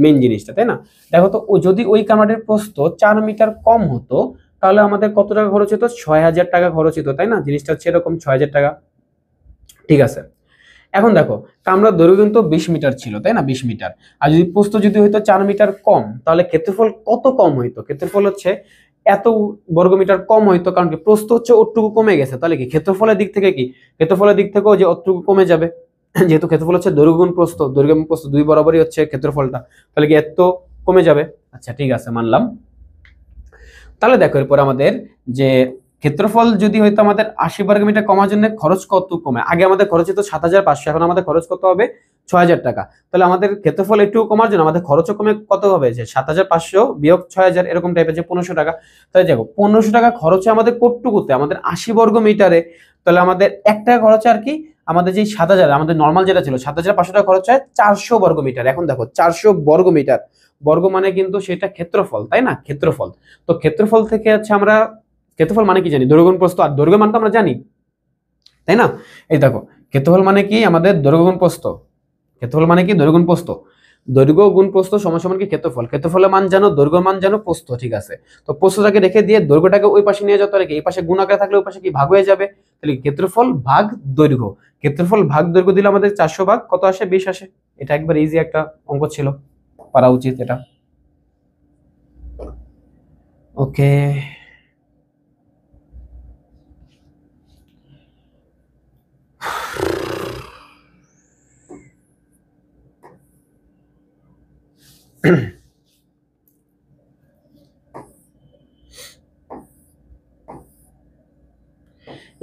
মেইন জিনিসটা, তাই না? দেখো তো, যদি ওই কামারের প্রস্থ 4 মিটার কম হতো তাহলে আমাদের কত টাকা খরচ হতো? 6000 টাকা খরচ হতো, তাই না? জিনিসটা হচ্ছে এরকম, 6000 টাকা। ঠিক আছে, এখন দেখো কামরার দৈর্ঘ্য কিন্তু 20 মিটার ছিল, তাই না? 20 মিটার। আর যদি প্রস্থ যদি হইতো 4 মিটার কম, তাহলে ক্ষেত্রফল কত কম হইতো? ক্ষেত্রফল হচ্ছে এত বর্গমিটার কম হইতো, কারণ কি প্রস্থ হচ্ছে ওটুকু কমে গেছে, তাহলে কি ক্ষেত্রফলের দিক থেকে কি, ক্ষেত্রফলের দিক থেকেও যে অতটুকু কমে যাবে। যেহেতু ক্ষেত্রফল হচ্ছে দৈর্ঘ্য গুণ প্রস্থ, দৈর্ঘ্য এবং প্রস্থ দুই বরাবরই হচ্ছে ক্ষেত্রফলটা, তাহলে কি এত কমে যাবে। আচ্ছা ঠিক আছে, মানলাম। তাহলে দেখো এরপর আমাদের যে ক্ষেত্রফল যদি হয়তো আমাদের 80 বর্গ মিটার কমার জন্য খরচ কত কমে, আগে আমাদের খরচ হতো 7500, এখন আমাদের খরচ কত হবে? 6000 টাকা। তাহলে আমাদের ক্ষেত্রফল একটু কমার জন্য আমাদের খরচও কমে কত হবে? যে 7500 বিয়োগ 6000 এরকম টাইপের, যে 1500 টাকা। তাহলে দেখো 1500 টাকা খরচে আমাদের কতটুকুতে? আমাদের 80 বর্গ মিটারে। তাহলে আমাদের 1 টাকা খরচ আর কি আমাদের যে 7000, আমাদের নর্মাল যেটা ছিল 7500 টাকা খরচ হয় 400 বর্গ মিটার। এখন দেখো 400 বর্গ মিটার, বর্গ মানে কিন্তু সেটা ক্ষেত্রফল, তাই না? ক্ষেত্রফল। তো ক্ষেত্রফল থেকে হচ্ছে আমরা ক্ষেত্রফল মানে কি জানি? দৈর্ঘ্য গুণ প্রস্থ, আর দৈর্ঘ্য মান তো আমরা জানি, তাই না? এই দেখো ক্ষেত্রফল মানে কি আমাদের দৈর্ঘ্য গুণ প্রস্থ, ক্ষেত্রফল মানে কি দৈর্ঘ্য গুণ প্রস্থ, দৈর্ঘ্য গুণ প্রস্থ সমান সমান কি ক্ষেত্রফল। ক্ষেত্রফলের মান জানো, দৈর্ঘ্য মান জানো, প্রস্থ, ঠিক আছে। তো প্রস্থটাকে রেখে দিয়ে দৈর্ঘ্যটাকে ওই পাশে নিয়ে যাওয়া, তাহলে কি এই পাশে গুণ আকারে থাকলে ওই পাশে কি ভাগ হয়ে যাবে, তাহলে ক্ষেত্রফল ভাগ দৈর্ঘ্য, ক্ষেত্রফল ভাগ দৈর্ঘ্য দিলে আমাদের 400 ভাগ কত আসে? 20 আসে। এটা একবার ইজি একটা অঙ্ক ছিল, পারা উচিত এটা। ওকে,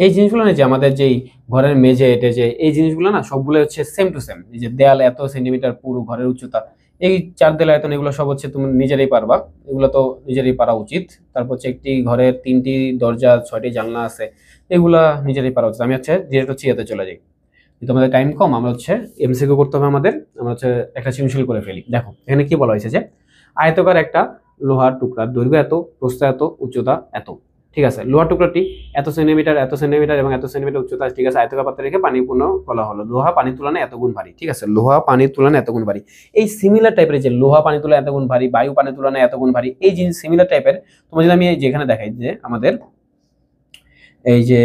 এই জিনিসগুলো না, যে আমাদের যেই ঘরের মেঝে, এটা যে এই জিনিসগুলো না সবগুলো হচ্ছে সেম টু সেম। এই যে দেয়াল এত সেন্টিমিটার পুরো ঘরের উচ্চতা, এই 4 দেয়াল আয়তন, এগুলো সব হচ্ছে তুমি নিজেরাই পারবা, এগুলো তো নিজেরাই পারা উচিত। তারপর হচ্ছে একটি ঘরের 3টি দরজা 6টি জানলা আছে, এগুলা নিজেরাই পারা উচিত। আমি হচ্ছে ডিরেক্ট হচ্ছে ইয়েতে চলে যাই, যেহেতু আমাদের টাইম কম, আমরা হচ্ছে এমসিকিউ করতে হবে আমাদের, আমরা হচ্ছে একটা সৃজনশীল করে ফেলি। দেখো এখানে কি বলা হয়েছে, যে আয়তকার একটা লোহার টুকরার দৈর্ঘ্য এত, প্রস্থ এত, উচ্চতা এত। ঠিক আছে, লোহার টুকরাটি এত সেন্টিমিটার, এত সেন্টিমিটার এবং এত সেন্টিমিটার উচ্চতা, ঠিক আছে। আয়তকার পাত্রে রেখে পানি পূর্ণ বলা হলো, লোহা পানির তুলনায় এত গুণ ভারী। ঠিক আছে, লোহা পানির তুলনায় এত গুণ ভারী। এই সিমিলার টাইপের, যে লোহা পানির তুলনায় এত গুণ ভারী, বায়ু পানির তুলনায় এত গুণ ভারী, এই জিনিস সিমিলার টাইপের। তোমার যদি আমি যেখানে দেখাই যে আমাদের এই যে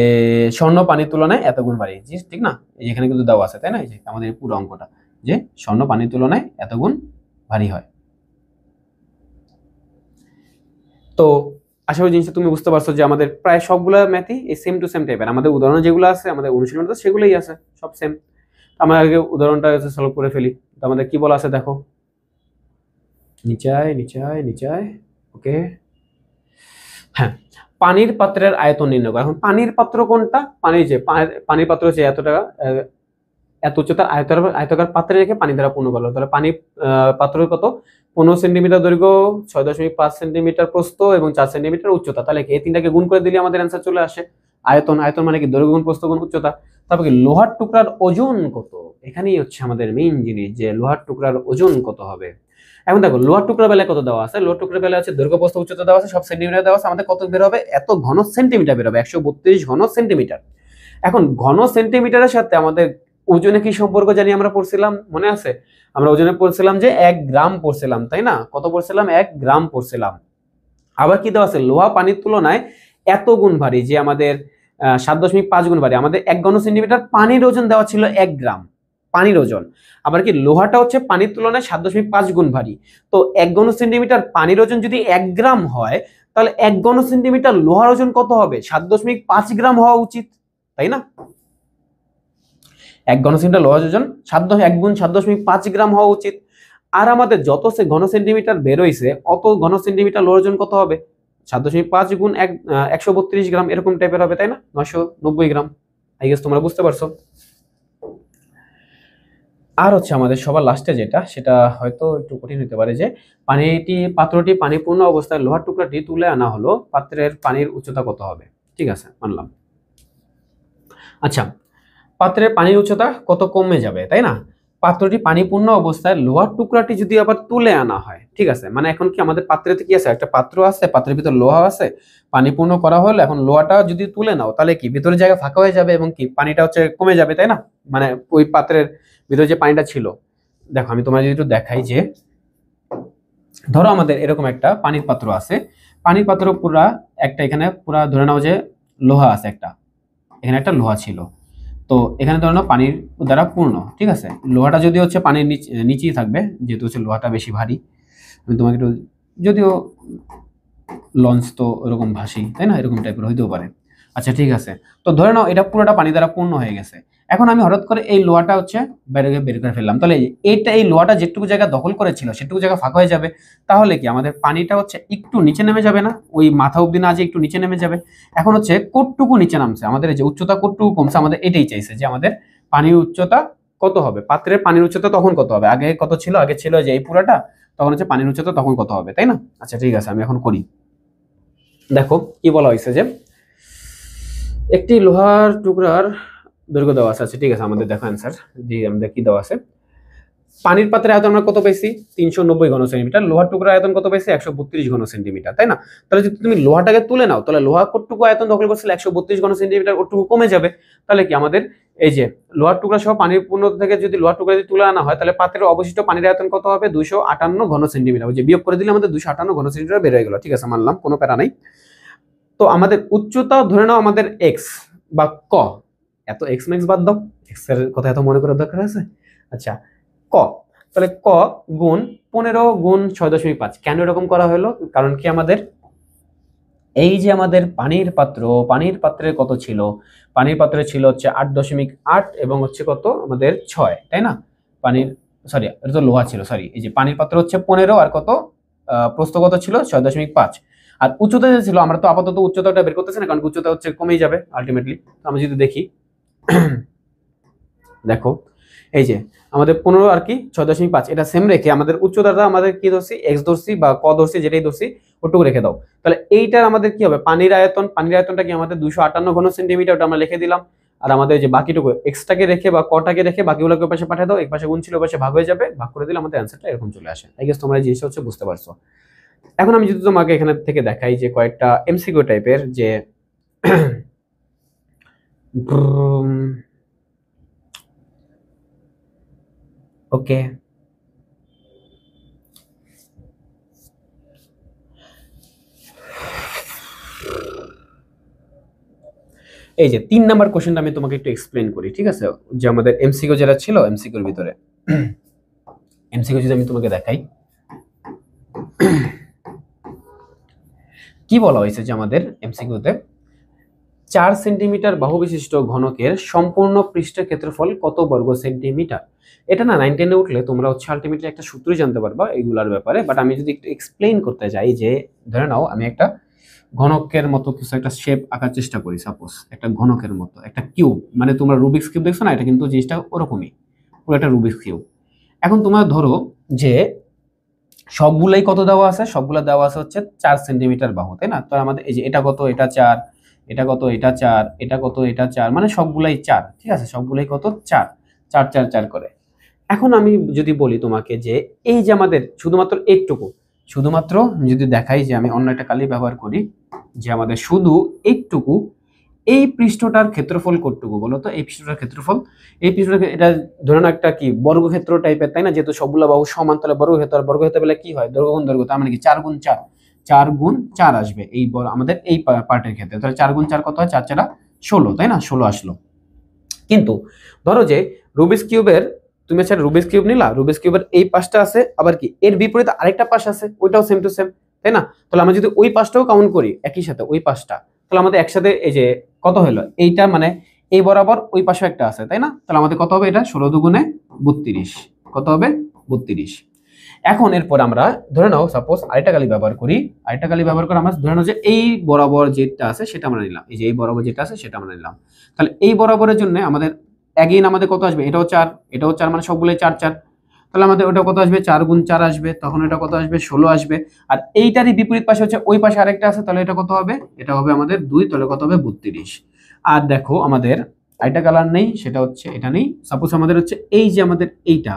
স্বর্ণ পানির তুলনায় এত গুণ ভারী, ঠিক না? এই যেখানে কিন্তু দেওয়া আছে, তাই না? এই যে আমাদের পুরো অঙ্কটা, যে স্বর্ণ পানির তুলনায় এত গুণ ভারী হয়। তো আশা করি জিনিসটা তুমি বুঝতে পারছো, যে আমাদের প্রায় সবগুলো ম্যাথই এই সেম টু সেম টাইপের, আমাদের উদাহরণ যেগুলো আছে, আমাদের অনুশীলন সেগুলোই আছে, সব সেম। আমরা আগে উদাহরণটা সলভ করে ফেলি। তো আমাদের কি বলা আছে দেখো, নিচায় নিচায় নিচায়। ওকে, হ্যাঁ, পানির পাত্রের আয়তন নির্ণয় করা। এখন পানির পাত্র কোনটা? পানির যে পানির পাত্র হচ্ছে এত টাকা, এত উচ্চতার আয়তাকার পাত্রে রেখে পানি দ্বারা পূর্ণ করলো। তাহলে পানি পাত্রের কত? 15 সেন্টিমিটার দৈর্ঘ্য, 6.5 সেন্টিমিটার প্রস্থ এবং 4 সেন্টিমিটার উচ্চতা। তাহলে এই তিনটাকে গুণ করে দিলে আমাদের অ্যান্সার চলে আসে। আয়তন, আয়তন মানে কি দৈর্ঘ্য গুণ প্রস্থ গুণ উচ্চতা। তারপর কি লোহার টুকরার ওজন কত? এখানেই হচ্ছে আমাদের মেইন জিনিস, যে লোহার টুকরার ওজন কত হবে। এখন দেখো লোহার টুকরা বেলায় কত দেওয়া আছে, লোহার টুকরা বেলায় আছে দৈর্ঘ্য প্রস্থ উচ্চতা দেওয়া আছে, সব সেন্টিমিটার দেওয়া আছে। আমাদের কত বের হবে? এত ঘন সেন্টিমিটার বের হবে, 132 ঘন সেন্টিমিটার। এখন ঘন সেন্টিমিটারের সাথে আমাদের ওজনে কি সম্পর্ক জানি আমরা পড়ছিলাম, মনে আছে? আমরা ওজনে পড়ছিলাম যে 1 গ্রাম পড়ছিলাম, তাই না? কত পড়ছিলাম? 1 গ্রাম পড়ছিলাম। আবার কি দেওয়া আছে? লোহা পানির তুলনায় এত গুণ ভারী, যে আমাদের 7.5 গুণ ভারী। আমাদের 1 ঘন সেন্টিমিটার পানির ওজন দেওয়া ছিল 1 গ্রাম পানির ওজন। আবার কি লোহাটা হচ্ছে পানির তুলনায় 7.5 গুণ ভারী। তো 1 ঘন সেন্টিমিটার পানির ওজন যদি 1 গ্রাম হয়, তাহলে 1 ঘন সেন্টিমিটার লোহার ওজন কত হবে? 7.5 গ্রাম হওয়া উচিত, তাই না? 1 ঘন সেন্টিমিটার লোহার ওজন 1 গুণ 7.5 গ্রাম হওয়া উচিত। আর আমাদের যত সে ঘন সেন্টিমিটার বের হইছে, অত ঘন সেন্টিমিটার লোহার ওজন কত হবে? 7.5 গুণ 132 গ্রাম, এরকম টাইপের হবে, তাই না? 990 গ্রাম। আই গেস তোমরা বুঝতে পারছো। আর হচ্ছে আমাদের সবার লাস্টে যেটা, সেটা হয়তো একটু কঠিন হতে পারে, যে পাত্রটি পানিপূর্ণ অবস্থায় লোহার টুকরাটি তুলে আনা হলো, পাত্রের পানির উচ্চতা কত হবে? ঠিক আছে, মানলাম। আচ্ছা, পাত্রের পানির উচ্চতা কত কমে যাবে, তাই না? পাত্রটি পানিপূর্ণ অবস্থায় লোহার টুকরাটি যদি আবার তুলে আনা হয়, ঠিক আছে, মানে এখন কি আমাদের পাত্রেতে কি আছে? একটা পাত্র আছে, পাত্রের ভিতর লোহা আছে, পানিপূর্ণ করা হলো। এখন লোহাটা যদি তুলে নাও, তাহলে কি ভিতরে জায়গা ফাঁকা হয়ে যাবে এবং কি পানিটা হচ্ছে কমে যাবে, তাই না? মানে ওই পাত্রের ভিতরে যে পানিটা ছিল, দেখো আমি তোমার যদি একটু দেখাই, যে ধরো আমাদের এরকম একটা পানির পাত্র আছে, পানির পাত্র পুরা একটা, এখানে পুরা ধরে নাও যে লোহা আছে একটা, এখানে একটা লোহা ছিল। তো এখানে ধরে নাও পানির দ্বারা পূর্ণ, ঠিক আছে। লোহাটা যদি হচ্ছে পানির নিচেই থাকবে, যেহেতু হচ্ছে লোহাটা বেশি ভারী। আমি তোমাকে একটু, যদিও লঞ্চ তো এরকম ভাসি, তাই না? এরকম টাইপের হইতেও পারে। আচ্ছা ঠিক আছে, তো ধরে নাও এটা পুরোটা পানি দ্বারা পূর্ণ হয়ে গেছে। এখন আমি হঠাৎ করে এই লোহাটা হচ্ছে বের করে ফেললাম, তাহলে এই লোহাটা যেটুকু জায়গা দখল করেছিল সেটুকু জায়গা ফাঁকা হয়ে যাবে। তাহলে কি আমাদের পানিটা হচ্ছে একটু নিচে নেমে যাবে না? ওই মাথা অব্দি না, যে একটু নিচে নেমে যাবে। এখন হচ্ছে কোটটুকু নিচে নামছে, আমাদের যে উচ্চতা কোটটুকু কমছে, আমাদের এটাই চাইছে, যে আমাদের পানির উচ্চতা কত হবে, পাত্রের পানির উচ্চতা তখন কত হবে। আগে কত ছিল? আগে ছিল যে এই পুরাটা, তখন হচ্ছে পানির উচ্চতা তখন কত হবে, তাই না? আচ্ছা ঠিক আছে, আমি এখন করি। দেখো কি বলা হয়েছে, যে একটি লোহার টুকরার দৈর্ঘ্য দেওয়া আছে। আচ্ছা ঠিক আছে, আমাদের দেখো অ্যান্সার, যে আমাদের কি দেওয়া আছে। পানির পাত্রের আয়তন আমরা কত পাইছি? 390 ঘন সেন্টিমিটার। লোহার টুকরার আয়তন কত পাইছি? 132 ঘন সেন্টিমিটার, তাই না? তাহলে যদি তুমি লোহাটাকে তুলে নাও, তাহলে লোহা কতটুকু আয়তন দখল করছিল? 132 ঘন সেন্টিমিটার, ওটুকু কমে যাবে। তাহলে কি আমাদের এই যে লোহার টুকরা সহ পানির পূর্ণ থেকে যদি লোহার টুকরা যদি তুলে আনা হয়, তাহলে পাত্রের অবশিষ্ট পানির আয়তন কত হবে? 258 ঘন সেন্টিমিটার। ওই যে বিয়োগ করে দিলে আমাদের 258 ঘন সেন্টিমিটার বের হয়ে গেল। ঠিক আছে, মানলাম, কোনো প্যারা নাই। তো আমাদের উচ্চতা ধরে নাও আমাদের এক্স বা ক, এত এক্স ম্যাক্স বাদ দাও, এক্স এর কথা এত মনে করার দরকার আছে? আচ্ছা, ক, তাহলে ক গুণ 15 গুণ 6.5। কেন এরকম করা হলো? কারণ কি আমাদের এই যে আমাদের পানির পাত্রের কত ছিল? পানির পাত্রে ছিল হচ্ছে 8.8 এবং হচ্ছে কত আমাদের 6, তাই না? পানির, সরি এটা তো লোহা ছিল, সরি, এই যে পানির পাত্র হচ্ছে 15 আর কত প্রস্থ কত ছিল? 6.5। আর উচ্চতা যে ছিল, আমরা তো আপাতত উচ্চতাটা বের করতেছি না, কারণ উচ্চতা হচ্ছে কমেই যাবে আলটিমেটলি। আমি যদি দেখি, দেখো এই যে আমাদের 15 আর কি 6.5, এটা সেম রেখে আমাদের উচ্চতাটা আমাদের কি ধরছি? এক্স ধরছি বা ক ধরছি, যেটাই ধরছি ওটুকু রেখে দাও। তাহলে এইটার আমাদের কি হবে? পানির আয়তনটা কি আমাদের 258 ঘন সেন্টিমিটার, ওটা আমরা লিখে দিলাম। আর আমাদের যে বাকিটুকু এক্সটাকে রেখে বা কটাকে রেখে বাকিগুলোকে পাশে পাঠিয়ে দাও, এক পাশে গুণ ছিল, পাশে ভাগ হয়ে যাবে, ভাগ করে দিলে আমাদের অ্যান্সারটা এরকম চলে আসে। আই গেস তোমরা এই জিনিসটা হচ্ছে বুঝতে পারছো। এখন আমি যদি তোমাকে এখানে থেকে দেখাই যে কয়েকটা এমসিকিউ টাইপের, যে ওকে, এই যে 3 নাম্বার কোশ্চেনটা আমি তোমাকে একটু এক্সপ্লেন করি, ঠিক আছে? যে আমাদের এমসিকিউ যেটা ছিল, এমসিকিউর ভিতরে এমসিকিউ যদি আমি তোমাকে দেখাই, কি বলা হয়েছে, যে আমাদের এমসিকিউতে 4 সেন্টিমিটার বাহু বিশিষ্ট ঘনকের সম্পূর্ণ পৃষ্ঠের ক্ষেত্রফল কত বর্গ সেন্টিমিটার? এটা না 9 10-এ উঠলে তোমরা হচ্ছে আলটিমেটলি একটা সূত্রই জানতে পারবা এইগুলার ব্যাপারে। বাট আমি যদি একটু এক্সপ্লেইন করতে যাই, যে ধরে নাও আমি একটা ঘনকের মতো কিছু একটা শেপ আঁকার চেষ্টা করি, সাপোজ একটা ঘনকের মতো একটা কিউব, মানে তোমরা রুবিক্স কিউব দেখছো না, এটা কিন্তু জিনিসটা ওরকমই, পুরো একটা রুবিক্স কিউব। এখন তোমরা ধরো যে সবগুলাই কত দেওয়া আছে? সবগুলা দেওয়া আছে হচ্ছে 4 সেন্টিমিটার বাহু, তাই না? তো আমাদের এই যে এটা কত? এটা 4, এটা কত? এটা 4, এটা কত? এটা 4, মানে সবগুলাই 4, ঠিক আছে? সবগুলাই কত? 4, 4 4 4 করে। এখন আমি যদি বলি তোমাকে, যে এই যে আমাদের শুধুমাত্র এইটুকু, শুধুমাত্র যদি দেখাই, যে আমি অন্য একটা কালি ব্যবহার করি, যে আমাদের শুধু এইটুকু, এই পৃষ্ঠটার ক্ষেত্রফল কতটুকু বলো তো? এই পৃষ্ঠটার ক্ষেত্রফল, এই পৃষ্ঠটা এটা ধরে নাও একটা কি বর্গক্ষেত্র টাইপের, তাই না? যেহেতু সবগুলো বাহু সমান, তাহলে বর্গক্ষেত্র, আর বর্গক্ষেত্র বলে কি হয়? দৈর্ঘ্য গুণ দৈর্ঘ্য, তার মানে কি 4 গুণ 4, 4 গুণ 4 আসবে এই আমাদের এই পার্টের ক্ষেত্রে। তাহলে 4 গুণ 4 কত হয়? 4 4 16, তাই না? 16 আসলো। কিন্তু ধরো যে রুবিক্স কিউবের, তুমি আচ্ছা রুবিক্স কিউব নিলা, রুবিক্স কিউবের এই পাশটা আছে, আবার কি এর বিপরীতে আরেকটা পাশ আছে, ওইটাও সেম টু সেম, তাই না? তাহলে আমরা যদি ওই পাশটাও কাউন্ট করি একই সাথে ওই পাশটা, তাহলে আমাদের একসাথে এই যে কত হলো এইটা, মানে এই বরাবর ওই পাশে একটা আছে, তাই না? তাহলে আমাদের কত হবে? এটা 16 দুগুণে 32, কত হবে? 32। এখন এরপর আমরা ধরে নাও সাপোজ আরেকটা কালি ব্যবহার করি, আরেকটা কালি ব্যবহার করে আমরা ধরে নাও যে এই বরাবর যেটা আছে সেটা আমরা নিলাম, এই যে এই বরাবর যেটা আছে সেটা আমরা নিলাম। তাহলে এই বরাবরের জন্য আমাদের অ্যাগেইন আমাদের কত আসবে? এটাও 4, এটাও 4, মানে সবগুলোই 4 4। তাহলে আমাদের ওটা কত আসবে? 4 গুণ 4 আসবে, তখন এটা কত আসবে? 16 আসবে। আর এইটারই বিপরীত পাশে হচ্ছে ওই পাশে আরেকটা আছে, তাহলে এটা কত হবে? এটা হবে আমাদের 2, তাহলে কত হবে? 32। আর দেখো আমাদের আরেকটা কালার নেই, সেটা হচ্ছে এটা নেই। সাপোজ আমাদের হচ্ছে এই যে আমাদের এইটা,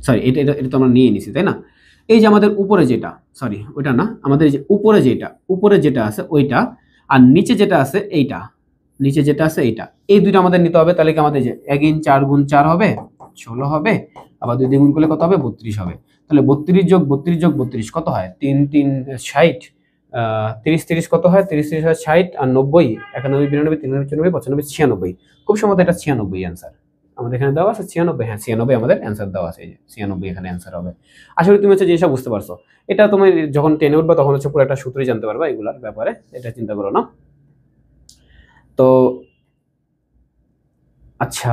সরি এটা এটা এটা তো আমরা নিয়ে নিছি, তাই না? এই যে আমাদের উপরে যেটা, সরি ওইটা না, আমাদের এই যে উপরে যেটা আছে ওইটা, আর নিচে যেটা আছে এইটা, নিচে যেটা আছে এইটা, এই দুইটা আমাদের নিতে হবে। তাহলে কি আমাদের যে এগেইন 4 গুণ 4 হবে 16 হবে, আবার 2 দিয়ে গুণ করলে কত হবে? 32 হবে। তাহলে 32 যোগ 32 যোগ 32 কত হয়? 3 3 60, 30 30 কত হয়? 30 30 হয় 60, আর 90 91 92 93 94 95 96। খুব সম্ভবত এটা 96 অ্যান্সার আমাদের এখানে দেওয়া আছে। 96, হ্যাঁ 96 আমাদের অ্যান্সার দেওয়া আছে, এই যে 96 এখানে অ্যান্সার হবে। আশা করি তুমি হচ্ছে জিনিসটা বুঝতে পারছো। এটা তুমি যখন 10 উঠবে তখন হচ্ছে পুরো একটা সূত্রই জানতে পারবা এগুলার ব্যাপারে, এটা চিন্তা করো না। তো আচ্ছা,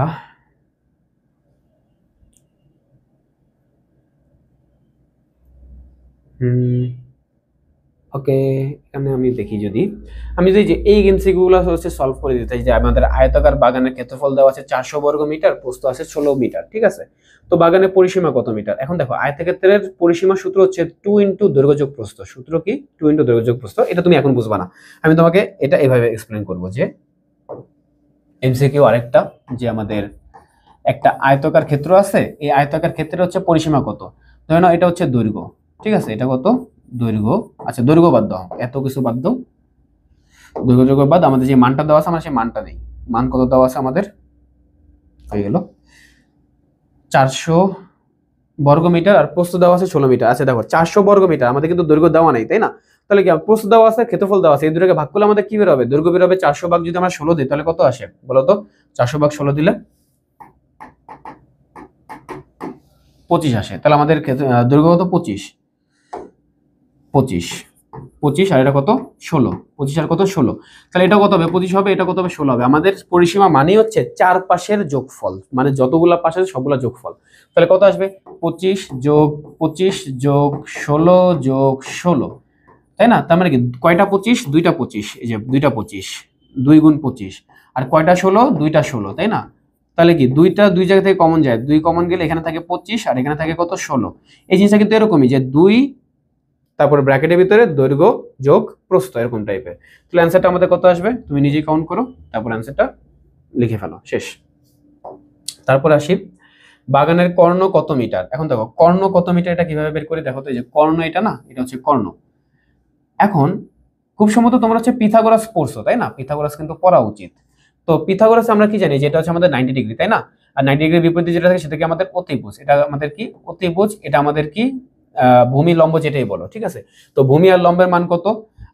ওকে, এখানে আমি দেখি যদি আমি যদি যে এই এমসিকিউগুলো হচ্ছে সলভ করে দিতে চাই, যে আমাদের আয়তাকার বাগানের ক্ষেত্রফল দেওয়া আছে 400 বর্গ মিটার, প্রস্থ আছে 16 মিটার, ঠিক আছে? তো বাগানের পরিসীমা কত মিটার? এখন দেখো আয়তক্ষেত্রের পরিসীমা সূত্র হচ্ছে 2 ইনটু দৈর্ঘ্য যোগ প্রস্থ। সূত্র কি? 2 ইনটু দৈর্ঘ্য যোগ প্রস্থ। এটা তুমি এখন বুঝবা না, আমি তোমাকে এটা এভাবে এক্সপ্লেন করব যে এমসিকিউ আরেকটা, যে আমাদের একটা আয়তাকার ক্ষেত্র আছে, এই আয়তাকার ক্ষেত্রের হচ্ছে পরিসীমা কত? ধরে নাও এটা হচ্ছে দৈর্ঘ্য, ঠিক আছে? এটা কত? দৈর্ঘ্য। আচ্ছা দৈর্ঘ্য বাদ দাও, এত কিছু বাদ দাও, দৈর্ঘ্য যোগ বাদ, আমাদের যে মানটা দেওয়া আছে আমরা সেই মানটা নেই। মান কত দেওয়া আছে আমাদের? হয়ে গেল 400 বর্গ মিটার, আর প্রস্থ দেওয়া আছে 16 মিটার। আচ্ছা দেখো 400 বর্গ মিটার, আমাদের কিন্তু দৈর্ঘ্য দেওয়া নেই, তাই না? তাহলে কি প্রস্থ দেওয়া আছে, ক্ষেত্রফল দেওয়া আছে, এই দুটোকে ভাগ করলে আমাদের কি বের হবে? দৈর্ঘ্য বের হবে। 400 ভাগ যদি আমরা 16 দিই তাহলে কত আসে বলো তো? 400 ভাগ 16 দিলে 25 আসে। তাহলে আমাদের দৈর্ঘ্য কত? 25, 25, 25, আর এটা কত? 16, 25 আর কত? 16। তাহলে এটা কত হবে? 25 হবে, এটা কত হবে? 16 হবে। আমাদের পরিসীমা মানে হচ্ছে চার পাশের যোগফল, মানে যতগুলা পাশ আছে সবগুলা যোগফল। তাহলে কত আসবে? 25 যোগ 25 যোগ 16 যোগ 16, তাই না? তার মানে কি কয়টা 25? দুইটা 25, এই যে দুইটা 25, 2 গুণ 25, আর কয়টা 16? দুইটা 16, তাই না? তাহলে কি দুইটা দুই জায়গা থেকে কমন যায়, 2 কমন গেলে এখানে থাকে 25 আর এখানে থাকে কত? 16। এই জিনিসটা কিন্তু এরকমই, যে 2 তারপর ব্র্যাকেটের ভিতরে দৈর্ঘ্য যোগ প্রস্থ, এরকম টাইপের। তাহলে অ্যান্সারটা আমাদের কত আসবে? তুমি নিজেই কাউন্ট করো, তারপর অ্যান্সারটা লিখে ফেলো, শেষ। তারপর আসি বাগানের কর্ণ কত মিটার। এখন দেখো কর্ণ কত মিটার, এটা কিভাবে বের করি দেখো তো। এই যে কর্ণ এটা না, এটা হচ্ছে কর্ণ। এখন খুব সম্ভবত তোমরা হচ্ছে পিথাগোরাস পড়ছো, তাই না? পিথাগোরাস কিন্তু পড়া উচিত। তো পিথাগোরাস আমরা কি জানি, যেটা হচ্ছে আমাদের 90 ডিগ্রি, তাই না? আর 90 ডিগ্রির বিপরীতে যেটা থাকে সেটা কি আমাদের অতিভুজ। এটা আমাদের কি? অতিভুজ। এটা আমাদের কি? ভূমি লম্ব, যেটাই বলো, ঠিক আছে? তো ভূমি আর লম্বের মান কত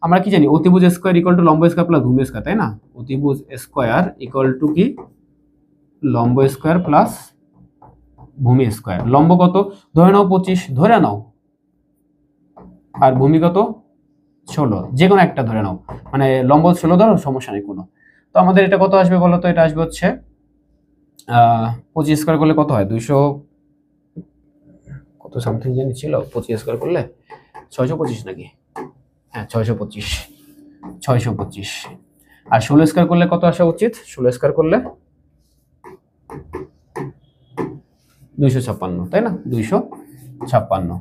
আমরা কি জানি? অতিভুজ স্কয়ার ইকুয়াল টু লম্ব স্কয়ার প্লাস ভূমি স্কয়ার, তাই না? অতিভুজ স্কয়ার ইকুয়াল টু কি? লম্ব স্কয়ার প্লাস ভূমি স্কয়ার। লম্ব কত? ধরে নাও 25, ধরে নাও। আর ভূমি কত? 16, যে কোনো একটা ধরে নাও, মানে লম্ব 16 ধরো, সমস্যা নেই কোনো। তো আমাদের এটা কত আসবে বলো তো? এটা আসবে হচ্ছে 25 স্কয়ার করলে কত হয়? 200 কত সামথিং জানি ছিল, 25 স্কয়ার করলে 625 নাকি? হ্যাঁ 625, 625। আর 16 স্কয়ার করলে কত আসা উচিত? 16 স্কয়ার করলে 256, তাই না? 256।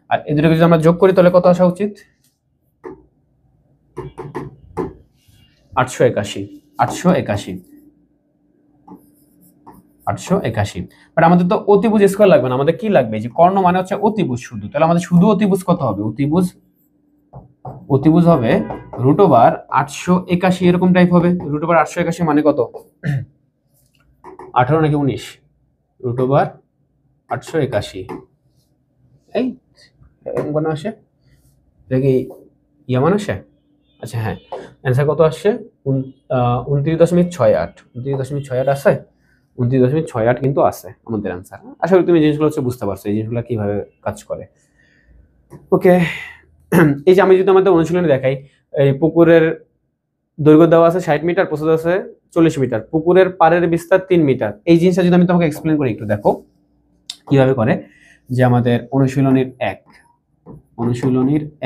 আর এই দুটোকে যদি আমরা যোগ করি তাহলে কত আসা উচিত? 881, 881, 881। বাট আমাদের তো অতিভুজ স্কয়ার লাগবে না, আমাদের কি লাগবে? যে কর্ণ মানে হচ্ছে অতিভুজ শুধু। তাহলে আমাদের শুধু অতিভুজ কত হবে? অতিভুজ অতিভুজ হবে √881 এরকম টাইপ হবে। √881 মানে কত? 18 নাকি 19? √881 এই এরকম কোন আসে? এটা কি ইয়ামান আসে? আচ্ছা হ্যাঁ, অ্যান্সার কত আসছে? 29.68। 29.68 আছে, 29.68 কিন্তু আছে আমাদের অ্যান্সার। আশা করি তুমি জিনিসগুলো হচ্ছে বুঝতে পারছো এই জিনিসগুলো কিভাবে কাজ করে। ওকে, এই যে আমি যদি আমাদের অনুশীলনে দেখাই, এই পুকুরের দৈর্ঘ্য দেওয়া আছে 60 মিটার, প্রস্থ আছে 40 মিটার, পুকুরের পাড়ের বিস্তার 3 মিটার। এই জিনিসটা যদি আমি তোমাকে এক্সপ্লেন করি, একটু দেখো কিভাবে করে। যে আমাদের অনুশীলনীর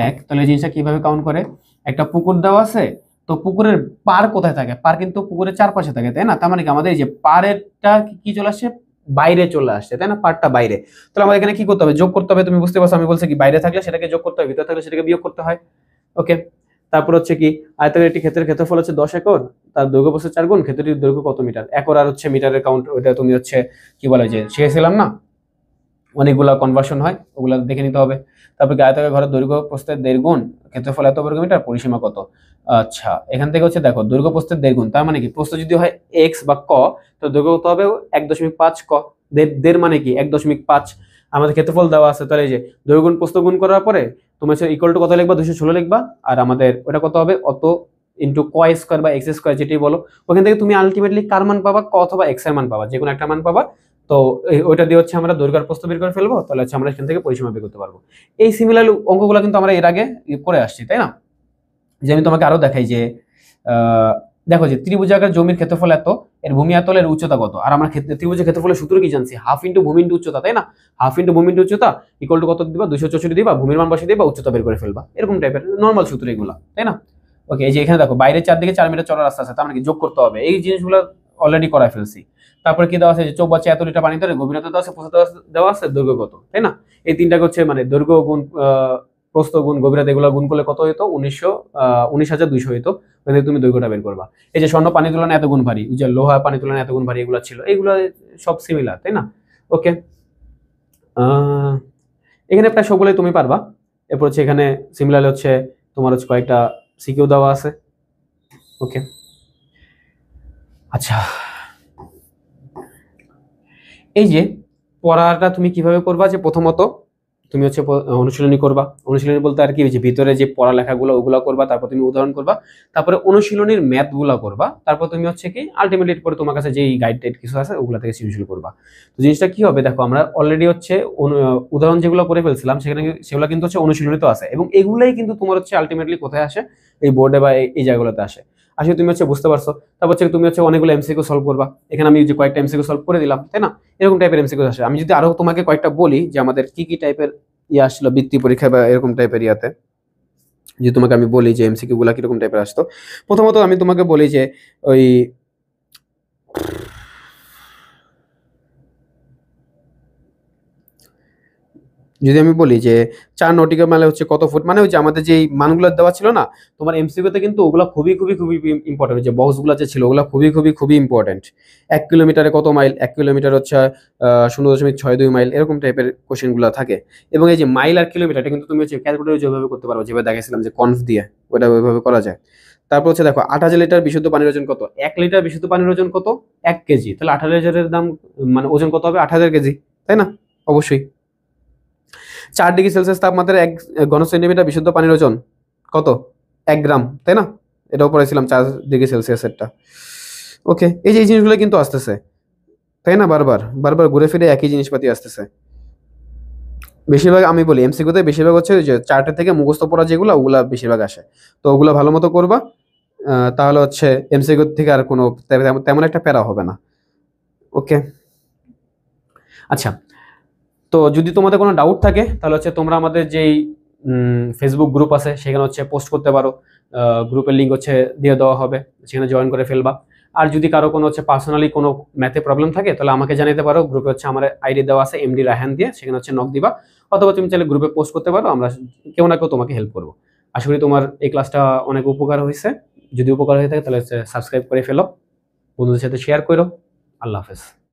1, তাহলে এই জিনিসটা কিভাবে কাউন্ট করে। একটা পুকুর দেওয়া আছে, তো পুকুরের পার কোথায় থাকে? পার কিন্তু পুকুরের চারপাশে থাকে, তাই না? তার মানে কি আমাদের এই যে পাড়েরটা কি চলে আসছে, বাইরে চলে আসছে, তাই না? পারটা বাইরে। তাহলে আমাদের এখানে কি করতে হবে? যোগ করতে হবে। তুমি বুঝতে পারছো আমি বলছি কি, বাইরে থাকলে সেটাকে যোগ করতে হয়, ভিতরে থাকলে সেটাকে বিয়োগ করতে হয়। ওকে, তারপর হচ্ছে কি, আয়তাকার একটি ক্ষেত্রের ক্ষেত্রফল হচ্ছে 10 একর, তার দৈর্ঘ্য প্রস্থ 4 গুণ, ক্ষেত্রটির দৈর্ঘ্য কত মিটার? একর আর হচ্ছে মিটারের কাউন্ট, ওইটা তুমি হচ্ছে কি বলে যে শিখেছিলাম না, অনেকগুলা কনভার্সন হয়, ওগুলা দেখে নিতে হবে। তারপর কি, আয়তাকার ঘরের দৈর্ঘ্য প্রস্থের 1.5 গুণ, ক্ষেত্রফল এত বর্গ মিটার, পরিসীমা কত? আচ্ছা, এখান থেকে হচ্ছে দেখো দৈর্ঘ্য প্রস্থের 1.5 গুণ, তার মানে কি প্রস্থ যদি হয় x বা ক, তো দৈর্ঘ্য কত হবে? 1.5 ক। 1.5 মানে কি 1.5। আমাদের ক্ষেত্রফল দেওয়া আছে, তাহলে এই যে দৈর্ঘ্য গুণ প্রস্থ গুণ করার পরে তুমি হচ্ছে ইকুয়াল টু কত লিখবা? 216 লিখবা। আর আমাদের ওটা কত হবে? অত ইন্টু ক স্কোয়ার বা এক্স স্কোয়ার, যেটাই বলো। ওখান থেকে তুমি আলটিমেটলি কার মান পাবা? ক অথবা এক্স এর মান পাবা, যে কোনো একটা মান পাবা। তো ওইটা দিয়ে হচ্ছে আমরা দৈর্ঘ্য আর প্রস্থ বের করে ফেলবো, তাহলে হচ্ছে আমরা এখান থেকে পরিসীমা বের করতে পারবো। এই সিমিলার অঙ্কগুলো কিন্তু আমরা এর আগে করে আসছি, তাই না? যে আমি তোমাকে আরো দেখাই যে দেখো যে ত্রিভুজাকার জমির ক্ষেত্রফল এত, এর ভূমি এত, এর উচ্চতা কত। আর আমরা ত্রিভুজের ক্ষেত্রফলের সূত্র কি জানছি? হাফ ইন্টু ভূমি ইন্টু উচ্চতা, তাই না? হাফ ইন্টু ভূমি ইন্টু উচ্চতা ইকুয়াল টু কত দিবা? 264 দিবা, ভূমির মান বসিয়ে দিবা, উচ্চতা বের করে ফেলবা। এরকম টাইপের নর্মাল সূত্র এগুলো, তাই না? ওকে, এই যে এখানে দেখো বাইরে চারদিকে 4 মিটার চড়া রাস্তা আছে, তার মানে কি যোগ করতে হবে। এই জিনিসগুলো অলরেডি করাই ফেলছি। তারপরে কি দেওয়া আছে? যে চৌবাচ্চা এত লিটার পানি ধরে, গভীরতা দেওয়া আছে, প্রস্থ দেওয়া আছে, দৈর্ঘ্য কত, তাই না? এই তিনটাকে হচ্ছে মানে দৈর্ঘ্য গুণ প্রস্থ গুণ গভীরতা, এগুলো গুণ করলে কত হইতো? 19,200 হইতো। তুমি দৈর্ঘ্যটা বের করবা। এই যে স্বর্ণ পানি তুলনায় এত গুণ ভারী, যে লোহা পানি তুলনায় এত গুণ ভারী, এগুলো ছিল, এগুলো সব সিমিলার, তাই না? ওকে, এখানে প্রায় সবগুলোই তুমি পারবা। এরপর হচ্ছে এখানে সিমিলার হচ্ছে তোমার হচ্ছে কয়েকটা সিকিউ দেওয়া আছে। ওকে, আচ্ছা, এই যে পড়াটা তুমি কিভাবে করবা? যে প্রথমত তুমি হচ্ছে অনুশীলনী করবা। অনুশীলনী বলতে আর কি, যে ভিতরে যে পড়ালেখাগুলো ওগুলো করবা, তারপর তুমি উদাহরণ করবা, তারপরে অনুশীলনীর ম্যাথগুলো করবা, তারপর তুমি হচ্ছে কি আলটিমেটলি পরে তোমার কাছে যেই গাইড টাইড কিছু আছে ওগুলো থেকে সৃজনশীল করবা। তো জিনিসটা কি হবে দেখো, আমরা অলরেডি হচ্ছে উদাহরণ যেগুলো করে ফেলছিলাম সেগুলো কিন্তু হচ্ছে অনুশীলনীতে আছে, এবং এগুলাই কিন্তু তোমার হচ্ছে আলটিমেটলি কোথায় আসে? এই বোর্ডে বা এই জায়গাগুলোতে আসে। আসলে তুমি হচ্ছে বুঝতে পারছো। তারপর হচ্ছে তুমি হচ্ছে অনেকগুলো এমসিকিউ সলভ করবা। এখানে আমি যে কয়েকটা এমসিকিউ সলভ করে দিলাম, তাই না? এরকম টাইপের এমসিকিউ আসে। আমি যদি আরো তোমাকে কয়েকটা বলি যে আমাদের কি কি টাইপের ইয়ে আসলো বৃত্তি পরীক্ষা বা এরকম টাইপের ইয়াতে, যে তোমাকে আমি বলি যে এমসিকিউ গুলা কিরকম টাইপের আসতো। প্রথমত আমি তোমাকে বলি যে ওই যদি আমি বলি যে 4 নটিক্যাল মাইল হচ্ছে কত ফুট, মানে ওই যে আমাদের যে মানগুলো দেওয়া ছিল না তোমার এমসিকিউতে, কিন্তু ওগুলো খুবই খুবই খুবই ইম্পর্টেন্ট। যে বক্সগুলো যে ছিল ওগুলো খুবই খুবই খুবই ইম্পর্টেন্ট। 1 কিলোমিটারে কত মাইল? 1 কিলোমিটার হচ্ছে 0.62 মাইল, এরকম টাইপের কোশ্চেনগুলো থাকে। এবং এই যে মাইল আর কিলোমিটারটা কিন্তু তুমি হচ্ছে ক্যালকুলেটর যেভাবে করতে পারো, যেভাবে দেখাইছিলাম যে কনভ দিয়ে, ওটা ওইভাবে করা যায়। তারপর হচ্ছে দেখো 8000 লিটার বিশুদ্ধ পানির ওজন কত? 1 লিটার বিশুদ্ধ পানির ওজন কত? 1 কেজি। তাহলে 8000-এর দাম মানে ওজন কত হবে? 8000 কেজি, তাই না? অবশ্যই। 4 ডিগ্রি সেলসিয়াস তাপমাত্রায় 1 ঘন সেন্টিমিটার বিশুদ্ধ পানির ওজন কত? 1 গ্রাম, তাই না? এটাও পড়েছিলাম 4 ডিগ্রি সেলসিয়াসেরটা। ওকে, এই যে এই জিনিসগুলো কিন্তু আসতেছে, তাই না? বারবার বারবার ঘুরে ফিরে একই জিনিসপাতি আসতেছে। বেশিরভাগ আমি বলি এমসিকিউতে বেশিরভাগ হচ্ছে ওই যে চার্টের থেকে মুখস্থ পড়া যেগুলো, ওগুলা বেশিরভাগ আসে। তো ওগুলো ভালো মতো করবা, তাহলে হচ্ছে এমসিকিউ থেকে আর কোনো তেমন একটা প্যারা হবে না। ওকে, আচ্ছা, তো যদি তোমাদের কোনো ডাউট থাকে তাহলে হচ্ছে তোমরা আমাদের যেই ফেসবুক গ্রুপ আছে সেখানে হচ্ছে পোস্ট করতে পারো। গ্রুপের লিঙ্ক হচ্ছে দিয়ে দেওয়া হবে, সেখানে জয়েন করে ফেলবা। আর যদি কারো কোনো হচ্ছে পার্সোনালি কোনো ম্যাথে প্রবলেম থাকে তাহলে আমাকে জানাতে পারো। গ্রুপে হচ্ছে আমার আইডি দেওয়া আছে এমডি রায়হান দিয়ে, সেখানে হচ্ছে নক দিবা, অথবা তুমি চাইলে গ্রুপে পোস্ট করতে পারো, আমরা কেউ না কেউ তোমাকে হেল্প করবো। আশা করি তোমার এই ক্লাসটা অনেক উপকার হয়েছে। যদি উপকার হয়ে থাকে তাহলে সাবস্ক্রাইব করে ফেলো, বন্ধুদের সাথে শেয়ার করো। আল্লাহ হাফেজ।